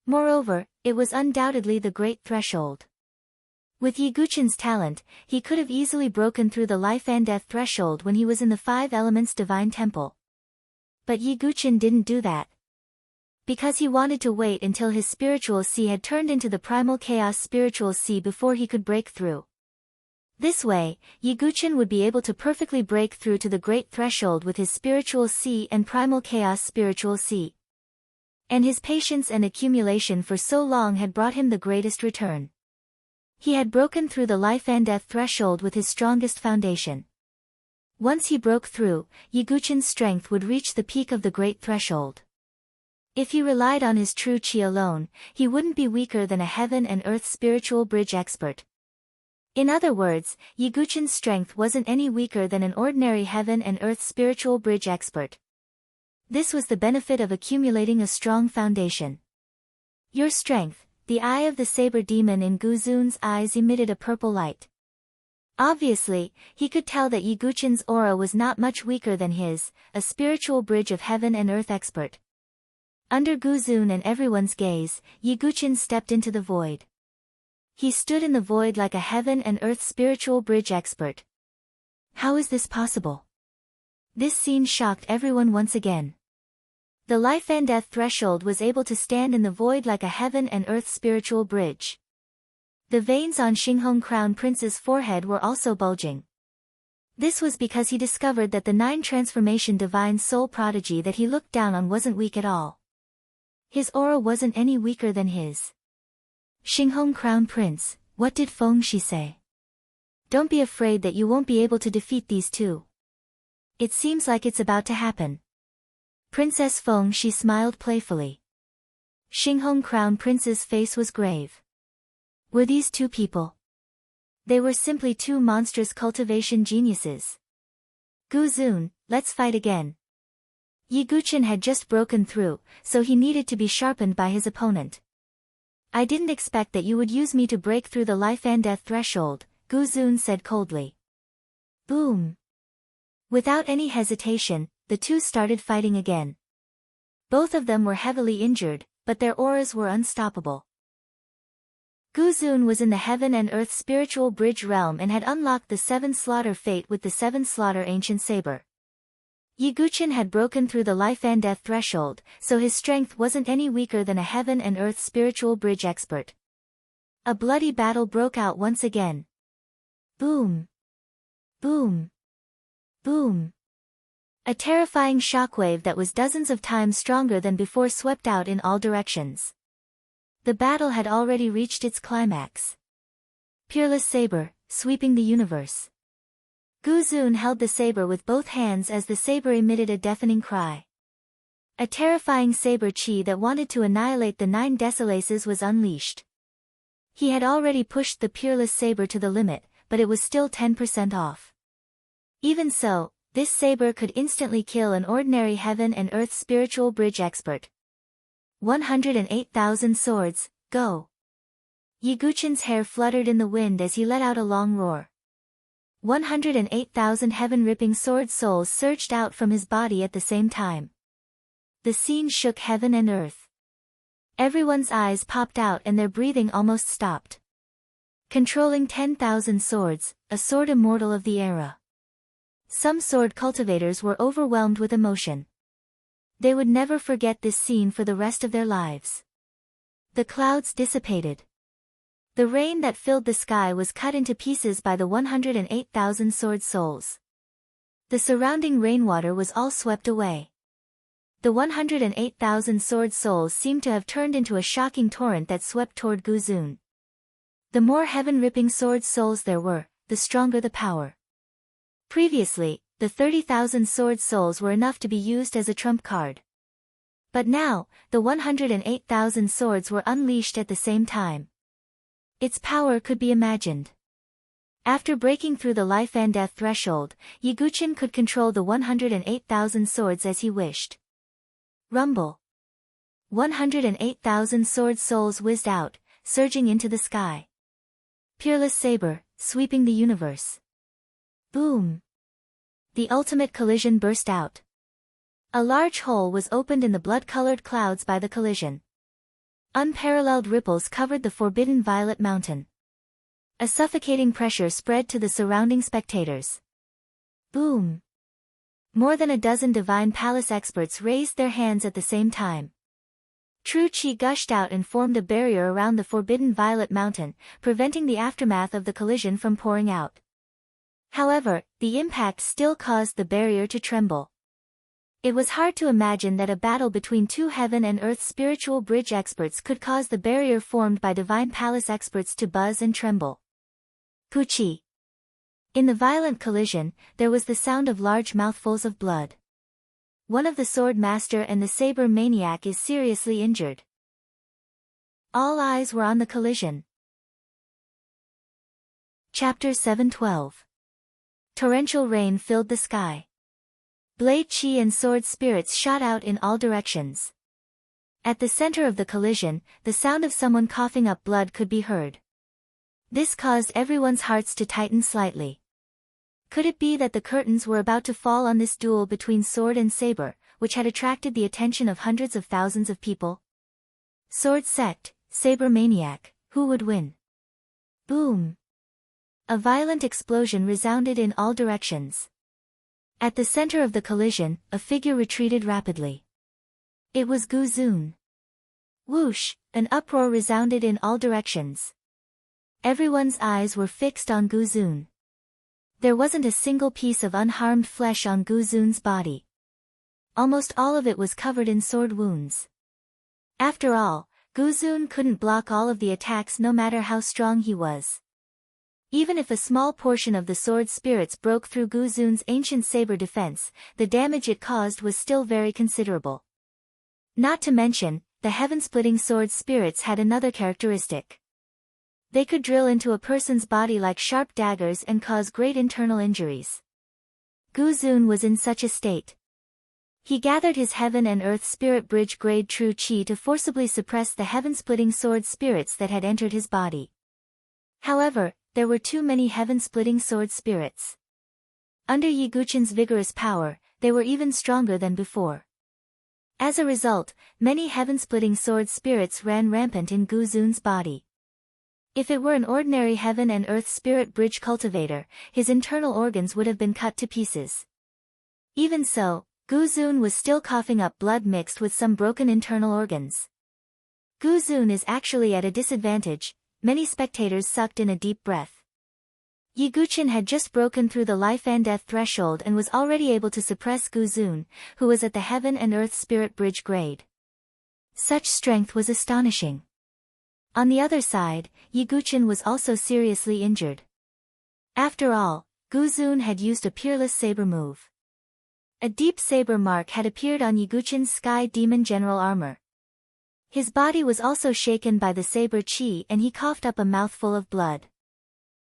Moreover, it was undoubtedly the great threshold. With Yiguchen's talent, he could have easily broken through the life and death threshold when he was in the Five Elements Divine Temple. But Yiguchen didn't do that. Because he wanted to wait until his spiritual sea had turned into the primal chaos spiritual sea before he could break through. This way, Yiguchen would be able to perfectly break through to the great threshold with his spiritual sea and primal chaos spiritual sea. And his patience and accumulation for so long had brought him the greatest return. He had broken through the life and death threshold with his strongest foundation. Once he broke through, Yiguchen's strength would reach the peak of the great threshold. If he relied on his true qi alone, he wouldn't be weaker than a heaven and earth spiritual bridge expert. In other words, Yiguchen's strength wasn't any weaker than an ordinary heaven and earth spiritual bridge expert. This was the benefit of accumulating a strong foundation. Your strength, the eye of the saber demon in Gu Zun's eyes emitted a purple light. Obviously, he could tell that Yiguchen's aura was not much weaker than his, a spiritual bridge of heaven and earth expert. Under Gu Zun and everyone's gaze, Yiguchen stepped into the void. He stood in the void like a heaven and earth spiritual bridge expert. How is this possible? This scene shocked everyone once again. The life and death threshold was able to stand in the void like a heaven and earth spiritual bridge. The veins on Xinghong Crown Prince's forehead were also bulging. This was because he discovered that the 9 transformation divine soul prodigy that he looked down on wasn't weak at all. His aura wasn't any weaker than his. Xinghong Crown Prince, what did Feng Shi say? Don't be afraid that you won't be able to defeat these two. It seems like it's about to happen. Princess Feng Shi smiled playfully. Xinghong Crown Prince's face was grave. Were these two people? They were simply 2 monstrous cultivation geniuses. Gu Zun, let's fight again. Yi Guqin had just broken through, so he needed to be sharpened by his opponent. I didn't expect that you would use me to break through the life and death threshold, Gu Zun said coldly. Boom. Without any hesitation, the two started fighting again. Both of them were heavily injured, but their auras were unstoppable. Gu Zun was in the heaven and earth spiritual bridge realm and had unlocked the 7 slaughter fate with the 7 slaughter ancient saber. Yi Guqin had broken through the life and death threshold, so his strength wasn't any weaker than a heaven and earth spiritual bridge expert. A bloody battle broke out once again. Boom. Boom. Boom. A terrifying shockwave that was dozens of times stronger than before swept out in all directions. The battle had already reached its climax. Peerless saber, sweeping the universe. Gu Zun held the saber with both hands as the saber emitted a deafening cry. A terrifying saber chi that wanted to annihilate the 9 Desolaces was unleashed. He had already pushed the peerless saber to the limit, but it was still 10% off. Even so, this saber could instantly kill an ordinary heaven and earth spiritual bridge expert. 108,000 swords, go! Yi Guqin's hair fluttered in the wind as he let out a long roar. 108,000 heaven-ripping sword souls surged out from his body at the same time. The scene shook heaven and earth. Everyone's eyes popped out and their breathing almost stopped. Controlling 10,000 swords, a sword immortal of the era. Some sword cultivators were overwhelmed with emotion. They would never forget this scene for the rest of their lives. The clouds dissipated. The rain that filled the sky was cut into pieces by the 108,000 sword souls. The surrounding rainwater was all swept away. The 108,000 sword souls seemed to have turned into a shocking torrent that swept toward Gu Zun. The more heaven-ripping sword souls there were, the stronger the power. Previously, the 30,000 sword souls were enough to be used as a trump card. But now, the 108,000 swords were unleashed at the same time. Its power could be imagined. After breaking through the life and death threshold, Yi Guqin could control the 108,000 swords as he wished. Rumble. 108,000 sword souls whizzed out, surging into the sky. Peerless saber, sweeping the universe. Boom. The ultimate collision burst out. A large hole was opened in the blood-colored clouds by the collision. Unparalleled ripples covered the forbidden violet mountain. A suffocating pressure spread to the surrounding spectators. Boom. More than a dozen divine palace experts raised their hands at the same time. True chi gushed out and formed a barrier around the forbidden violet mountain, preventing the aftermath of the collision from pouring out. However, the impact still caused the barrier to tremble. It was hard to imagine that a battle between 2 heaven and earth spiritual bridge experts could cause the barrier formed by divine palace experts to buzz and tremble. Puchi. In the violent collision, there was the sound of large mouthfuls of blood. One of the sword master and the saber maniac is seriously injured. All eyes were on the collision. Chapter 7:12. Torrential rain filled the sky. Blade chi and sword spirits shot out in all directions. At the center of the collision, the sound of someone coughing up blood could be heard. This caused everyone's hearts to tighten slightly. Could it be that the curtains were about to fall on this duel between sword and saber, which had attracted the attention of hundreds of thousands of people? Sword sect, saber maniac, who would win? Boom! A violent explosion resounded in all directions. At the center of the collision, a figure retreated rapidly. It was Gu Zun. Whoosh! An uproar resounded in all directions. Everyone's eyes were fixed on Gu Zun. There wasn't a single piece of unharmed flesh on Gu Zun's body. Almost all of it was covered in sword wounds. After all, Gu Zun couldn't block all of the attacks no matter how strong he was. Even if a small portion of the sword spirits broke through Gu Zun's ancient saber defense, the damage it caused was still very considerable. Not to mention, the heaven-splitting sword spirits had another characteristic. They could drill into a person's body like sharp daggers and cause great internal injuries. Gu Zun was in such a state. He gathered his heaven and earth spirit bridge grade true qi to forcibly suppress the heaven-splitting sword spirits that had entered his body. However, there were too many heaven-splitting sword spirits. Under Yi Guqin's vigorous power, they were even stronger than before. As a result, many heaven-splitting sword spirits ran rampant in Gu Zun's body. If it were an ordinary heaven and earth spirit bridge cultivator, his internal organs would have been cut to pieces. Even so, Gu Zun was still coughing up blood mixed with some broken internal organs. Gu Zun is actually at a disadvantage. Many spectators sucked in a deep breath. Yi Guqin had just broken through the life and death threshold and was already able to suppress Gu Zun, who was at the heaven and earth spirit bridge grade. Such strength was astonishing. On the other side, Yi Guqin was also seriously injured. After all, Gu Zun had used a peerless saber move. A deep saber mark had appeared on Yi Guqin's Sky Demon General armor. His body was also shaken by the saber qi and he coughed up a mouthful of blood.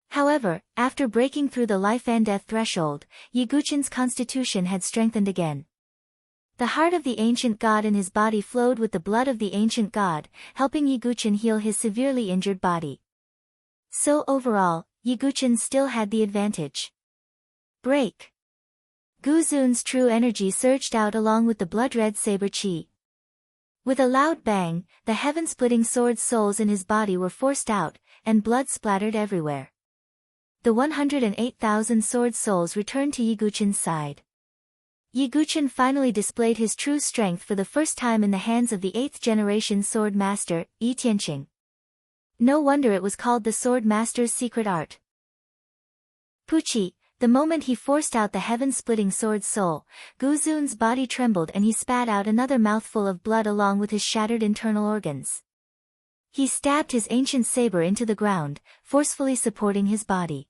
However, after breaking through the life and death threshold, Yi Guqin's constitution had strengthened again. The heart of the ancient god in his body flowed with the blood of the ancient god, helping Yi Guqin heal his severely injured body. So overall, Yi Guqin still had the advantage. Break! Gu Zun's true energy surged out along with the blood-red saber qi. With a loud bang, the heaven-splitting sword souls in his body were forced out, and blood splattered everywhere. The 108,000 sword souls returned to Yi Guqin's side. Yi Guqin finally displayed his true strength for the first time in the hands of the 8th-generation sword master, Yi Tianqing. No wonder it was called the sword master's secret art. Puchi! The moment he forced out the heaven-splitting sword soul, Gu Zun's body trembled and he spat out another mouthful of blood along with his shattered internal organs. He stabbed his ancient saber into the ground, forcefully supporting his body.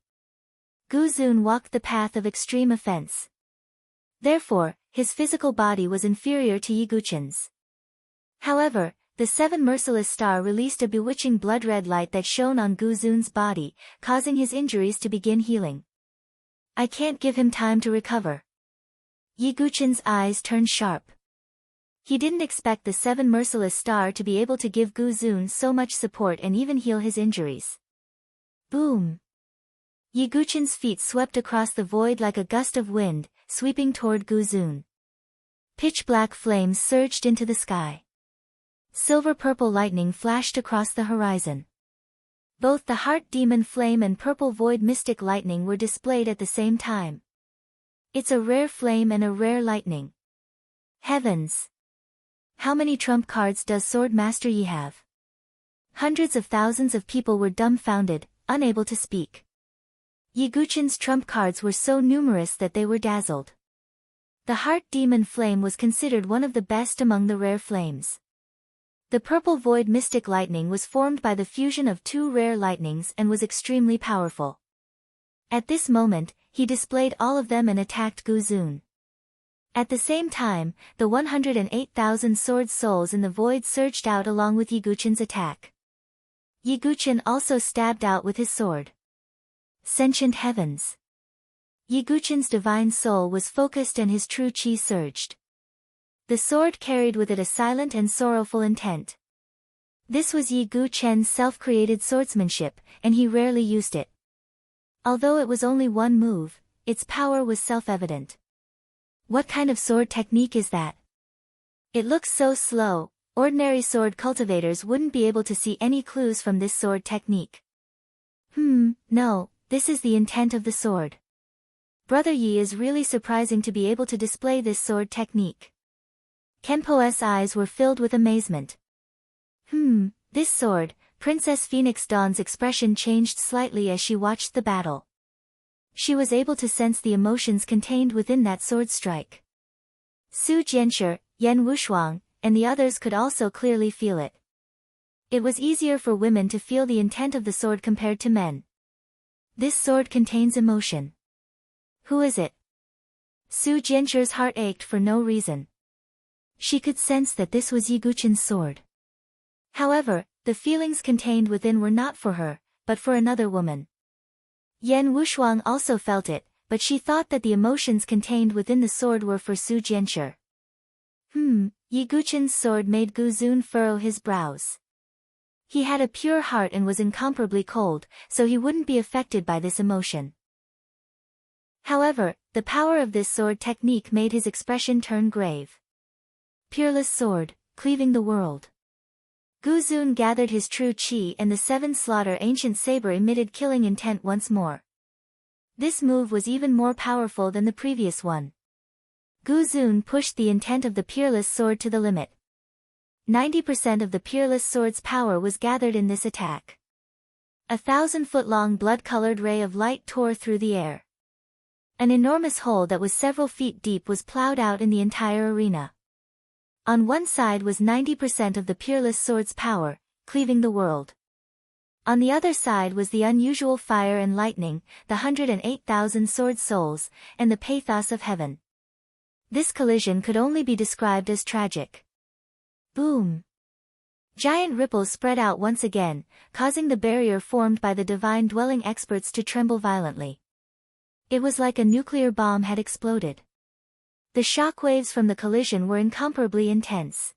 Gu Zun walked the path of extreme offense. Therefore, his physical body was inferior to Yi Guqin's. However, the 7 merciless star released a bewitching blood-red light that shone on Gu Zun's body, causing his injuries to begin healing. I can't give him time to recover. Yi Guqin's eyes turned sharp. He didn't expect the 7 merciless star to be able to give Gu Zun so much support and even heal his injuries. Boom! Yi Guqin's feet swept across the void like a gust of wind, sweeping toward Gu Zun. Pitch-black flames surged into the sky. Silver-purple lightning flashed across the horizon. Both the Heart Demon Flame and Purple Void Mystic Lightning were displayed at the same time. It's a rare flame and a rare lightning. Heavens! How many trump cards does Sword Master Yi have? Hundreds of thousands of people were dumbfounded, unable to speak. Yi Guqin's trump cards were so numerous that they were dazzled. The Heart Demon Flame was considered one of the best among the rare flames. The Purple Void Mystic Lightning was formed by the fusion of 2 rare lightnings and was extremely powerful. At this moment, he displayed all of them and attacked Gu Zun. At the same time, the 108,000 sword souls in the void surged out along with Yi Guqin's attack. Yi Guqin also stabbed out with his sword. Sentient heavens! Yi Guqin's divine soul was focused and his true qi surged. The sword carried with it a silent and sorrowful intent. This was Yi Guqin's self-created swordsmanship, and he rarely used it. Although it was only one move, its power was self-evident. What kind of sword technique is that? It looks so slow, ordinary sword cultivators wouldn't be able to see any clues from this sword technique. No, this is the intent of the sword. Brother Yi is really surprising to be able to display this sword technique. Kenpo's eyes were filled with amazement. This sword, Princess Phoenix Dawn's expression changed slightly as she watched the battle. She was able to sense the emotions contained within that sword strike. Su Jianshi, Yan Wushuang, and the others could also clearly feel it. It was easier for women to feel the intent of the sword compared to men. This sword contains emotion. Who is it? Su Jianshi's heart ached for no reason. She could sense that this was Yi Guqin's sword. However, the feelings contained within were not for her, but for another woman. Yan Wushuang also felt it, but she thought that the emotions contained within the sword were for Su Jianshi. Yi Guqin's sword made Gu Zun furrow his brows. He had a pure heart and was incomparably cold, so he wouldn't be affected by this emotion. However, the power of this sword technique made his expression turn grave. Peerless sword, cleaving the world. Gu Zun gathered his true qi and the seven slaughter ancient saber emitted killing intent once more. This move was even more powerful than the previous one. Gu Zun pushed the intent of the peerless sword to the limit. 90% of the peerless sword's power was gathered in this attack. 1,000-foot-long blood-colored ray of light tore through the air. An enormous hole that was several feet deep was plowed out in the entire arena. On one side was 90% of the peerless sword's power, cleaving the world. On the other side was the unusual fire and lightning, the 108,000 sword souls, and the pathos of heaven. This collision could only be described as tragic. Boom! Giant ripples spread out once again, causing the barrier formed by the divine dwelling experts to tremble violently. It was like a nuclear bomb had exploded. The shockwaves from the collision were incomparably intense.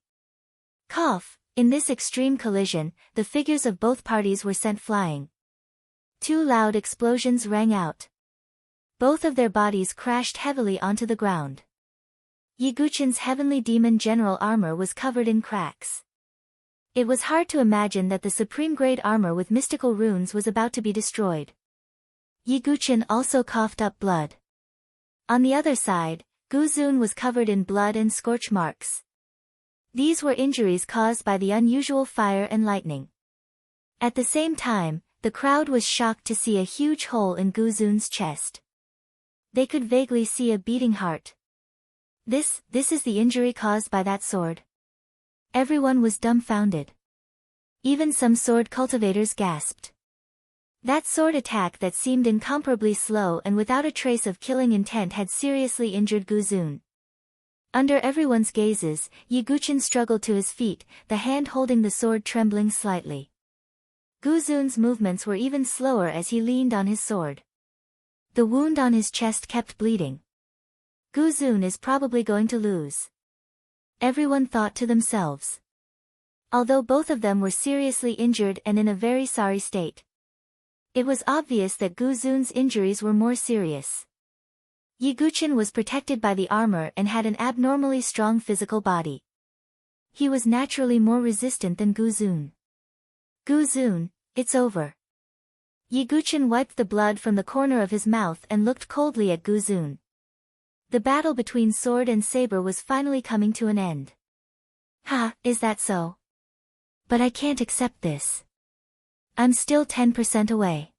Cough! In this extreme collision, the figures of both parties were sent flying. Two loud explosions rang out. Both of their bodies crashed heavily onto the ground. Yi Guqin's heavenly demon general armor was covered in cracks. It was hard to imagine that the supreme-grade armor with mystical runes was about to be destroyed. Yi Guqin also coughed up blood. On the other side, Gu Zun was covered in blood and scorch marks. These were injuries caused by the unusual fire and lightning. At the same time, the crowd was shocked to see a huge hole in Gu Zun's chest. They could vaguely see a beating heart. This is the injury caused by that sword. Everyone was dumbfounded. Even some sword cultivators gasped. That sword attack that seemed incomparably slow and without a trace of killing intent had seriously injured Gu Zun. Under everyone's gazes, Yi Guqin struggled to his feet, the hand holding the sword trembling slightly. Gu Zun's movements were even slower as he leaned on his sword. The wound on his chest kept bleeding. Gu Zun is probably going to lose. Everyone thought to themselves. Although both of them were seriously injured and in a very sorry state. It was obvious that Gu Zun's injuries were more serious. Yi Guqin was protected by the armor and had an abnormally strong physical body. He was naturally more resistant than Gu Zun. Gu Zun, it's over. Yi Guqin wiped the blood from the corner of his mouth and looked coldly at Gu Zun. The battle between sword and saber was finally coming to an end. Ha, is that so? But I can't accept this. I'm still 10% away.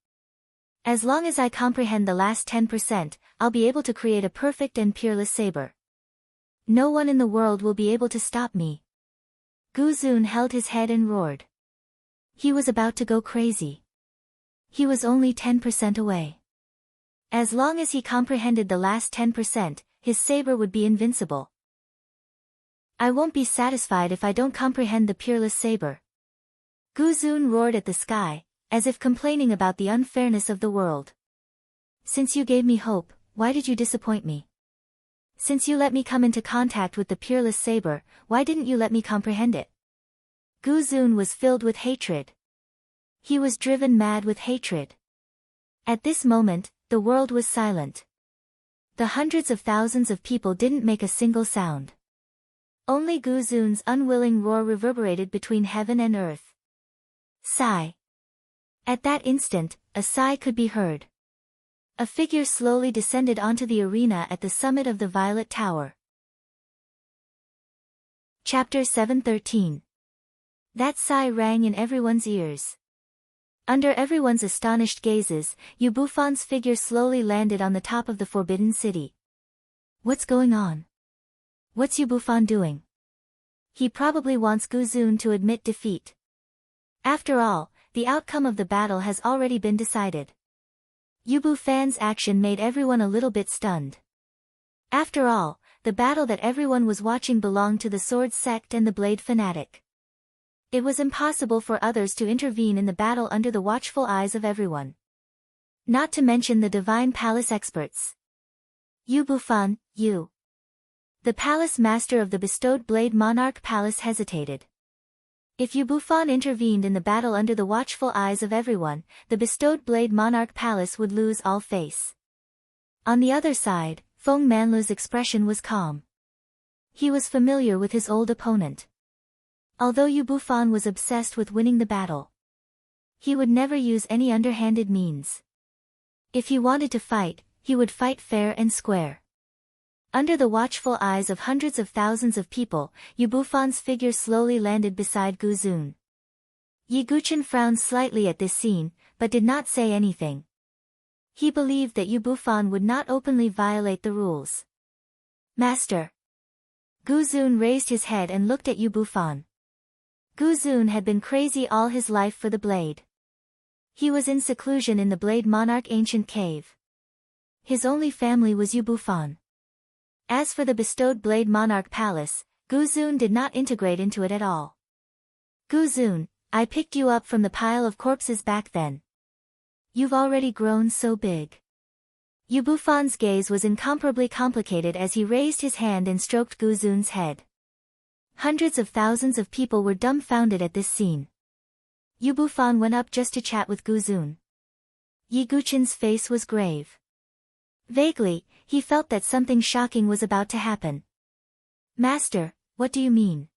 As long as I comprehend the last 10%, I'll be able to create a perfect and peerless saber. No one in the world will be able to stop me. Gu Zun held his head and roared. He was about to go crazy. He was only 10% away. As long as he comprehended the last 10%, his saber would be invincible. I won't be satisfied if I don't comprehend the peerless saber. Gu Zun roared at the sky, as if complaining about the unfairness of the world. Since you gave me hope, why did you disappoint me? Since you let me come into contact with the peerless saber, why didn't you let me comprehend it? Gu Zun was filled with hatred. He was driven mad with hatred. At this moment, the world was silent. The hundreds of thousands of people didn't make a single sound. Only Gu Zun's unwilling roar reverberated between heaven and earth. Sigh. At that instant, a sigh could be heard. A figure slowly descended onto the arena at the summit of the Violet Tower. Chapter 7:13. That sigh rang in everyone's ears. Under everyone's astonished gazes, Yu Bufan's figure slowly landed on the top of the Forbidden City. What's going on? What's Yu Bufan doing? He probably wants Gu Zun to admit defeat. After all, the outcome of the battle has already been decided. Yu Bufan's action made everyone a little bit stunned. After all, the battle that everyone was watching belonged to the Sword Sect and the Blade Fanatic. It was impossible for others to intervene in the battle under the watchful eyes of everyone. Not to mention the Divine Palace experts. Yu Bufan, you. The palace master of the bestowed Blade Monarch Palace hesitated. If Yu Bufan intervened in the battle under the watchful eyes of everyone, the bestowed Blade Monarch Palace would lose all face. On the other side, Feng Manlu's expression was calm. He was familiar with his old opponent. Although Yu Bufan was obsessed with winning the battle, he would never use any underhanded means. If he wanted to fight, he would fight fair and square. Under the watchful eyes of hundreds of thousands of people, Yu Bufan's figure slowly landed beside Gu Zun. Yi Guchen frowned slightly at this scene, but did not say anything. He believed that Yu Bufan would not openly violate the rules. Master. Gu Zun raised his head and looked at Yu Bufan. Gu Zun had been crazy all his life for the blade. He was in seclusion in the Blade Monarch ancient cave. His only family was Yu Bufan. As for the bestowed Blade Monarch Palace, Gu Zun did not integrate into it at all. Gu Zun, I picked you up from the pile of corpses back then. You've already grown so big. Yu Bufan's gaze was incomparably complicated as he raised his hand and stroked Gu Zun's head. Hundreds of thousands of people were dumbfounded at this scene. Yu Bufan went up just to chat with Gu Zun. Yi Guchen's face was grave. Vaguely, he felt that something shocking was about to happen. Master, what do you mean?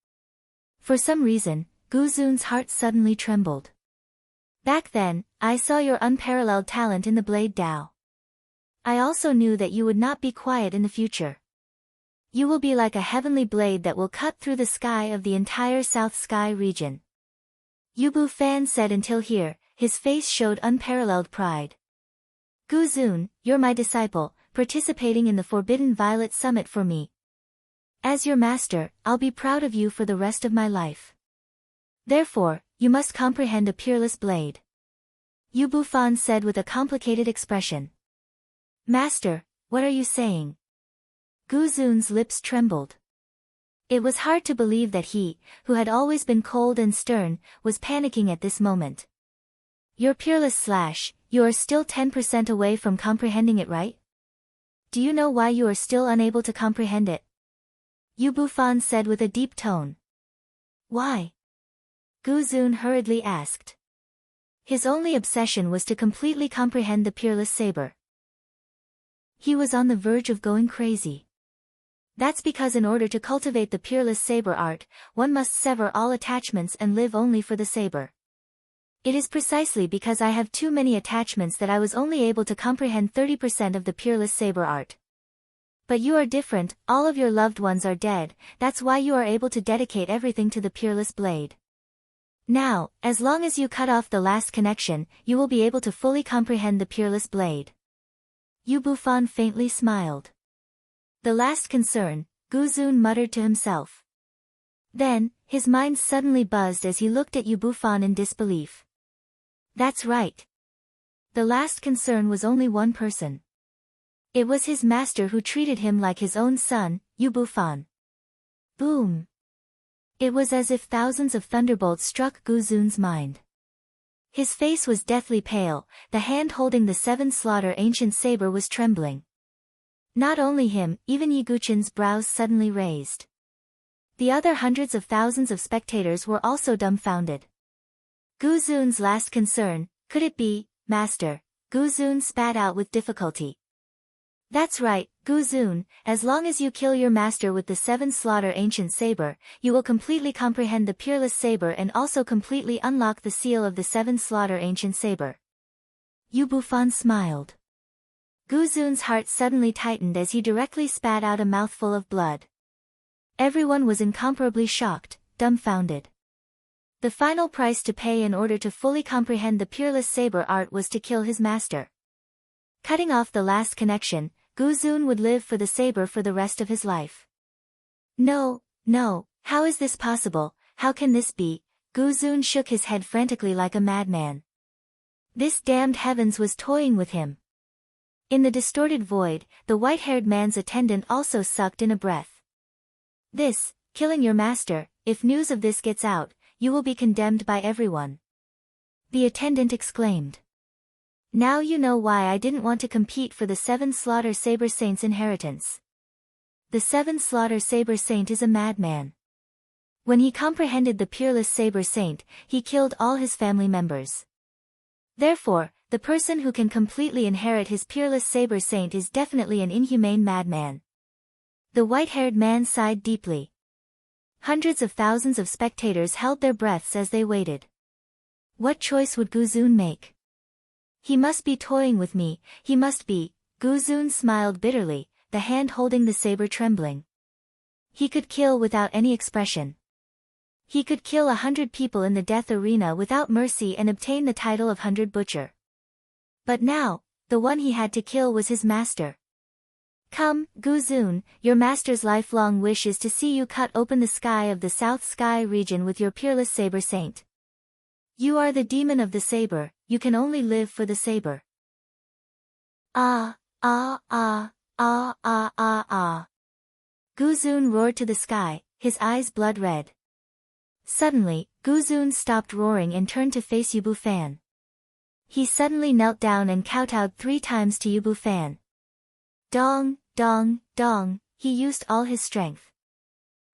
For some reason, Gu Zun's heart suddenly trembled. Back then, I saw your unparalleled talent in the Blade Dao. I also knew that you would not be quiet in the future. You will be like a heavenly blade that will cut through the sky of the entire South Sky region. Yu Bufan said until here, his face showed unparalleled pride. Gu Zun, you're my disciple, participating in the Forbidden Violet Summit for me. As your master, I'll be proud of you for the rest of my life. Therefore, you must comprehend a peerless blade. Yu Bufan said with a complicated expression. Master, what are you saying? Gu Zun's lips trembled. It was hard to believe that he, who had always been cold and stern, was panicking at this moment. You're peerless / you are still 10% away from comprehending it, right? Do you know why you are still unable to comprehend it? Yu Bufan said with a deep tone. Why? Gu Zun hurriedly asked. His only obsession was to completely comprehend the peerless saber. He was on the verge of going crazy. That's because in order to cultivate the peerless saber art, one must sever all attachments and live only for the saber. It is precisely because I have too many attachments that I was only able to comprehend 30% of the peerless saber art. But you are different, all of your loved ones are dead, that's why you are able to dedicate everything to the peerless blade. Now, as long as you cut off the last connection, you will be able to fully comprehend the peerless blade. Yu Bufan faintly smiled. The last concern, Gu Zun muttered to himself. Then, his mind suddenly buzzed as he looked at Yu Bufan in disbelief. That's right. The last concern was only one person. It was his master who treated him like his own son, Yu Bufan. Boom! It was as if thousands of thunderbolts struck Gu Zun's mind. His face was deathly pale, the hand holding the seven slaughter ancient saber was trembling. Not only him, even Yi Guchen's brows suddenly raised. The other hundreds of thousands of spectators were also dumbfounded. Gu Zun's last concern, could it be, Master? Gu Zun spat out with difficulty. That's right, Guzun, as long as you kill your master with the 7 slaughter ancient saber, you will completely comprehend the peerless saber and also completely unlock the seal of the 7 slaughter ancient saber. Yu Bufan smiled. Guzun's heart suddenly tightened as he directly spat out a mouthful of blood. Everyone was incomparably shocked, dumbfounded. The final price to pay in order to fully comprehend the peerless saber art was to kill his master. Cutting off the last connection, Guzun would live for the saber for the rest of his life. No, how is this possible, how can this be? Guzun shook his head frantically like a madman. This damned heavens was toying with him. In the distorted void, the white-haired man's attendant also sucked in a breath. This, killing your master, if news of this gets out, you will be condemned by everyone. The attendant exclaimed. Now you know why I didn't want to compete for the 7 Slaughter Saber Saint's inheritance. The 7 Slaughter Saber Saint is a madman. When he comprehended the peerless Saber Saint, he killed all his family members. Therefore, the person who can completely inherit his peerless Saber Saint is definitely an inhumane madman. The white-haired man sighed deeply. Hundreds of thousands of spectators held their breaths as they waited. What choice would Guzun make? He must be toying with me, he must be. Guzun smiled bitterly, the hand holding the saber trembling. He could kill without any expression. He could kill 100 people in the death arena without mercy and obtain the title of 100 Butcher. But now, the one he had to kill was his master. Come, Guzun, your master's lifelong wish is to see you cut open the sky of the South Sky region with your peerless Saber Saint. You are the demon of the saber, you can only live for the saber. Ah. Guzun roared to the sky, his eyes blood red. Suddenly, Guzun stopped roaring and turned to face Yu Bufan. He suddenly knelt down and kowtowed 3 times to Yu Bufan. Dong, dong, dong, he used all his strength.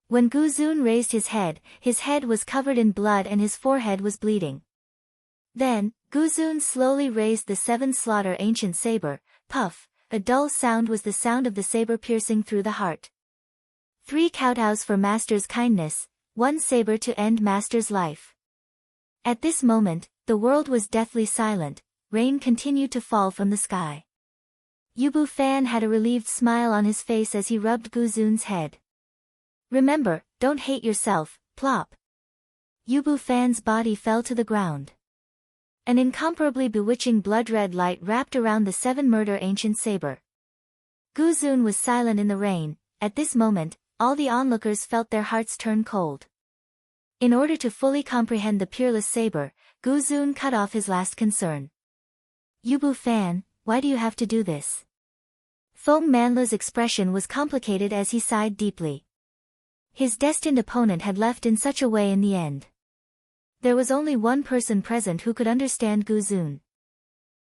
When Guzun raised his head was covered in blood and his forehead was bleeding. Then, Guzun slowly raised the 7 slaughter ancient saber, puff, a dull sound was the sound of the saber piercing through the heart. 3 kowtows for master's kindness, 1 saber to end master's life. At this moment, the world was deathly silent, rain continued to fall from the sky. Yu Bufan had a relieved smile on his face as he rubbed Guzun's head. Remember, don't hate yourself, plop. Yu Bufan's body fell to the ground. An incomparably bewitching blood-red light wrapped around the 7 murder ancient saber. Guzun was silent in the rain. At this moment, all the onlookers felt their hearts turn cold. In order to fully comprehend the peerless saber, Guzun cut off his last concern. Yu Bufan, why do you have to do this? Feng Manla's expression was complicated as he sighed deeply. His destined opponent had left in such a way in the end. There was only one person present who could understand Guzun.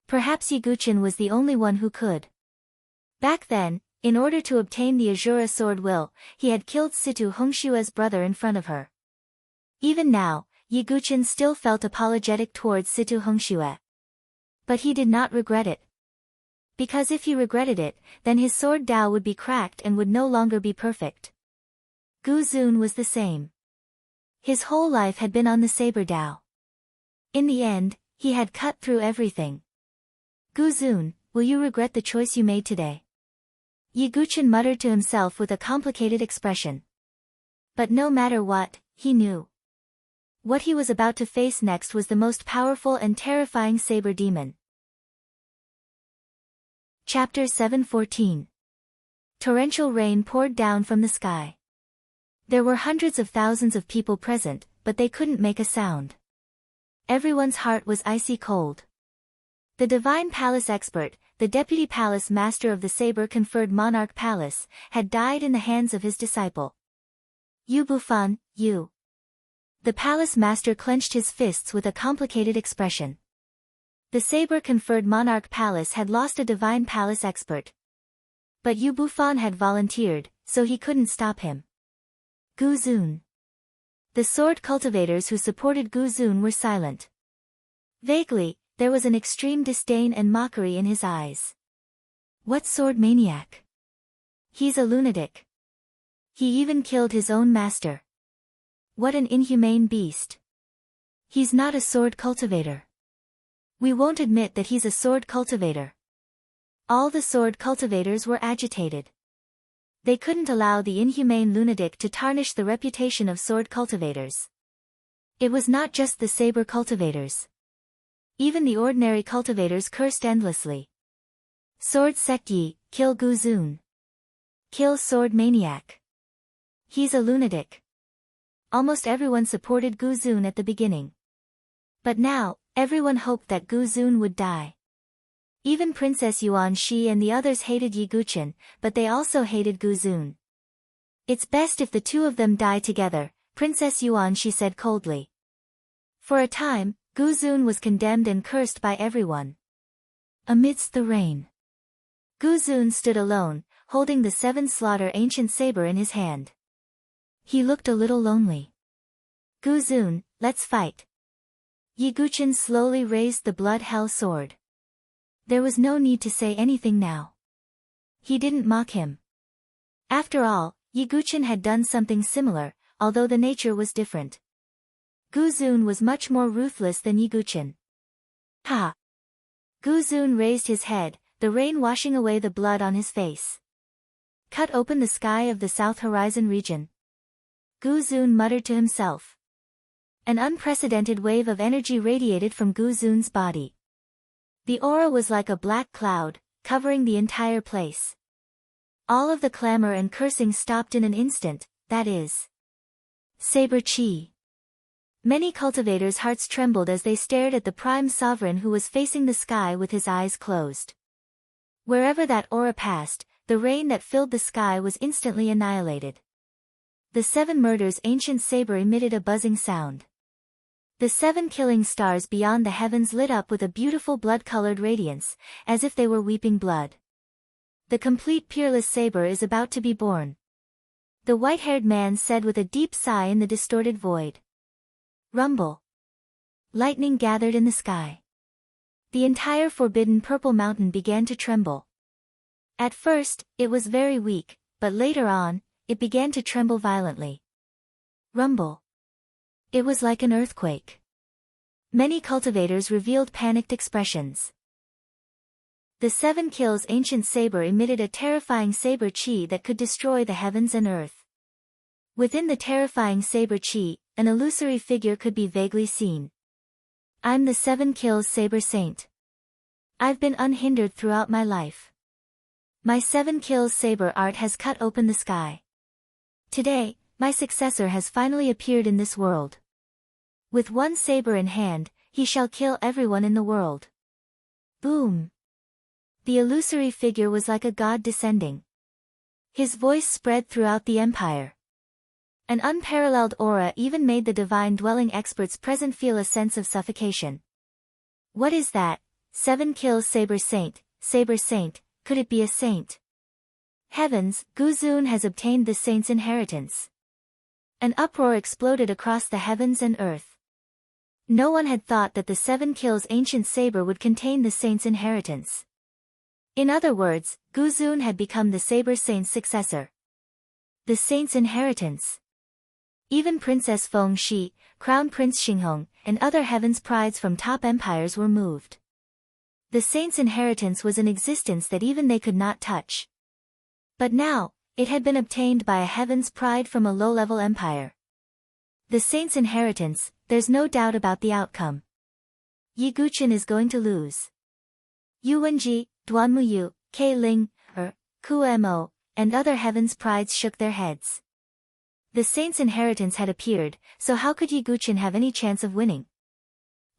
Perhaps Yiguchen was the only one who could. Back then, in order to obtain the Azura sword will, he had killed Situ Hongshue's brother in front of her. Even now, Yiguchen still felt apologetic towards Situ Hongxue. But he did not regret it. Because if he regretted it, then his sword Dao would be cracked and would no longer be perfect. Guzun was the same. His whole life had been on the saber Dao. In the end, he had cut through everything. Guzun, will you regret the choice you made today? Yiguchen muttered to himself with a complicated expression. But no matter what, he knew. What he was about to face next was the most powerful and terrifying saber demon. Chapter 714. Torrential rain poured down from the sky. There were hundreds of thousands of people present, but they couldn't make a sound. Everyone's heart was icy cold. The Divine Palace expert, the Deputy Palace Master of the Saber-conferred Monarch Palace, had died in the hands of his disciple. Yu Bufan, you. The Palace Master clenched his fists with a complicated expression. The Saber-conferred Monarch Palace had lost a Divine Palace expert. But Yu Bufan had volunteered, so he couldn't stop him. Guzun. The sword cultivators who supported Guzun were silent. Vaguely, there was an extreme disdain and mockery in his eyes. What sword maniac? He's a lunatic. He even killed his own master. What an inhumane beast. He's not a sword cultivator. We won't admit that he's a sword cultivator. All the sword cultivators were agitated. They couldn't allow the inhumane lunatic to tarnish the reputation of sword cultivators. It was not just the saber cultivators. Even the ordinary cultivators cursed endlessly. Sword sect Yi, kill Gu Zun. Kill sword maniac. He's a lunatic. Almost everyone supported Gu Zun at the beginning. But now, everyone hoped that Gu Zun would die. Even Princess Yuan Shi and the others hated Yi Guqin, but they also hated Gu Zun. It's best if the two of them die together, Princess Yuan Shi said coldly. For a time, Gu Zun was condemned and cursed by everyone. Amidst the rain, Gu Zun stood alone, holding the seven slaughter ancient saber in his hand. He looked a little lonely. Gu Zun, let's fight. Yi Guqin slowly raised the blood hell sword. There was no need to say anything now. He didn't mock him. After all, Yi Guqin had done something similar, although the nature was different. Gu Zun was much more ruthless than Yi Guqin. Ha! Gu Zun raised his head, the rain washing away the blood on his face. Cut open the sky of the south horizon region. Gu Zun muttered to himself. An unprecedented wave of energy radiated from Gu Zun's body. The aura was like a black cloud, covering the entire place. All of the clamor and cursing stopped in an instant, that is. Saber Chi. Many cultivators' hearts trembled as they stared at the prime sovereign who was facing the sky with his eyes closed. Wherever that aura passed, the rain that filled the sky was instantly annihilated. The seven murders ancient saber emitted a buzzing sound. The seven killing stars beyond the heavens lit up with a beautiful blood-colored radiance, as if they were weeping blood. The complete peerless saber is about to be born. The white-haired man said with a deep sigh in the distorted void. Rumble. Lightning gathered in the sky. The entire forbidden purple mountain began to tremble. At first, it was very weak, but later on, it began to tremble violently. Rumble. It was like an earthquake. Many cultivators revealed panicked expressions. The seven kills ancient saber emitted a terrifying saber chi that could destroy the heavens and earth. Within the terrifying saber chi, an illusory figure could be vaguely seen. I'm the seven kills saber saint. I've been unhindered throughout my life. My seven kills saber art has cut open the sky. Today, my successor has finally appeared in this world. With one saber in hand, he shall kill everyone in the world. Boom! The illusory figure was like a god descending. His voice spread throughout the empire. An unparalleled aura even made the divine dwelling experts present feel a sense of suffocation. What is that? Seven kills saber saint, could it be a saint? Heavens, Gu Zun has obtained the saint's inheritance. An uproar exploded across the heavens and earth. No one had thought that the seven kills ancient saber would contain the saint's inheritance. In other words, Gu Zun had become the saber saint's successor. The saint's inheritance. Even Princess Feng Shi, Crown Prince Xinghong, and other heaven's prides from top empires were moved. The saint's inheritance was an existence that even they could not touch. But now, it had been obtained by a heaven's pride from a low-level empire. The saint's inheritance, there's no doubt about the outcome. Yi Guqin is going to lose. Yu Wenji, Duanmuyu, Ke Ling, Ku Mo, and other heaven's prides shook their heads. The saint's inheritance had appeared, so how could Yi Guqin have any chance of winning?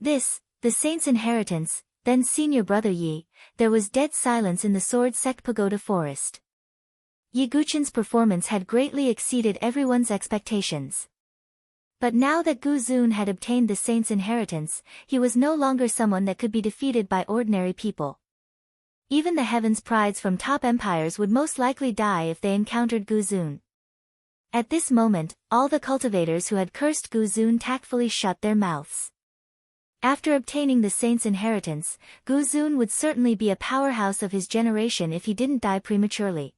This, the saint's inheritance, then senior brother Yi, there was dead silence in the sword sect pagoda forest. Yi Guqin's performance had greatly exceeded everyone's expectations. But now that Gu Zun had obtained the saint's inheritance, he was no longer someone that could be defeated by ordinary people. Even the heaven's prides from top empires would most likely die if they encountered Gu Zun. At this moment, all the cultivators who had cursed Gu Zun tactfully shut their mouths. After obtaining the saint's inheritance, Gu Zun would certainly be a powerhouse of his generation if he didn't die prematurely.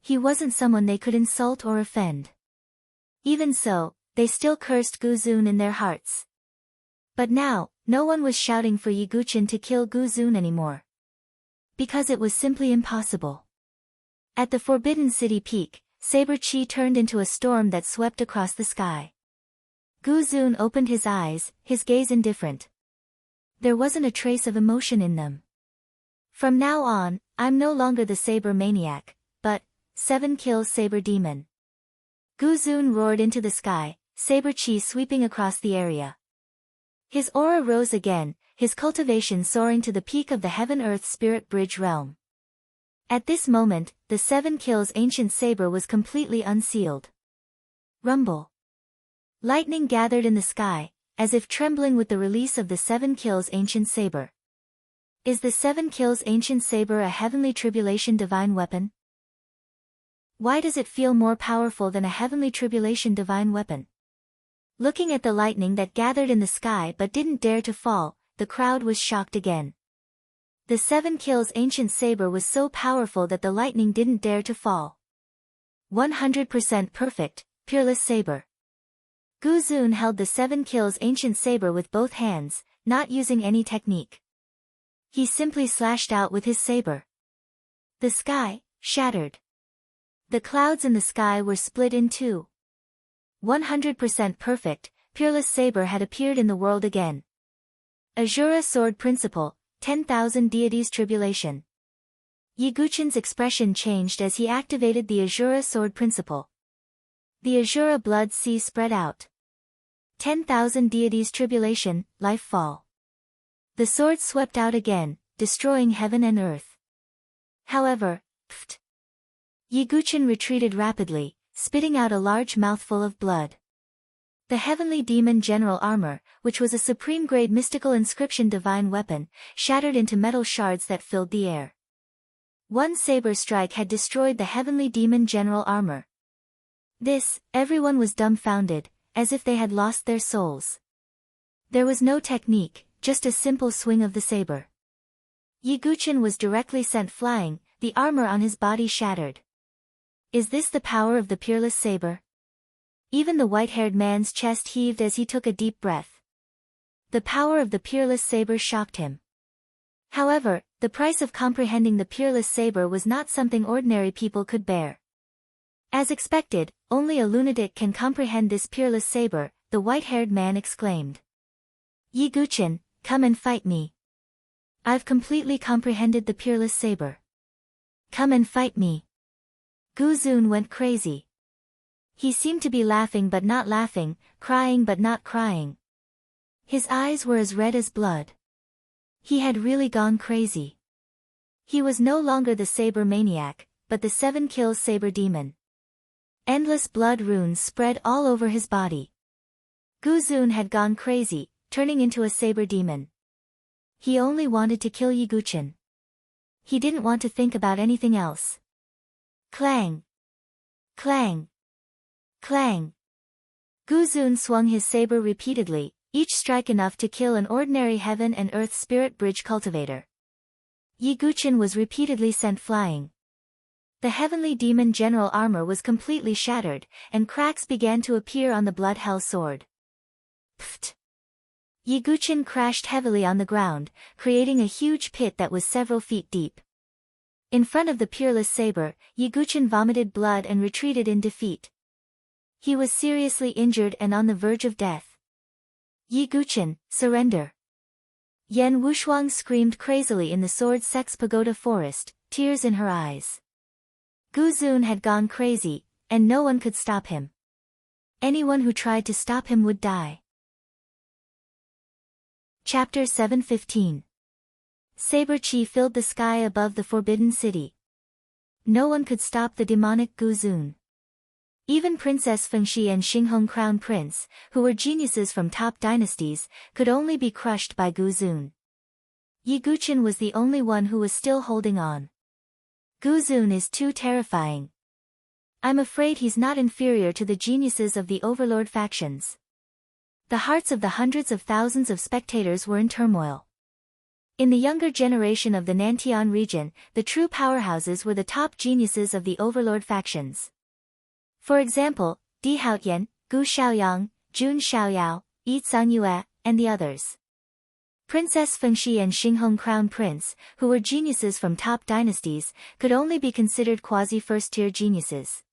He wasn't someone they could insult or offend. Even so, they still cursed Guzun in their hearts. But now, no one was shouting for Yiguchen to kill Guzun anymore. Because it was simply impossible. At the Forbidden City peak, Saber Chi turned into a storm that swept across the sky. Guzun opened his eyes, his gaze indifferent. There wasn't a trace of emotion in them. From now on, I'm no longer the Saber Maniac, but 7 kills Saber Demon. Guzun roared into the sky, Saber Chi sweeping across the area. His aura rose again, his cultivation soaring to the peak of the Heaven-Earth Spirit Bridge realm. At this moment, the 7 kills ancient saber was completely unsealed. Rumble. Lightning gathered in the sky, as if trembling with the release of the 7 kills ancient saber. Is the 7 kills ancient saber a heavenly tribulation divine weapon? Why does it feel more powerful than a heavenly tribulation divine weapon? Looking at the lightning that gathered in the sky but didn't dare to fall, the crowd was shocked again. The 7 kills ancient saber was so powerful that the lightning didn't dare to fall. 100% perfect, peerless saber. Guzun held the 7 kills ancient saber with both hands, not using any technique. He simply slashed out with his saber. The sky shattered. The clouds in the sky were split in two. 100% perfect, peerless saber had appeared in the world again. Azura Sword Principle, 10,000 Deities Tribulation. Yiguchen's expression changed as he activated the Azura Sword Principle. The Azura Blood Sea spread out. 10,000 Deities Tribulation, Life Fall. The sword swept out again, destroying heaven and earth. However, Yiguchen retreated rapidly, spitting out a large mouthful of blood. The Heavenly Demon General Armor, which was a supreme-grade mystical inscription divine weapon, shattered into metal shards that filled the air. One saber strike had destroyed the Heavenly Demon General Armor. Everyone was dumbfounded, as if they had lost their souls. There was no technique, just a simple swing of the saber. Yiguchen was directly sent flying, the armor on his body shattered. Is this the power of the peerless saber? Even the white-haired man's chest heaved as he took a deep breath. The power of the peerless saber shocked him. However, the price of comprehending the peerless saber was not something ordinary people could bear. As expected, only a lunatic can comprehend this peerless saber, the white-haired man exclaimed. Yiguchen, come and fight me. I've completely comprehended the peerless saber. Come and fight me. Guzun went crazy. He seemed to be laughing but not laughing, crying but not crying. His eyes were as red as blood. He had really gone crazy. He was no longer the saber maniac, but the 7 kills saber demon. Endless blood runes spread all over his body. Guzun had gone crazy, turning into a saber demon. He only wanted to kill Yiguchen. He didn't want to think about anything else. Clang! Clang! Clang! Guzun swung his saber repeatedly, each strike enough to kill an ordinary heaven and earth spirit bridge cultivator. Yiguchen was repeatedly sent flying. The Heavenly Demon General Armor was completely shattered, and cracks began to appear on the Blood Hell Sword. Pfft! Yiguchen crashed heavily on the ground, creating a huge pit that was several feet deep. In front of the peerless saber, Yiguchen vomited blood and retreated in defeat. He was seriously injured and on the verge of death. Yiguchen, surrender! Yen Wushuang screamed crazily in the Sword Sex Pagoda forest, tears in her eyes. Guzun had gone crazy, and no one could stop him. Anyone who tried to stop him would die. Chapter 715. Saber Chi filled the sky above the Forbidden City. No one could stop the demonic Guzun. Even Princess Fengxi and Xinghong Crown Prince, who were geniuses from top dynasties, could only be crushed by Guzun. Yiguchen was the only one who was still holding on. Guzun is too terrifying. I'm afraid he's not inferior to the geniuses of the overlord factions. The hearts of the hundreds of thousands of spectators were in turmoil. In the younger generation of the Nantian region, the true powerhouses were the top geniuses of the overlord factions. For example, Di Haotian, Gu Xiaoyang, Jun Xiaoyao, Yi Cangyue, and the others. Princess Fengxi and Xinghong Crown Prince, who were geniuses from top dynasties, could only be considered quasi-first-tier geniuses.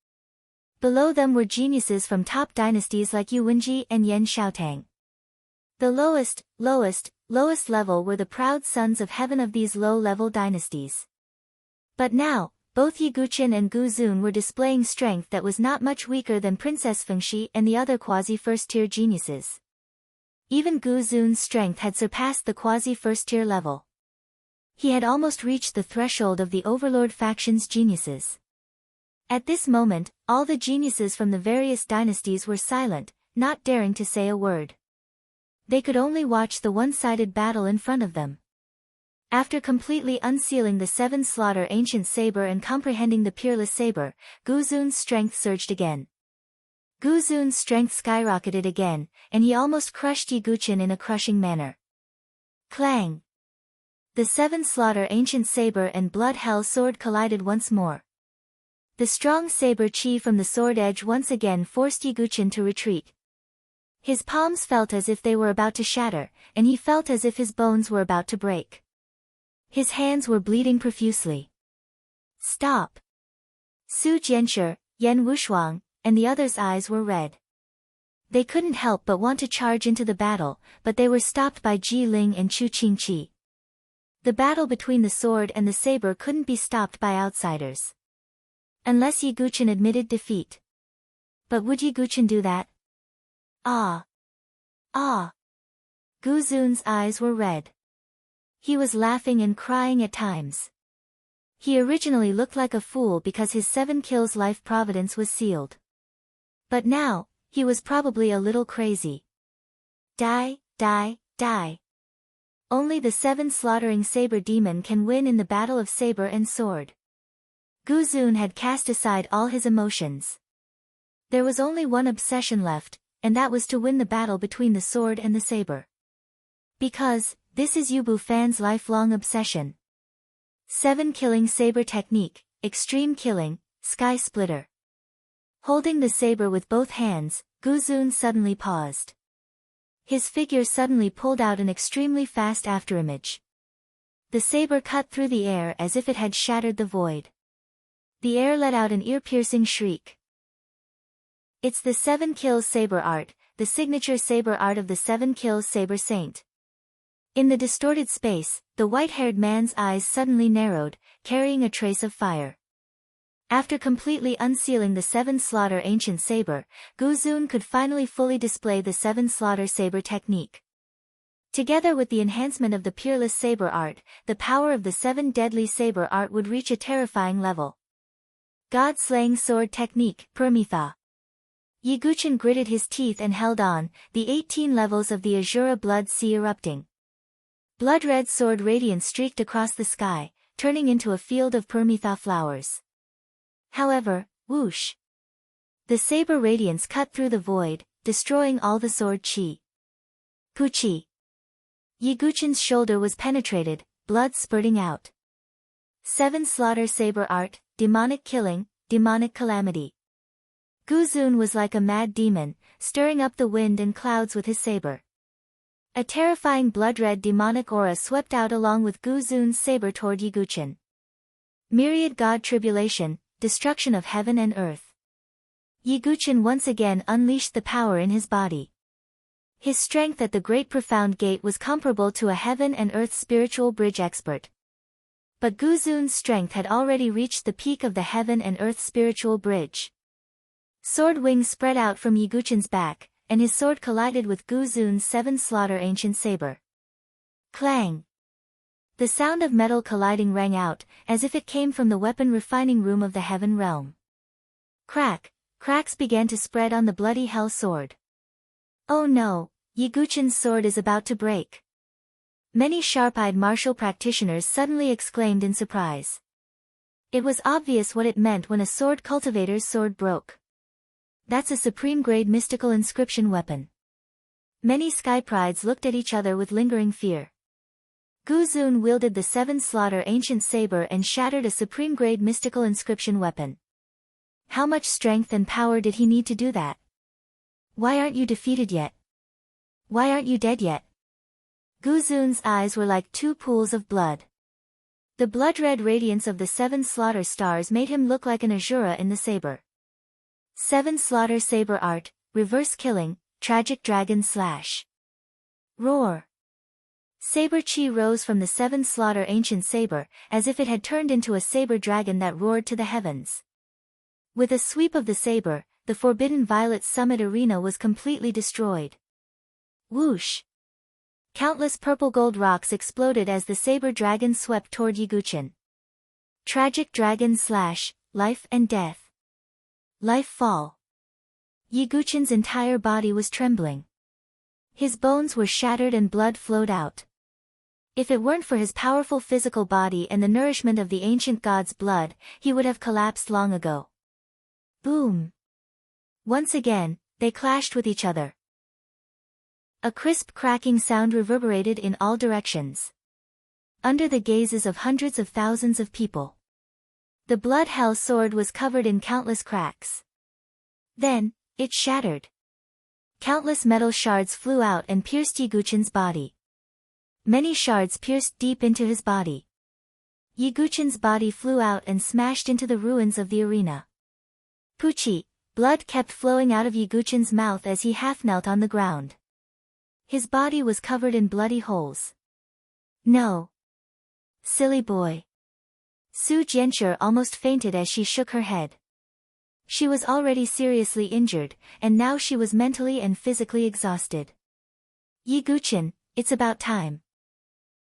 Below them were geniuses from top dynasties like Yu Wenji and Yan Xiaotang. The lowest level were the proud sons of heaven of these low-level dynasties. But now, both Yi Guqin and Gu Zun were displaying strength that was not much weaker than Princess Fengxi and the other quasi-first-tier geniuses. Even Gu Zun's strength had surpassed the quasi-first-tier level. He had almost reached the threshold of the overlord faction's geniuses. At this moment, all the geniuses from the various dynasties were silent, not daring to say a word. They could only watch the one-sided battle in front of them. After completely unsealing the seven slaughter ancient saber and comprehending the peerless saber, Gu Zun's strength surged again. Gu Zun's strength skyrocketed again, and he almost crushed Yi Guqin in a crushing manner. Clang! The seven slaughter ancient saber and blood hell sword collided once more. The strong saber chi from the sword edge once again forced Yi Guqin to retreat. His palms felt as if they were about to shatter, and he felt as if his bones were about to break. His hands were bleeding profusely. Stop! Su Jianshi, Yan Wushuang, and the others' eyes were red. They couldn't help but want to charge into the battle, but they were stopped by Ji Ling and Chu Qingqi. The battle between the sword and the saber couldn't be stopped by outsiders. Unless Yi Guqin admitted defeat. But would Yi Guqin do that? Ah! Ah! Gu Zun's eyes were red. He was laughing and crying at times. He originally looked like a fool because his 7 kills life providence was sealed. But now, he was probably a little crazy. Die, die, die. Only the 7 slaughtering saber demon can win in the battle of saber and sword. Gu Zun had cast aside all his emotions. There was only one obsession left, and that was to win the battle between the sword and the saber. Because, this is Yu Bu Fan's lifelong obsession. 7 killing saber technique, extreme killing, sky splitter. Holding the saber with both hands, Gu Zun suddenly paused. His figure suddenly pulled out an extremely fast afterimage. The saber cut through the air as if it had shattered the void. The air let out an ear-piercing shriek. It's the 7 kills saber art, the signature saber art of the 7 kills saber saint. In the distorted space, the white-haired man's eyes suddenly narrowed, carrying a trace of fire. After completely unsealing the 7 slaughter ancient saber, Gu Zun could finally fully display the 7 slaughter saber technique. Together with the enhancement of the peerless saber art, the power of the 7 deadly saber art would reach a terrifying level. God-slaying sword technique, Permitha. Yi Guqin gritted his teeth and held on, the 18 levels of the Azura blood sea erupting. Blood-red sword radiance streaked across the sky, turning into a field of Permitha flowers. However, whoosh! The saber radiance cut through the void, destroying all the sword chi. Puchi! Yi Guqin's shoulder was penetrated, blood spurting out. 7 slaughter saber art, demonic killing, demonic calamity. Gu Zun was like a mad demon, stirring up the wind and clouds with his saber. A terrifying blood-red demonic aura swept out along with Gu Zun's saber toward Yi Guqin. Myriad god tribulation, destruction of heaven and earth. Yi Guqin once again unleashed the power in his body. His strength at the great profound gate was comparable to a heaven and earth spiritual bridge expert. But Gu Zun's strength had already reached the peak of the heaven and earth spiritual bridge. Sword wings spread out from Yi Guqin's back, and his sword collided with Gu Zun's 7 slaughter ancient saber. Clang! The sound of metal colliding rang out, as if it came from the weapon refining room of the heaven realm. Crack! Cracks began to spread on the bloody hell sword. Oh no, Yi Guqin's sword is about to break. Many sharp-eyed martial practitioners suddenly exclaimed in surprise. It was obvious what it meant when a sword cultivator's sword broke. That's a supreme-grade mystical inscription weapon. Many sky prides looked at each other with lingering fear. Gu Zun wielded the Seven Slaughter ancient saber and shattered a supreme-grade mystical inscription weapon. How much strength and power did he need to do that? Why aren't you defeated yet? Why aren't you dead yet? Gu Zun's eyes were like two pools of blood. The blood-red radiance of the Seven Slaughter stars made him look like an Azura in the saber. Seven Slaughter saber art, reverse killing, tragic dragon slash. Roar. Saber chi rose from the Seven Slaughter ancient saber, as if it had turned into a saber dragon that roared to the heavens. With a sweep of the saber, the Forbidden Violet Summit Arena was completely destroyed. Whoosh! Countless purple-gold rocks exploded as the saber dragon swept toward Yiguchen. Tragic dragon slash, life and death. Life fall. Yiguchen's entire body was trembling. His bones were shattered and blood flowed out. If it weren't for his powerful physical body and the nourishment of the ancient god's blood, he would have collapsed long ago. Boom! Once again, they clashed with each other. A crisp cracking sound reverberated in all directions. Under the gazes of hundreds of thousands of people. The blood hell sword was covered in countless cracks. Then, it shattered. Countless metal shards flew out and pierced Yiguchen's body. Many shards pierced deep into his body. Yiguchen's body flew out and smashed into the ruins of the arena. Puchi, blood kept flowing out of Yiguchen's mouth as he half-knelt on the ground. His body was covered in bloody holes. No. Silly boy. Su Jianshi almost fainted as she shook her head. She was already seriously injured, and now she was mentally and physically exhausted. Yiguchen, it's about time.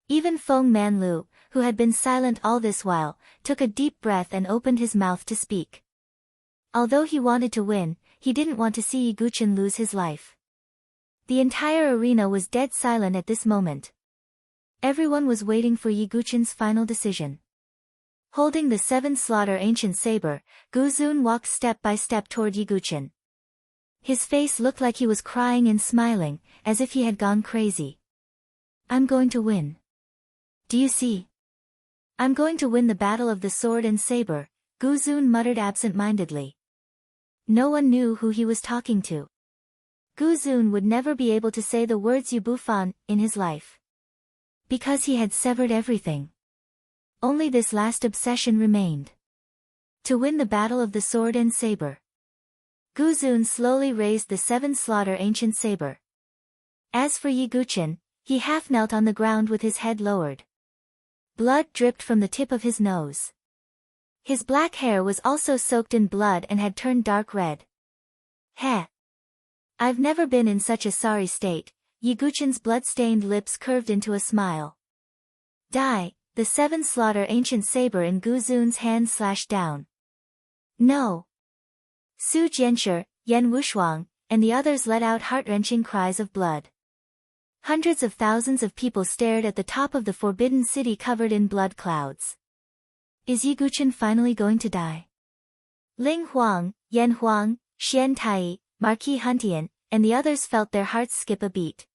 Even Feng Manlu, who had been silent all this while, took a deep breath and opened his mouth to speak. Although he wanted to win, he didn't want to see Yiguchen lose his life. The entire arena was dead silent at this moment. Everyone was waiting for Yiguchen's final decision. Holding the Seven Slaughter ancient saber, Gu Zun walked step by step toward Yiguchen. His face looked like he was crying and smiling, as if he had gone crazy. I'm going to win. Do you see? I'm going to win the battle of the sword and saber, Gu Zun muttered absent-mindedly. No one knew who he was talking to. Gu Zun would never be able to say the words Yu Bufan in his life. Because he had severed everything. Only this last obsession remained. To win the battle of the sword and saber. Gu Zun slowly raised the Seven Slaughter ancient saber. As for Yiguchen, he half-knelt on the ground with his head lowered. Blood dripped from the tip of his nose. His black hair was also soaked in blood and had turned dark red. Heh! I've never been in such a sorry state. Yiguchen's blood-stained lips curved into a smile. Die, the Seven Slaughter ancient saber in Gu Zun's hand slashed down. No! Su Jianshi, Yan Wushuang, and the others let out heart-wrenching cries of blood. Hundreds of thousands of people stared at the top of the forbidden city covered in blood clouds. Is Yiguchen finally going to die? Ling Huang, Yan Huang, Xian Tai, Marquis Huntian, and the others felt their hearts skip a beat.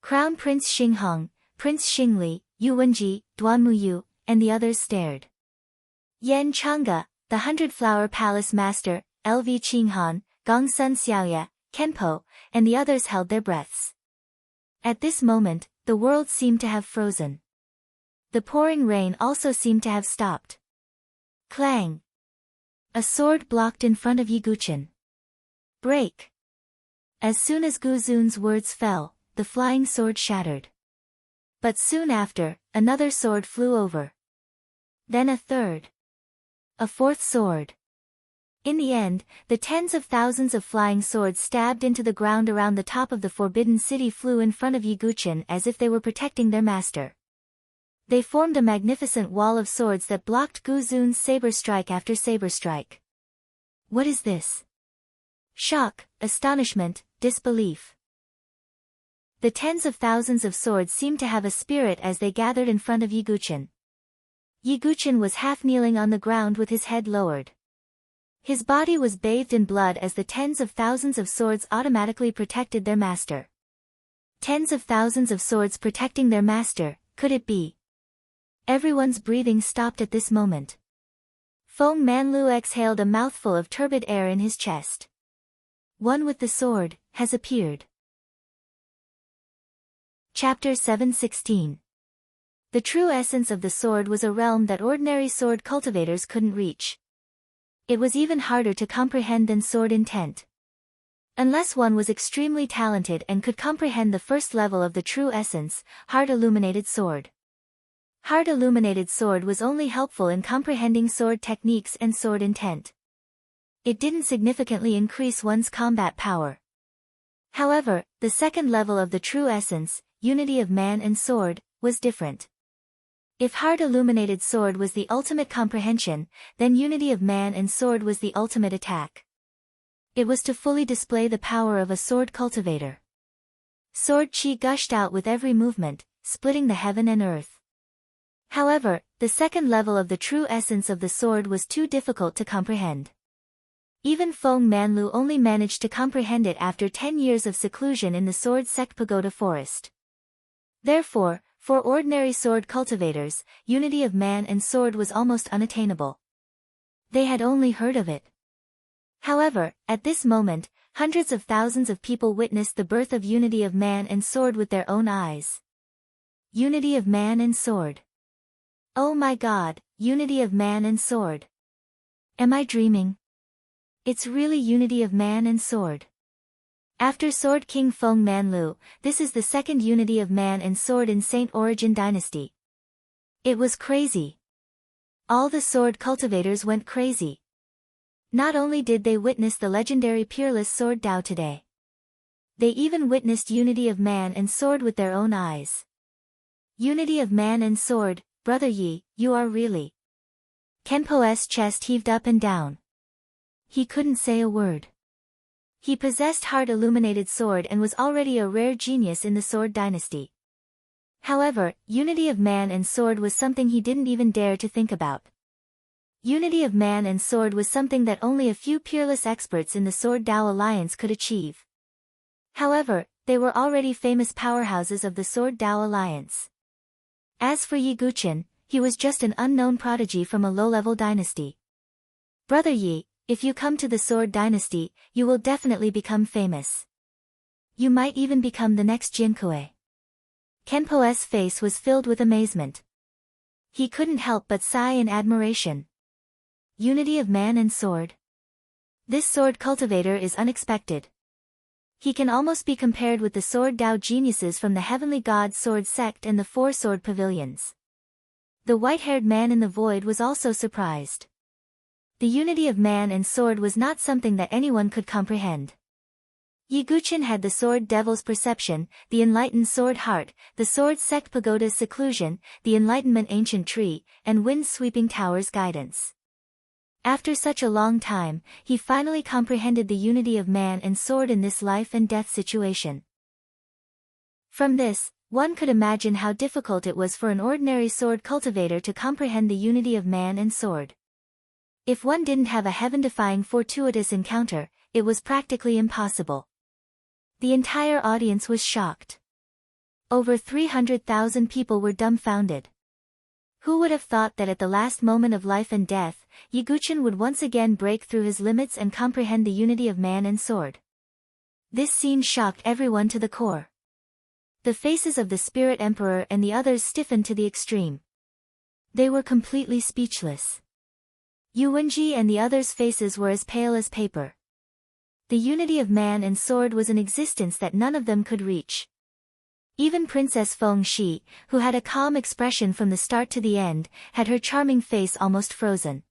Crown Prince Xinghong, Prince Xingli, Yu Wenji, Duan Muyu, and the others stared. Yan Changge, the Hundred-Flower Palace Master, LV Qinghan, Gongsun Xiaoya, Kenpo, and the others held their breaths. At this moment, the world seemed to have frozen. The pouring rain also seemed to have stopped. Clang! A sword blocked in front of Yiguchen. Break! As soon as Gu Zun's words fell, the flying sword shattered. But soon after, another sword flew over. Then a third. A fourth sword. In the end, the tens of thousands of flying swords stabbed into the ground around the top of the forbidden city flew in front of Yiguchen as if they were protecting their master. They formed a magnificent wall of swords that blocked Gu Zun's saber strike after saber strike. What is this? Shock, astonishment, disbelief. The tens of thousands of swords seemed to have a spirit as they gathered in front of Yiguchen. Yiguchen was half kneeling on the ground with his head lowered. His body was bathed in blood as the tens of thousands of swords automatically protected their master. Tens of thousands of swords protecting their master, Could it be? Everyone's breathing stopped at this moment. Feng Manlu exhaled a mouthful of turbid air in his chest. One with the sword has appeared. Chapter 7:16. The true essence of the sword was a realm that ordinary sword cultivators couldn't reach. It was even harder to comprehend than sword intent. Unless one was extremely talented and could comprehend the first level of the true essence, Heart Illuminated Sword. Heart Illuminated Sword was only helpful in comprehending sword techniques and sword intent. It didn't significantly increase one's combat power. However, the second level of the true essence, Unity of Man and Sword, was different. If Heart Illuminated Sword was the ultimate comprehension, then Unity of Man and Sword was the ultimate attack. It was to fully display the power of a sword cultivator. Sword chi gushed out with every movement, splitting the heaven and earth. However, the second level of the true essence of the sword was too difficult to comprehend. Even Feng Manlu only managed to comprehend it after 10 years of seclusion in the Sword Sect Pagoda Forest. Therefore, for ordinary sword cultivators, Unity of Man and Sword was almost unattainable. They had only heard of it. However, at this moment, hundreds of thousands of people witnessed the birth of Unity of Man and Sword with their own eyes. Unity of Man and Sword. Oh my God, Unity of Man and Sword. Am I dreaming? It's really Unity of Man and Sword. After Sword King Feng Manlu, this is the second Unity of Man and Sword in Saint Origin Dynasty. It was crazy. All the sword cultivators went crazy. Not only did they witness the legendary peerless sword Dao today, they even witnessed Unity of Man and Sword with their own eyes. Unity of Man and Sword, Brother Yi, you are really... Kenpo's chest heaved up and down. He couldn't say a word. He possessed Heart Illuminated Sword and was already a rare genius in the Sword Dynasty. However, Unity of Man and Sword was something he didn't even dare to think about. Unity of Man and Sword was something that only a few peerless experts in the Sword Dao Alliance could achieve. However, they were already famous powerhouses of the Sword Dao Alliance. As for Yi Guqin, he was just an unknown prodigy from a low-level dynasty. Brother Yi, if you come to the Sword Dynasty, you will definitely become famous. You might even become the next Jinkue. Kenpo's face was filled with amazement. He couldn't help but sigh in admiration. Unity of Man and Sword. This sword cultivator is unexpected. He can almost be compared with the Sword Dao geniuses from the Heavenly God Sword Sect and the Four Sword Pavilions. The white-haired man in the void was also surprised. The Unity of Man and Sword was not something that anyone could comprehend. Yi Guqin had the Sword Devil's perception, the Enlightened Sword Heart, the Sword Sect Pagoda's seclusion, the Enlightenment Ancient Tree, and Wind-Sweeping Tower's guidance. After such a long time, he finally comprehended the Unity of Man and Sword in this life and death situation. From this, one could imagine how difficult it was for an ordinary sword cultivator to comprehend the Unity of Man and Sword. If one didn't have a heaven-defying fortuitous encounter, it was practically impossible. The entire audience was shocked. Over 300,000 people were dumbfounded. Who would have thought that at the last moment of life and death, Yi Guqin would once again break through his limits and comprehend the Unity of Man and Sword? This scene shocked everyone to the core. The faces of the Spirit Emperor and the others stiffened to the extreme. They were completely speechless. Yu Wenji and the others' faces were as pale as paper. The Unity of Man and Sword was an existence that none of them could reach. Even Princess Feng Shi, who had a calm expression from the start to the end, had her charming face almost frozen.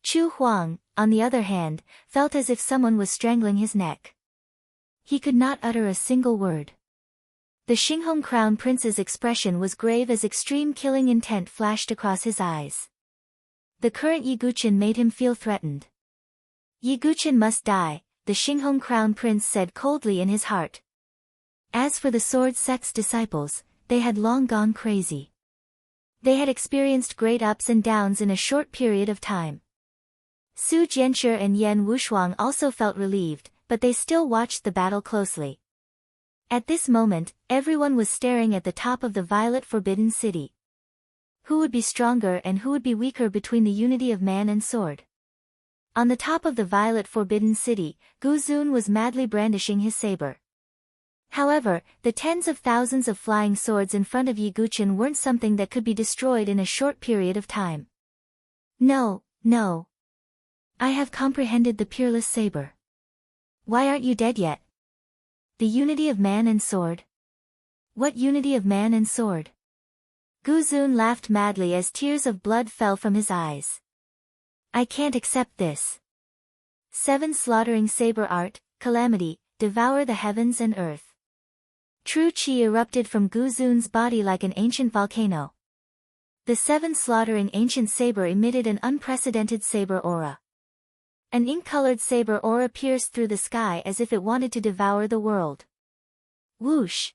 Chu Huang, on the other hand, felt as if someone was strangling his neck. He could not utter a single word. The Xinghong Crown Prince's expression was grave as extreme killing intent flashed across his eyes. The current Yi Guqin made him feel threatened. Yi Guqin must die, the Xinghong Crown Prince said coldly in his heart. As for the Sword Sect's disciples, they had long gone crazy. They had experienced great ups and downs in a short period of time. Su Jianshi and Yan Wushuang also felt relieved, but they still watched the battle closely. At this moment, everyone was staring at the top of the Violet Forbidden City. Who would be stronger and who would be weaker between the unity of man and sword? On the top of the Violet Forbidden City, Guzun was madly brandishing his saber. However, the tens of thousands of flying swords in front of Yiguchen weren't something that could be destroyed in a short period of time. No, no. I have comprehended the peerless saber. Why aren't you dead yet? The unity of man and sword? What unity of man and sword? Guzun laughed madly as tears of blood fell from his eyes. I can't accept this. 7 slaughtering saber art, calamity, devour the heavens and earth. True chi erupted from Guzun's body like an ancient volcano. The 7 slaughtering ancient saber emitted an unprecedented saber aura. An ink-colored saber aura pierced through the sky as if it wanted to devour the world. Whoosh!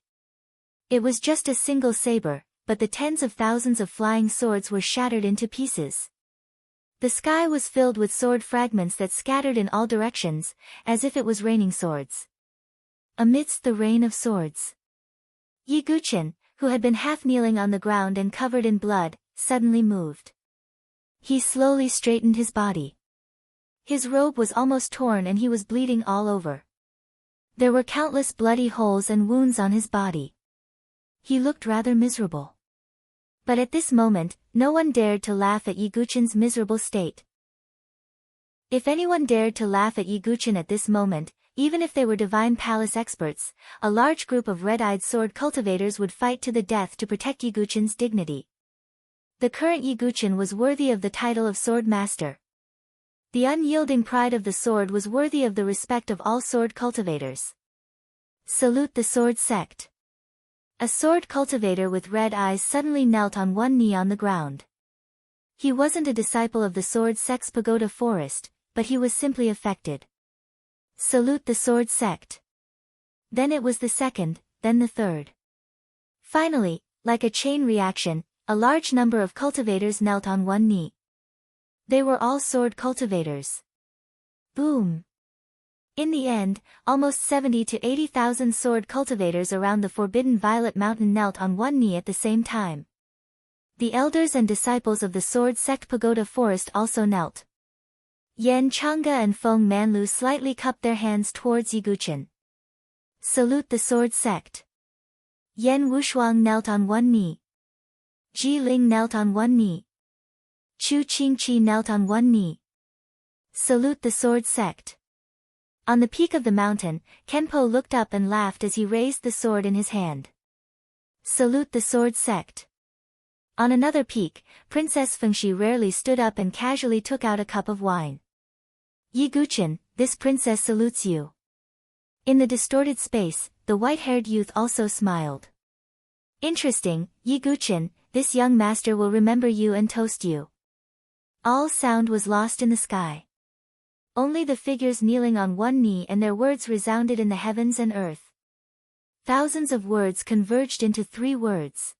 It was just a single saber, but the tens of thousands of flying swords were shattered into pieces. The sky was filled with sword fragments that scattered in all directions, as if it was raining swords. Amidst the rain of swords, Yiguchen, who had been half kneeling on the ground and covered in blood, suddenly moved. He slowly straightened his body. His robe was almost torn and he was bleeding all over. There were countless bloody holes and wounds on his body. He looked rather miserable. But at this moment, no one dared to laugh at Yiguchen's miserable state. If anyone dared to laugh at Yiguchen at this moment, even if they were Divine Palace experts, a large group of red-eyed sword cultivators would fight to the death to protect Yiguchen's dignity. The current Yiguchen was worthy of the title of Sword Master. The unyielding pride of the sword was worthy of the respect of all sword cultivators. Salute the sword sect. A sword cultivator with red eyes suddenly knelt on one knee on the ground. He wasn't a disciple of the sword sect's pagoda forest, but he was simply affected. Salute the sword sect. Then it was the second, then the third. Finally, like a chain reaction, a large number of cultivators knelt on one knee. They were all sword cultivators. Boom! In the end, almost 70 to 80,000 sword cultivators around the Forbidden Violet Mountain knelt on one knee at the same time. The elders and disciples of the Sword Sect Pagoda Forest also knelt. Yan Chang'e and Feng Manlu slightly cupped their hands towards Yiguchen. Salute the Sword Sect. Yan Wushuang knelt on one knee. Ji Ling knelt on one knee. Chu Qingqi knelt on one knee. Salute the Sword Sect. On the peak of the mountain, Kenpo looked up and laughed as he raised the sword in his hand. Salute the Sword Sect. On another peak, Princess Fengxi rarely stood up and casually took out a cup of wine. Yiguchen, this princess salutes you. In the distorted space, the white-haired youth also smiled. Interesting, Yiguchen, this young master will remember you and toast you. All sound was lost in the sky. Only the figures kneeling on one knee and their words resounded in the heavens and earth. Thousands of words converged into 3 words.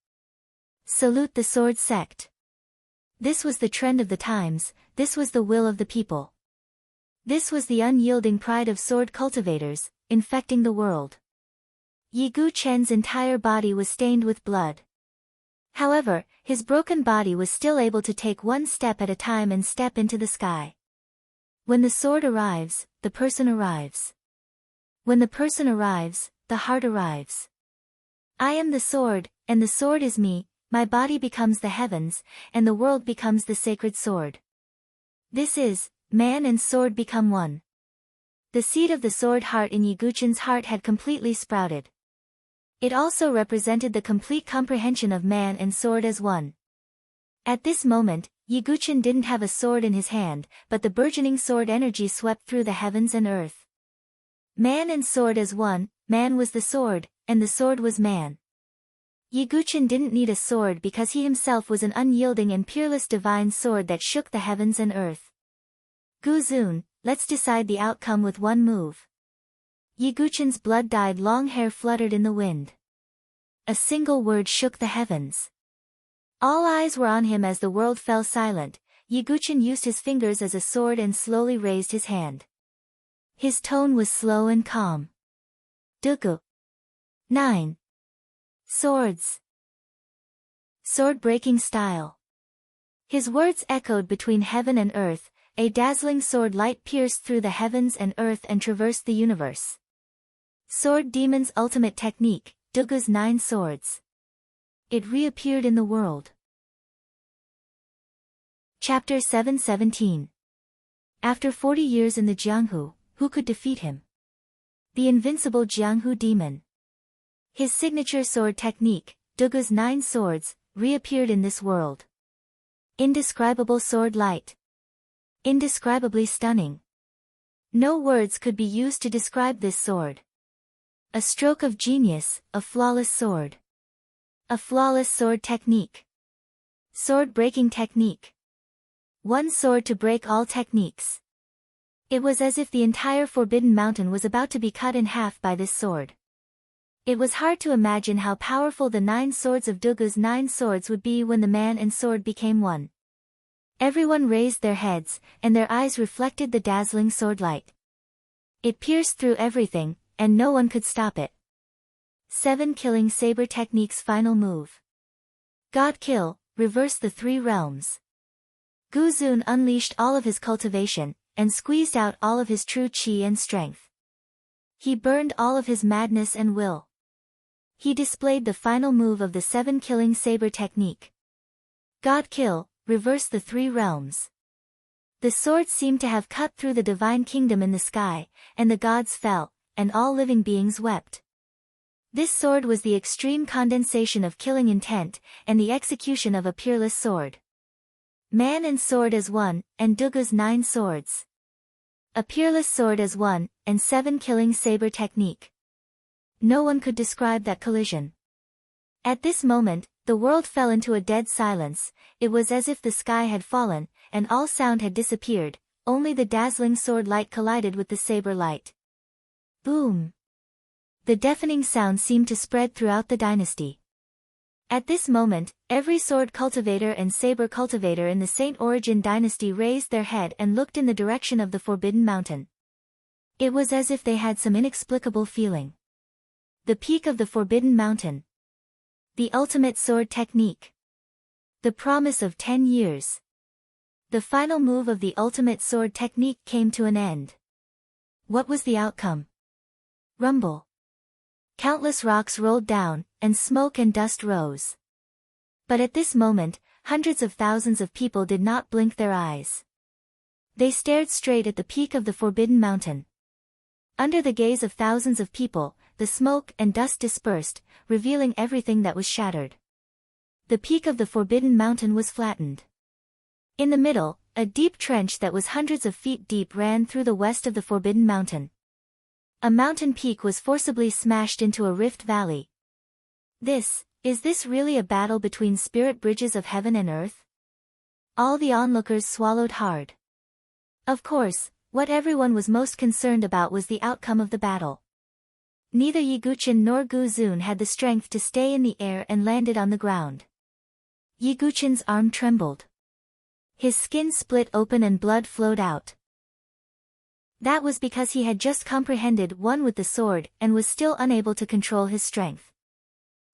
Salute the Sword Sect. This was the trend of the times, this was the will of the people. This was the unyielding pride of sword cultivators, infecting the world. Yiguchen's entire body was stained with blood. However, his broken body was still able to take one step at a time and step into the sky. When the sword arrives, the person arrives. When the person arrives, the heart arrives. I am the sword, and the sword is me, my body becomes the heavens, and the world becomes the sacred sword. This is, man and sword become one. The seed of the sword heart in Yiguchen's heart had completely sprouted. It also represented the complete comprehension of man and sword as one. At this moment, Yiguchen didn't have a sword in his hand, but the burgeoning sword energy swept through the heavens and earth. Man and sword as one, man was the sword, and the sword was man. Yiguchen didn't need a sword because he himself was an unyielding and peerless divine sword that shook the heavens and earth. Guzun, let's decide the outcome with one move. Yiguchen's blood-dyed long hair fluttered in the wind. A single word shook the heavens. All eyes were on him as the world fell silent. Yiguchen used his fingers as a sword and slowly raised his hand. His tone was slow and calm. Dugu. 9. Swords. Sword-breaking style. His words echoed between heaven and earth, a dazzling sword light pierced through the heavens and earth and traversed the universe. Sword Demon's ultimate technique, Dugu's 9 swords. It reappeared in the world. Chapter 717. After 40 years in the Jianghu, who could defeat him? The invincible Jianghu demon. His signature sword technique, Dugu's 9 swords, reappeared in this world. Indescribable sword light. Indescribably stunning. No words could be used to describe this sword. A stroke of genius, a flawless sword. A flawless sword technique. Sword-breaking technique. One sword to break all techniques. It was as if the entire Forbidden Mountain was about to be cut in half by this sword. It was hard to imagine how powerful the 9 swords of Dugu's 9 swords would be when the man and sword became one. Everyone raised their heads, and their eyes reflected the dazzling sword light. It pierced through everything, and no one could stop it. 7 Killing Saber Technique's final move. God Kill, reverse the 3 realms. Gu Zun unleashed all of his cultivation, and squeezed out all of his true qi and strength. He burned all of his madness and will. He displayed the final move of the 7 Killing Saber Technique. God Kill, reverse the 3 realms. The sword seemed to have cut through the divine kingdom in the sky, and the gods fell, and all living beings wept. This sword was the extreme condensation of killing intent, and the execution of a peerless sword. Man and sword as one, and Dugu's 9 swords. A peerless sword as one, and 7 Killing Saber Technique. No one could describe that collision. At this moment, the world fell into a dead silence. It was as if the sky had fallen, and all sound had disappeared, only the dazzling sword light collided with the saber light. Boom! The deafening sound seemed to spread throughout the dynasty. At this moment, every sword cultivator and saber cultivator in the Saint Origin dynasty raised their head and looked in the direction of the Forbidden Mountain. It was as if they had some inexplicable feeling. The peak of the Forbidden Mountain. The ultimate sword technique. The promise of 10 years. The final move of the ultimate sword technique came to an end. What was the outcome? Rumble. Countless rocks rolled down, and smoke and dust rose. But at this moment, hundreds of thousands of people did not blink their eyes. They stared straight at the peak of the Forbidden Mountain. Under the gaze of thousands of people, the smoke and dust dispersed, revealing everything that was shattered. The peak of the Forbidden Mountain was flattened. In the middle, a deep trench that was hundreds of feet deep ran through the west of the Forbidden Mountain. A mountain peak was forcibly smashed into a rift valley. Is this really a battle between spirit bridges of heaven and earth? All the onlookers swallowed hard. Of course, what everyone was most concerned about was the outcome of the battle. Neither Yiguchen nor Gu Zun had the strength to stay in the air and landed on the ground. Yiguchen's arm trembled. His skin split open and blood flowed out. That was because he had just comprehended one with the sword and was still unable to control his strength.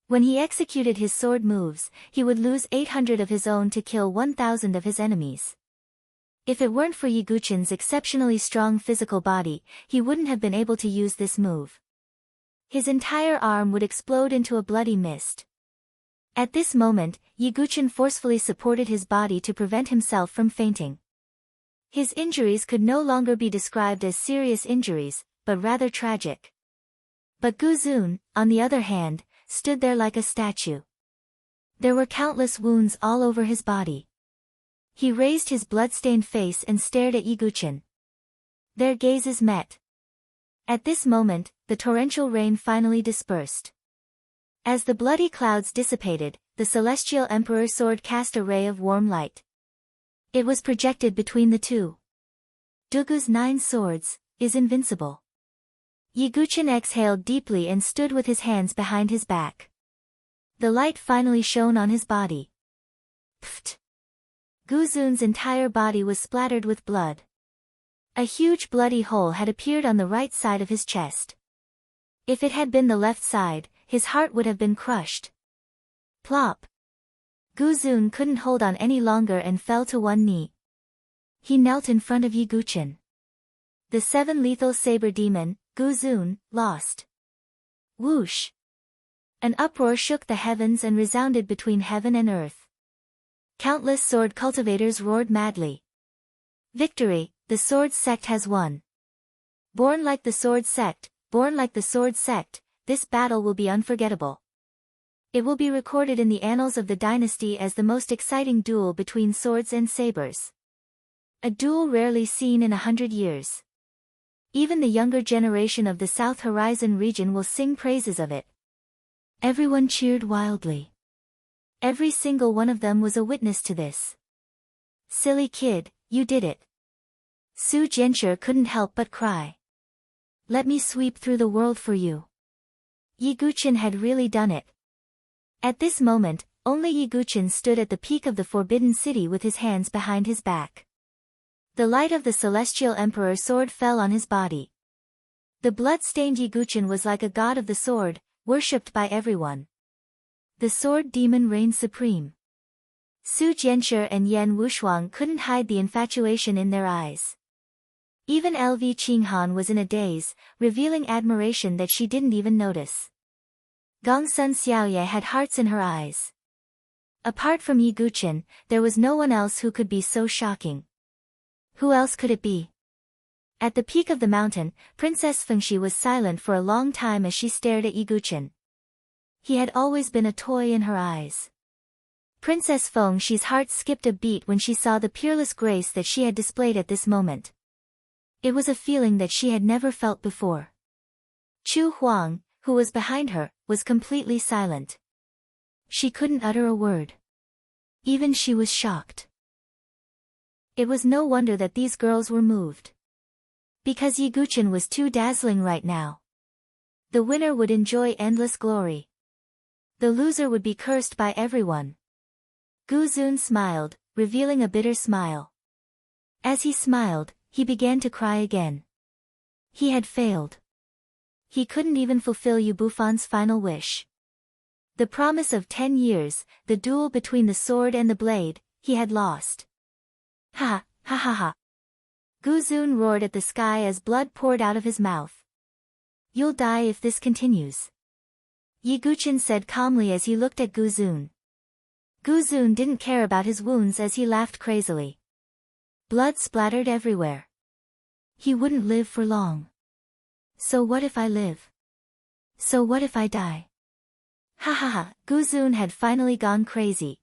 When he executed his sword moves, he would lose 800 of his own to kill 1,000 of his enemies. If it weren't for Yiguchen's exceptionally strong physical body, he wouldn't have been able to use this move. His entire arm would explode into a bloody mist. At this moment, Yiguchen forcefully supported his body to prevent himself from fainting. His injuries could no longer be described as serious injuries, but rather tragic. But Gu Zun, on the other hand, stood there like a statue. There were countless wounds all over his body. He raised his blood-stained face and stared at Yiguchen. Their gazes met. At this moment, the torrential rain finally dispersed. As the bloody clouds dissipated, the Celestial Emperor's sword cast a ray of warm light. It was projected between the two. Dugu's 9 swords is invincible. Yiguchen exhaled deeply and stood with his hands behind his back. The light finally shone on his body. Pfft! Gu Zun's entire body was splattered with blood. A huge bloody hole had appeared on the right side of his chest. If it had been the left side, his heart would have been crushed. Plop! Gu Zun couldn't hold on any longer and fell to one knee. He knelt in front of Yi Guqin. The 7 lethal saber demon, Gu Zun, lost. Whoosh! An uproar shook the heavens and resounded between heaven and earth. Countless sword cultivators roared madly. Victory, the sword sect has won. Born like the sword sect, born like the sword sect, this battle will be unforgettable. It will be recorded in the annals of the dynasty as the most exciting duel between swords and sabers. A duel rarely seen in 100 years. Even the younger generation of the South Horizon region will sing praises of it. Everyone cheered wildly. Every single one of them was a witness to this. Silly kid, you did it. Su Jianshi couldn't help but cry. Let me sweep through the world for you. Yi Guqin had really done it. At this moment, only Yi Guqin stood at the peak of the Forbidden City with his hands behind his back. The light of the Celestial Emperor's sword fell on his body. The blood-stained Yi Guqin was like a god of the sword, worshipped by everyone. The sword demon reigned supreme. Su Jianshi and Yan Wushuang couldn't hide the infatuation in their eyes. Even LV Qinghan was in a daze, revealing admiration that she didn't even notice. Gongsun Xiaoye had hearts in her eyes. Apart from Yi Guqin, there was no one else who could be so shocking. Who else could it be? At the peak of the mountain, Princess Fengxi was silent for a long time as she stared at Yi Guqin. He had always been a toy in her eyes. Princess Fengxi's heart skipped a beat when she saw the peerless grace that she had displayed at this moment. It was a feeling that she had never felt before. Chu Huang, who was behind her, was completely silent. She couldn't utter a word. Even she was shocked. It was no wonder that these girls were moved. Because Yi Guqin was too dazzling right now. The winner would enjoy endless glory. The loser would be cursed by everyone. Gu Zun smiled, revealing a bitter smile. As he smiled, he began to cry again. He had failed. He couldn't even fulfill Yu Bufan's final wish. The promise of 10 years, the duel between the sword and the blade, he had lost. Ha, ha ha ha. Gu Zun roared at the sky as blood poured out of his mouth. You'll die if this continues. Yi Guqin said calmly as he looked at Gu Zun. Gu Zun didn't care about his wounds as he laughed crazily. Blood splattered everywhere. He wouldn't live for long. So what if I live? So what if I die? Ha ha ha, Gu Zun had finally gone crazy.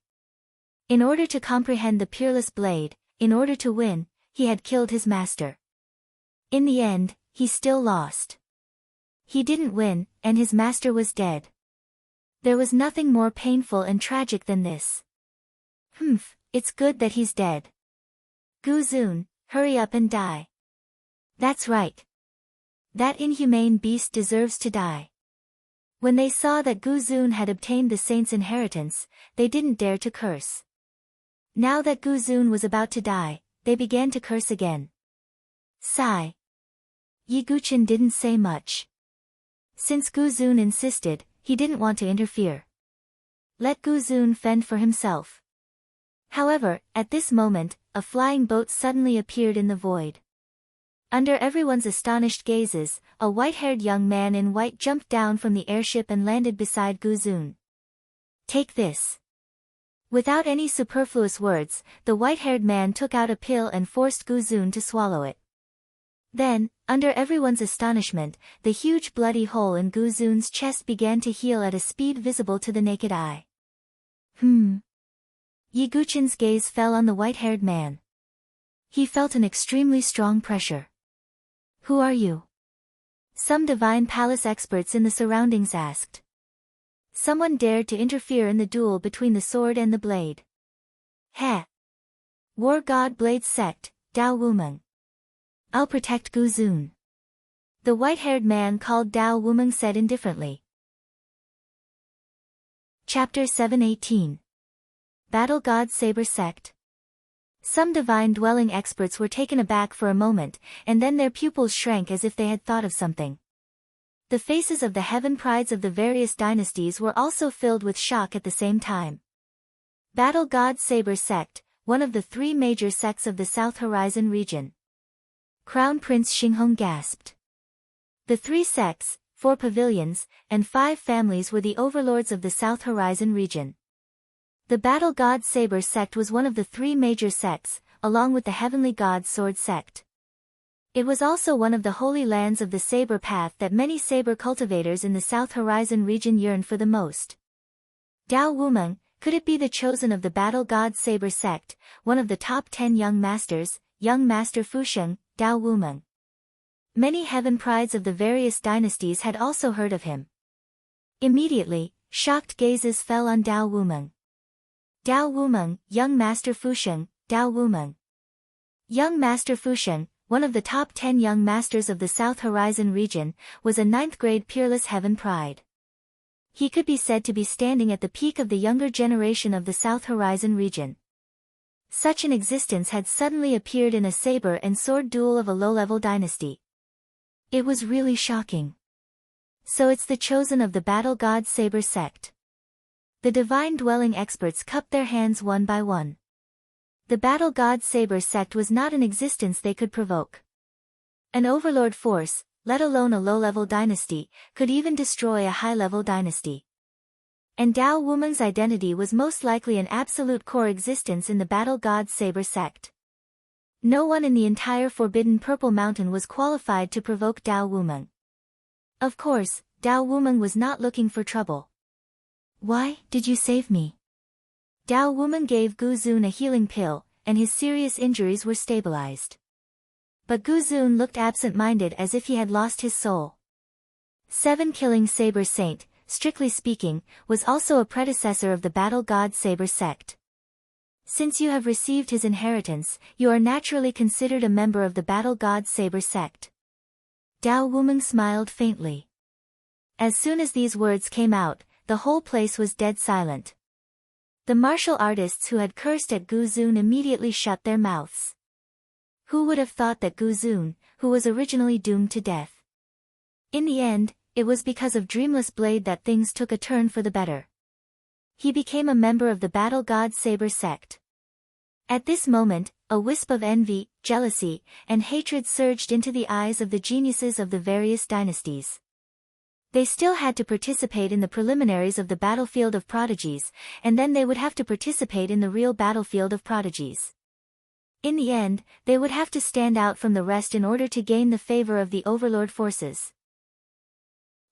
In order to comprehend the peerless blade, in order to win, he had killed his master. In the end, he still lost. He didn't win, and his master was dead. There was nothing more painful and tragic than this. It's good that he's dead. Gu Zun, hurry up and die. That's right. That inhumane beast deserves to die. When they saw that Gu Zun had obtained the saint's inheritance, they didn't dare to curse. Now that Gu Zun was about to die, they began to curse again. Sigh. Yi Guqin didn't say much. Since Gu Zun insisted, he didn't want to interfere. Let Gu Zun fend for himself. However, at this moment, a flying boat suddenly appeared in the void. Under everyone's astonished gazes, a white-haired young man in white jumped down from the airship and landed beside Gu Zun. Take this. Without any superfluous words, the white-haired man took out a pill and forced Gu Zun to swallow it. Then, under everyone's astonishment, the huge bloody hole in Gu Zun's chest began to heal at a speed visible to the naked eye. Yi Guqin's gaze fell on the white-haired man. He felt an extremely strong pressure. Who are you? Some divine palace experts in the surroundings asked. Someone dared to interfere in the duel between the sword and the blade. Heh. War God Blade Sect, Dao Wumeng. I'll protect Gu Zun. The white-haired man called Dao Wumeng said indifferently. Chapter 718. Battle God Saber Sect. Some divine-dwelling experts were taken aback for a moment, and then their pupils shrank as if they had thought of something. The faces of the heaven prides of the various dynasties were also filled with shock at the same time. Battle God Saber Sect, one of the three major sects of the South Horizon region. Crown Prince Xinghong gasped. The three sects, 4 pavilions, and 5 families were the overlords of the South Horizon region. The Battle God Saber Sect was one of the 3 major sects, along with the Heavenly God Sword Sect. It was also one of the holy lands of the saber path that many saber cultivators in the South Horizon region yearned for the most. Dao Wumeng, could it be the chosen of the Battle God Saber Sect, one of the top 10 young masters, young master Fusheng, Dao Wumeng? Many heaven prides of the various dynasties had also heard of him. Immediately, shocked gazes fell on Dao Wumeng. Dao Wumeng, young master Fusheng, Dao Wumeng. Young master Fusheng, one of the top 10 young masters of the South Horizon region, was a 9th grade peerless heaven pride. He could be said to be standing at the peak of the younger generation of the South Horizon region. Such an existence had suddenly appeared in a saber and sword duel of a low-level dynasty. It was really shocking. So it's the chosen of the Battle God Saber Sect. The divine dwelling experts cupped their hands one by one. The Battle God Saber Sect was not an existence they could provoke. An overlord force, let alone a low-level dynasty, could even destroy a high-level dynasty. And Dao Wumeng's identity was most likely an absolute core existence in the Battle God Saber Sect. No one in the entire Forbidden Purple Mountain was qualified to provoke Dao Wumeng. Of course, Dao Wumeng was not looking for trouble. Why did you save me? Dao Wumeng gave Gu Zun a healing pill, and his serious injuries were stabilized. But Gu Zun looked absent-minded as if he had lost his soul. 7 Killing Saber Saint, strictly speaking, was also a predecessor of the Battle God Saber Sect. Since you have received his inheritance, you are naturally considered a member of the Battle God Saber Sect. Dao Wumeng smiled faintly. As soon as these words came out, the whole place was dead silent. The martial artists who had cursed at Gu Zun immediately shut their mouths. Who would have thought that Gu Zun, who was originally doomed to death? In the end, it was because of Dreamless Blade that things took a turn for the better. He became a member of the Battle God Saber Sect. At this moment, a wisp of envy, jealousy, and hatred surged into the eyes of the geniuses of the various dynasties. They still had to participate in the preliminaries of the Battlefield of Prodigies, and then they would have to participate in the real Battlefield of Prodigies. In the end, they would have to stand out from the rest in order to gain the favor of the overlord forces.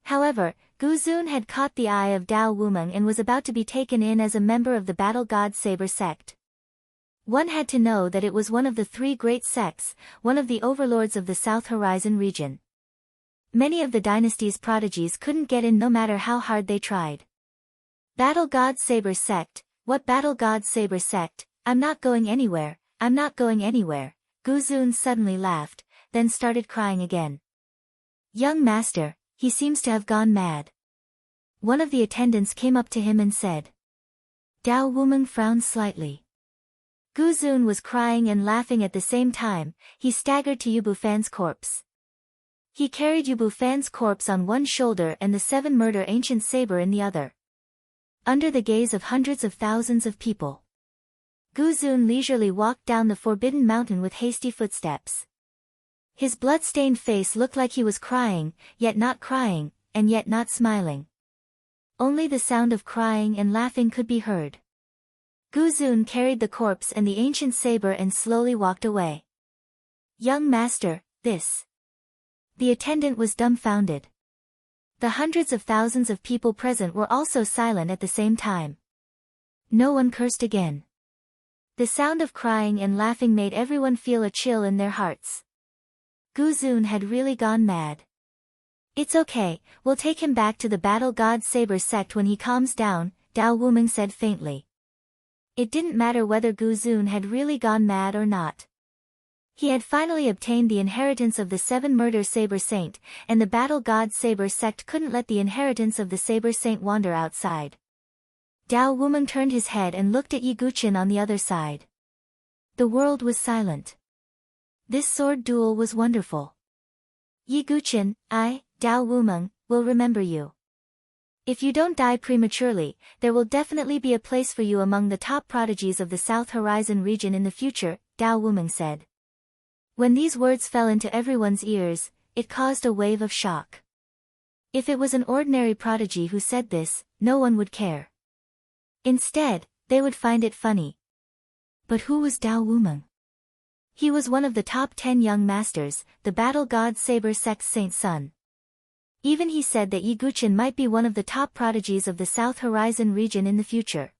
However, Gu Zun had caught the eye of Dao Wumeng and was about to be taken in as a member of the Battle God Saber Sect. One had to know that it was one of the 3 great sects, one of the overlords of the South Horizon region. Many of the dynasty's prodigies couldn't get in no matter how hard they tried. Battle God Saber Sect, what Battle God Saber Sect, I'm not going anywhere, I'm not going anywhere. Gu Zun suddenly laughed, then started crying again. Young master, he seems to have gone mad. One of the attendants came up to him and said. Dao Wumeng frowned slightly. Gu Zun was crying and laughing at the same time. He staggered to Yu Bufan's corpse. He carried Yu Bufan's corpse on one shoulder and the 7 murder ancient saber in the other. Under the gaze of hundreds of thousands of people, Gu Zun leisurely walked down the Forbidden Mountain with hasty footsteps. His blood-stained face looked like he was crying, yet not crying, and yet not smiling. Only the sound of crying and laughing could be heard. Gu Zun carried the corpse and the ancient saber and slowly walked away. Young master, this. The attendant was dumbfounded. The hundreds of thousands of people present were also silent at the same time. No one cursed again. The sound of crying and laughing made everyone feel a chill in their hearts. Gu Zun had really gone mad. It's okay, we'll take him back to the Battle God Saber Sect when he calms down, Dao Wumeng said faintly. It didn't matter whether Gu Zun had really gone mad or not. He had finally obtained the inheritance of the 7 murder Saber Saint, and the Battle God Saber Sect couldn't let the inheritance of the Saber Saint wander outside. Dao Wumeng turned his head and looked at Yi Guqin on the other side. The world was silent. This sword duel was wonderful. Yi Guqin, Dao Wumeng, will remember you. If you don't die prematurely, there will definitely be a place for you among the top prodigies of the South Horizon region in the future, Dao Wumeng said. When these words fell into everyone's ears, it caused a wave of shock. If it was an ordinary prodigy who said this, no one would care. Instead, they would find it funny. But who was Dao Wumeng? He was one of the top 10 young masters, the battle god Saber Sect's Saint's son. Even he said that Yi Guqin might be one of the top prodigies of the South Horizon region in the future.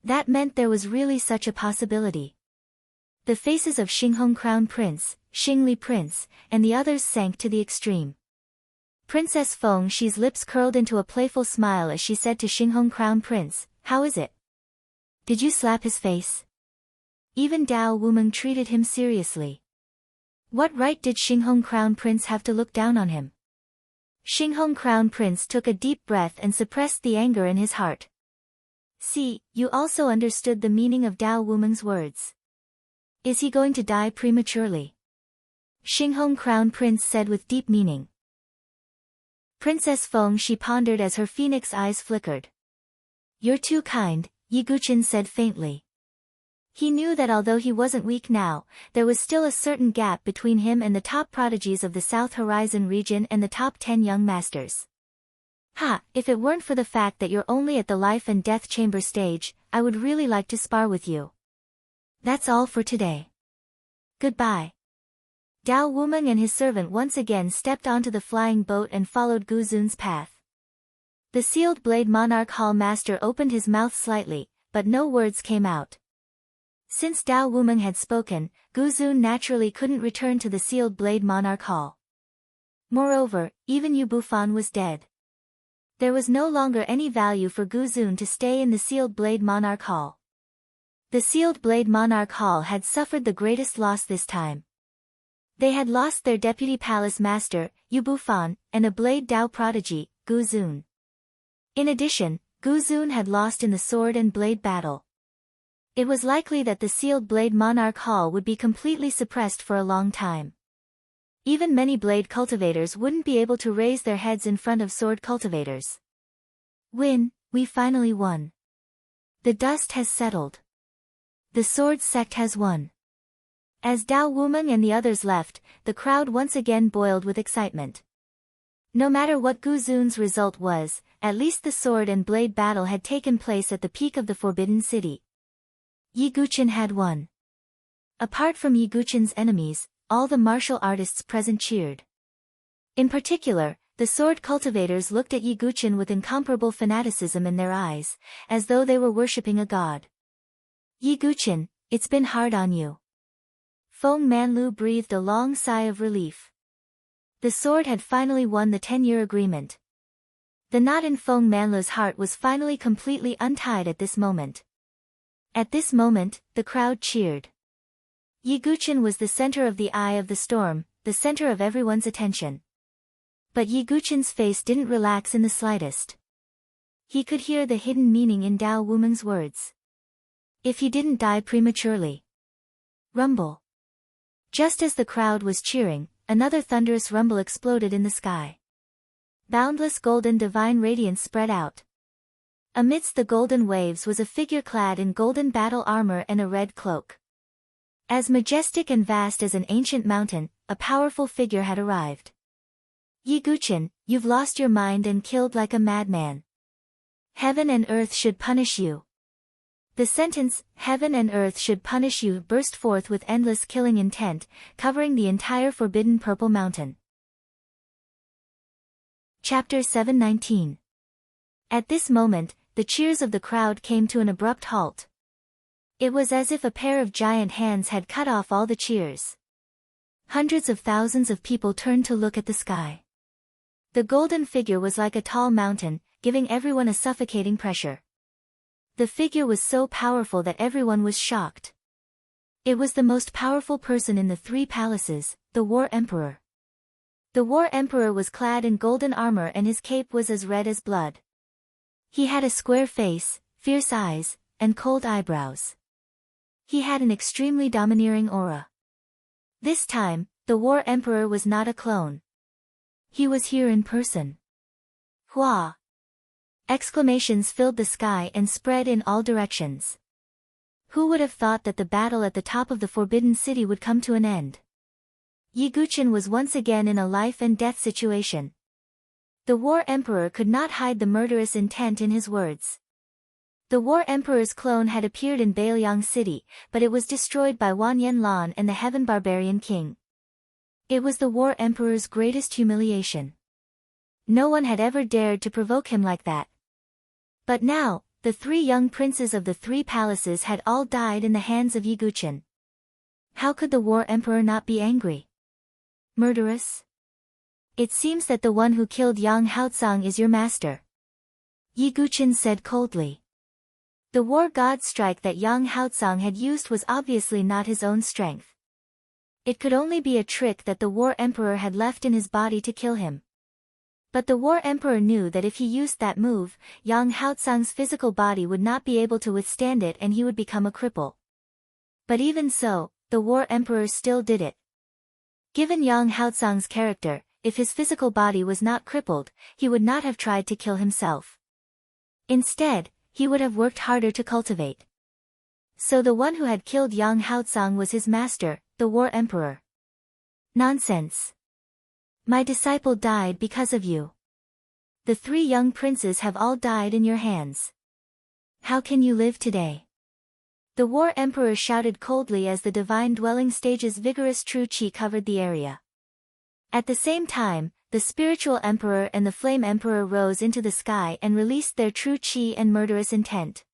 That meant there was really such a possibility. The faces of Xinghong Crown Prince, Xingli Prince, and the others sank to the extreme. Princess Feng Shi's lips curled into a playful smile as she said to Xinghong Crown Prince, "How is it? Did you slap his face?" Even Dao Wumeng treated him seriously. What right did Xinghong Crown Prince have to look down on him? Xinghong Crown Prince took a deep breath and suppressed the anger in his heart. See, you also understood the meaning of Dao Wumeng's words. Is he going to die prematurely? Xinghong Crown Prince said with deep meaning. Princess Feng Shi pondered as her phoenix eyes flickered. You're too kind, Yi Guqin said faintly. He knew that although he wasn't weak now, there was still a certain gap between him and the top prodigies of the South Horizon region and the top 10 young masters. If it weren't for the fact that you're only at the life and death chamber stage, I would really like to spar with you. That's all for today. Goodbye. Dao Wumeng and his servant once again stepped onto the flying boat and followed Gu Zun's path. The sealed blade monarch hall master opened his mouth slightly, but no words came out. Since Dao Wumeng had spoken, Gu Zun naturally couldn't return to the sealed blade monarch hall. Moreover, even Yu Bufan was dead. There was no longer any value for Gu Zun to stay in the sealed blade monarch hall. The sealed blade monarch hall had suffered the greatest loss this time. They had lost their deputy palace master, Yu Bufan, and a blade Dao prodigy, Gu Zun. In addition, Gu Zun had lost in the sword and blade battle. It was likely that the sealed blade monarch hall would be completely suppressed for a long time. Even many blade cultivators wouldn't be able to raise their heads in front of sword cultivators. We finally won. The dust has settled. The sword sect has won. As Dao Wumeng and the others left, the crowd once again boiled with excitement. No matter what Gu Zun's result was, at least the sword and blade battle had taken place at the peak of the Forbidden City. Yi Guqin had won. Apart from Yi Guqin's enemies, all the martial artists present cheered. In particular, the sword cultivators looked at Yi Guqin with incomparable fanaticism in their eyes, as though they were worshipping a god. Yi Guqin, it's been hard on you. Feng Manlu breathed a long sigh of relief. The sword had finally won the 10-year agreement. The knot in Feng Manlu's heart was finally completely untied at this moment. At this moment, the crowd cheered. Yi Guqin was the center of the eye of the storm, the center of everyone's attention. But Yi Guqin's face didn't relax in the slightest. He could hear the hidden meaning in Dao Wumeng's words. If he didn't die prematurely. Rumble. Just as the crowd was cheering, another thunderous rumble exploded in the sky. Boundless golden divine radiance spread out. Amidst the golden waves was a figure clad in golden battle armor and a red cloak. As majestic and vast as an ancient mountain, a powerful figure had arrived. Yi Guqin, you've lost your mind and killed like a madman. Heaven and earth should punish you. The sentence, "Heaven and earth should punish you," burst forth with endless killing intent, covering the entire forbidden Purple Mountain. Chapter 719. At this moment, the cheers of the crowd came to an abrupt halt. It was as if a pair of giant hands had cut off all the cheers. Hundreds of thousands of people turned to look at the sky. The golden figure was like a tall mountain, giving everyone a suffocating pressure. The figure was so powerful that everyone was shocked. It was the most powerful person in the three palaces, the War Emperor. The War Emperor was clad in golden armor and his cape was as red as blood. He had a square face, fierce eyes, and cold eyebrows. He had an extremely domineering aura. This time, the War Emperor was not a clone. He was here in person. Hua! Exclamations filled the sky and spread in all directions. Who would have thought that the battle at the top of the Forbidden City would come to an end? Yiguchen was once again in a life-and-death situation. The War Emperor could not hide the murderous intent in his words. The War Emperor's clone had appeared in Bailiang City, but it was destroyed by Wan Yanlan and the Heaven Barbarian King. It was the War Emperor's greatest humiliation. No one had ever dared to provoke him like that. But now, the 3 young princes of the 3 palaces had all died in the hands of Yiguchen. How could the War Emperor not be angry? Murderous? It seems that the one who killed Yang Haotsang is your master. Yiguchen said coldly. The war god's strike that Yang Haotsang had used was obviously not his own strength. It could only be a trick that the War Emperor had left in his body to kill him. But the War Emperor knew that if he used that move, Yang Haotsang's physical body would not be able to withstand it and he would become a cripple. But even so, the War Emperor still did it. Given Yang Haotsang's character, if his physical body was not crippled, he would not have tried to kill himself. Instead, he would have worked harder to cultivate. So the one who had killed Yang Haotsang was his master, the War Emperor. Nonsense. My disciple died because of you. The 3 young princes have all died in your hands. How can you live today? The War Emperor shouted coldly as the Divine Dwelling Stage's vigorous true qi covered the area. At the same time, the Spiritual Emperor and the Flame Emperor rose into the sky and released their true qi and murderous intent.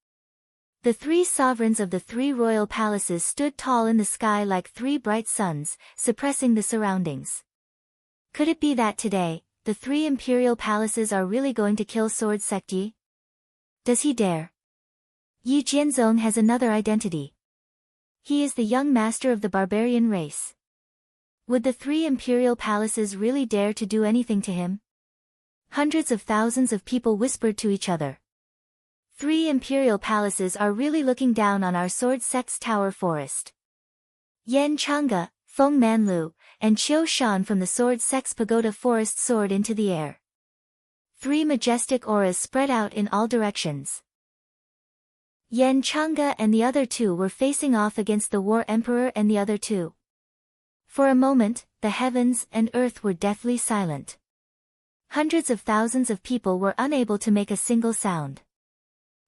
The 3 sovereigns of the 3 royal palaces stood tall in the sky like 3 bright suns, suppressing the surroundings. Could it be that today, the 3 imperial palaces are really going to kill Sword Sect Yi? Does he dare? Yi Jianzong has another identity. He is the young master of the barbarian race. Would the 3 imperial palaces really dare to do anything to him? Hundreds of thousands of people whispered to each other. 3 imperial palaces are really looking down on our Sword Sect's tower forest. Yan Chang'e, Feng Manlu, and Qiu Shan from the Sword Sect's pagoda forest soared into the air. 3 majestic auras spread out in all directions. Yan Chang'e and the other 2 were facing off against the War Emperor and the other 2. For a moment, the heavens and earth were deathly silent. Hundreds of thousands of people were unable to make a single sound.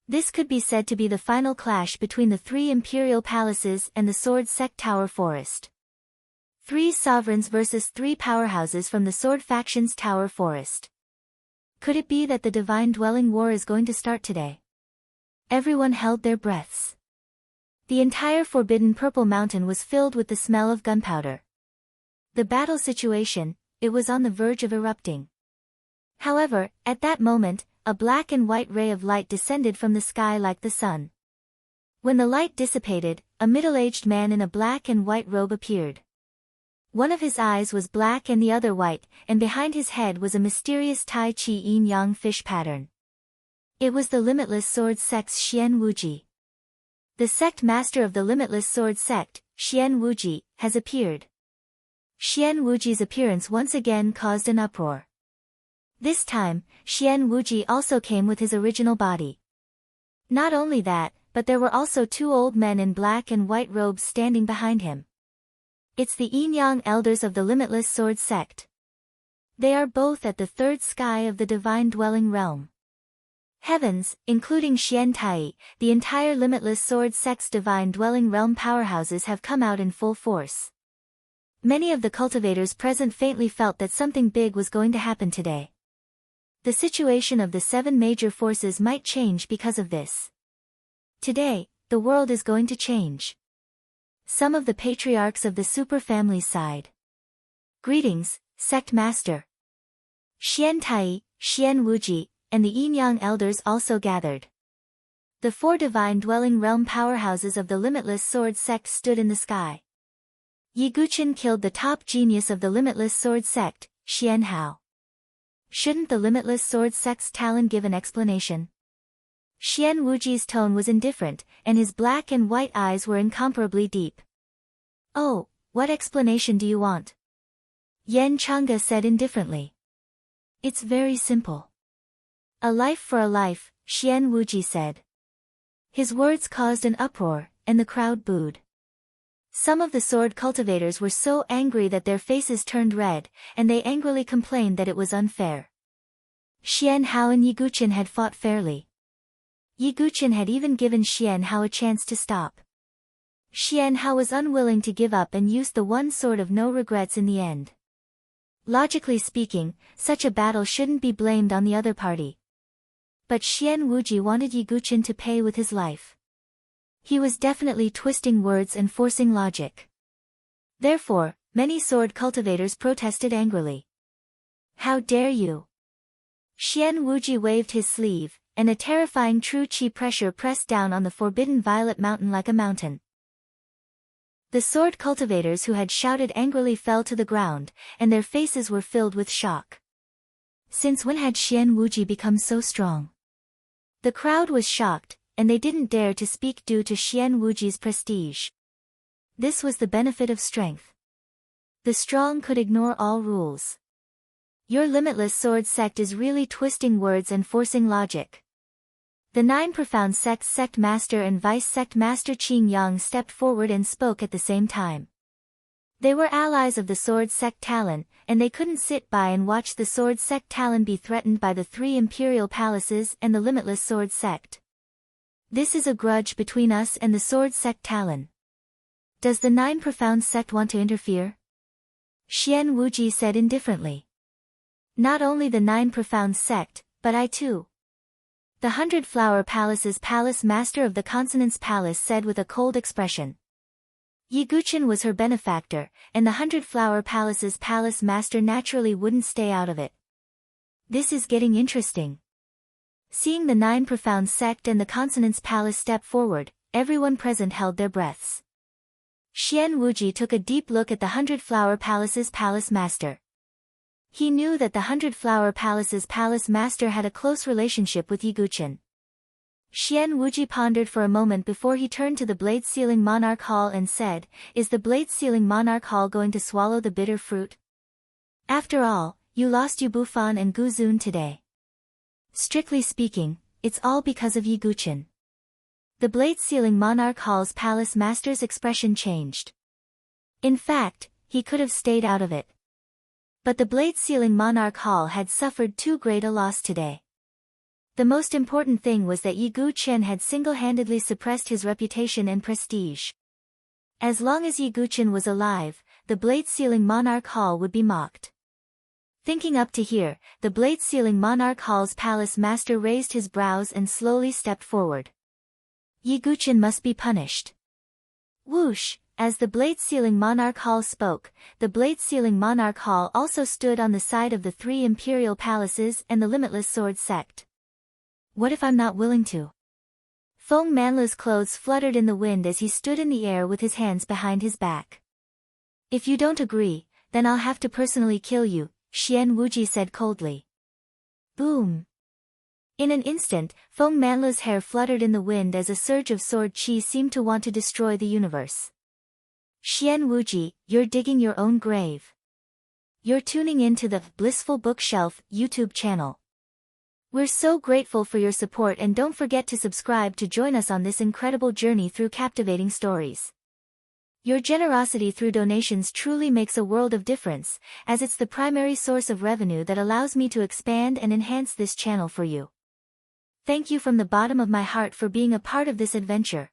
This could be said to be the final clash between the 3 imperial palaces and the Sword Sect Tower Forest. 3 sovereigns versus 3 powerhouses from the Sword Faction's Tower Forest. Could it be that the Divine Dwelling War is going to start today? Everyone held their breaths. The entire Forbidden Purple Mountain was filled with the smell of gunpowder. The battle situation, it was on the verge of erupting. However, at that moment, a black and white ray of light descended from the sky like the sun. When the light dissipated, a middle-aged man in a black and white robe appeared. One of his eyes was black and the other white, and behind his head was a mysterious Tai Chi yin-yang fish pattern. It was the Limitless Sword Sect's Xian Wuji. The sect master of the Limitless Sword Sect, Xian Wuji, has appeared. Xian Wuji's appearance once again caused an uproar. This time, Xian Wuji also came with his original body. Not only that, but there were also 2 old men in black and white robes standing behind him. It's the Yin-Yang elders of the Limitless Sword Sect. They are both at the 3rd sky of the Divine Dwelling Realm. Heavens, including Xian Tai, the entire Limitless Sword Sect's Divine Dwelling Realm powerhouses have come out in full force. Many of the cultivators present faintly felt that something big was going to happen today. The situation of the 7 major forces might change because of this. Today, the world is going to change. Some of the patriarchs of the super family's side. Greetings, Sect Master. Xian Tai, Xian Wuji, and the Yin-Yang elders also gathered. The 4 Divine Dwelling Realm powerhouses of the Limitless Sword Sect stood in the sky. Yiguchen killed the top genius of the Limitless Sword Sect, Xian Hao. Shouldn't the Limitless Sword Sect's Talon give an explanation? Xian Wuji's tone was indifferent, and his black and white eyes were incomparably deep. Oh, what explanation do you want? Yan Chang'e said indifferently. It's very simple. A life for a life, Xian Wuji said. His words caused an uproar, and the crowd booed. Some of the sword cultivators were so angry that their faces turned red, and they angrily complained that it was unfair. Xian Hao and Ye Guqin had fought fairly. Ye Guqin had even given Xian Hao a chance to stop. Xian Hao was unwilling to give up and used the one sword of no regrets in the end. Logically speaking, such a battle shouldn't be blamed on the other party. But Xian Wuji wanted Ye Guqin to pay with his life. He was definitely twisting words and forcing logic. Therefore, many sword cultivators protested angrily. How dare you! Xian Wuji waved his sleeve, and a terrifying true qi pressure pressed down on the forbidden violet mountain like a mountain. The sword cultivators who had shouted angrily fell to the ground, and their faces were filled with shock. Since when had Xian Wuji become so strong? The crowd was shocked, and they didn't dare to speak due to Xian Wuji's prestige. This was the benefit of strength. The strong could ignore all rules. Your limitless sword sect is really twisting words and forcing logic. The 9 profound sects sect master and vice sect master Qing Yang stepped forward and spoke at the same time. They were allies of the sword sect Talon, and they couldn't sit by and watch the sword sect Talon be threatened by the 3 imperial palaces and the limitless sword sect. This is a grudge between us and the sword sect Talon. Does the 9 profound sect want to interfere? Xian Wuji said indifferently. Not only the 9 profound sect, but I too. The 100 Flower Palace's palace master of the Consonance Palace said with a cold expression. Ye Guqin was her benefactor, and the 100 Flower Palace's palace master naturally wouldn't stay out of it. This is getting interesting. Seeing the 9 profound sect and the Consonance Palace step forward, everyone present held their breaths. Xian Wuji took a deep look at the 100 Flower Palace's palace master. He knew that the 100 Flower Palace's palace master had a close relationship with Ye Guqin. Xian Wuji pondered for a moment before he turned to the Blade Sealing Monarch Hall and said, "Is the Blade Sealing Monarch Hall going to swallow the bitter fruit? After all, you lost Yu Bufan and Gu Zun today. Strictly speaking, it's all because of Ye Guqin." The Blade Sealing Monarch Hall's palace master's expression changed. In fact, he could have stayed out of it. But the Blade Sealing Monarch Hall had suffered too great a loss today. The most important thing was that Ye Guqin had single-handedly suppressed his reputation and prestige. As long as Ye Guqin was alive, the Blade Sealing Monarch Hall would be mocked. Thinking up to here, the Blade Sealing Monarch Hall's palace master raised his brows and slowly stepped forward. Ye Guqin must be punished. Whoosh! As the Blade Sealing Monarch Hall spoke, the Blade Sealing Monarch Hall also stood on the side of the 3 imperial palaces and the limitless sword sect. What if I'm not willing to? Feng Manlu's clothes fluttered in the wind as he stood in the air with his hands behind his back. If you don't agree, then I'll have to personally kill you, Xian Wuji said coldly. Boom! In an instant, Feng Manlu's hair fluttered in the wind as a surge of sword qi seemed to want to destroy the universe. Xian Wuji, you're digging your own grave. You're tuning in to the Blissful Bookshelf YouTube channel. We're so grateful for your support, and don't forget to subscribe to join us on this incredible journey through captivating stories. Your generosity through donations truly makes a world of difference, as it's the primary source of revenue that allows me to expand and enhance this channel for you. Thank you from the bottom of my heart for being a part of this adventure.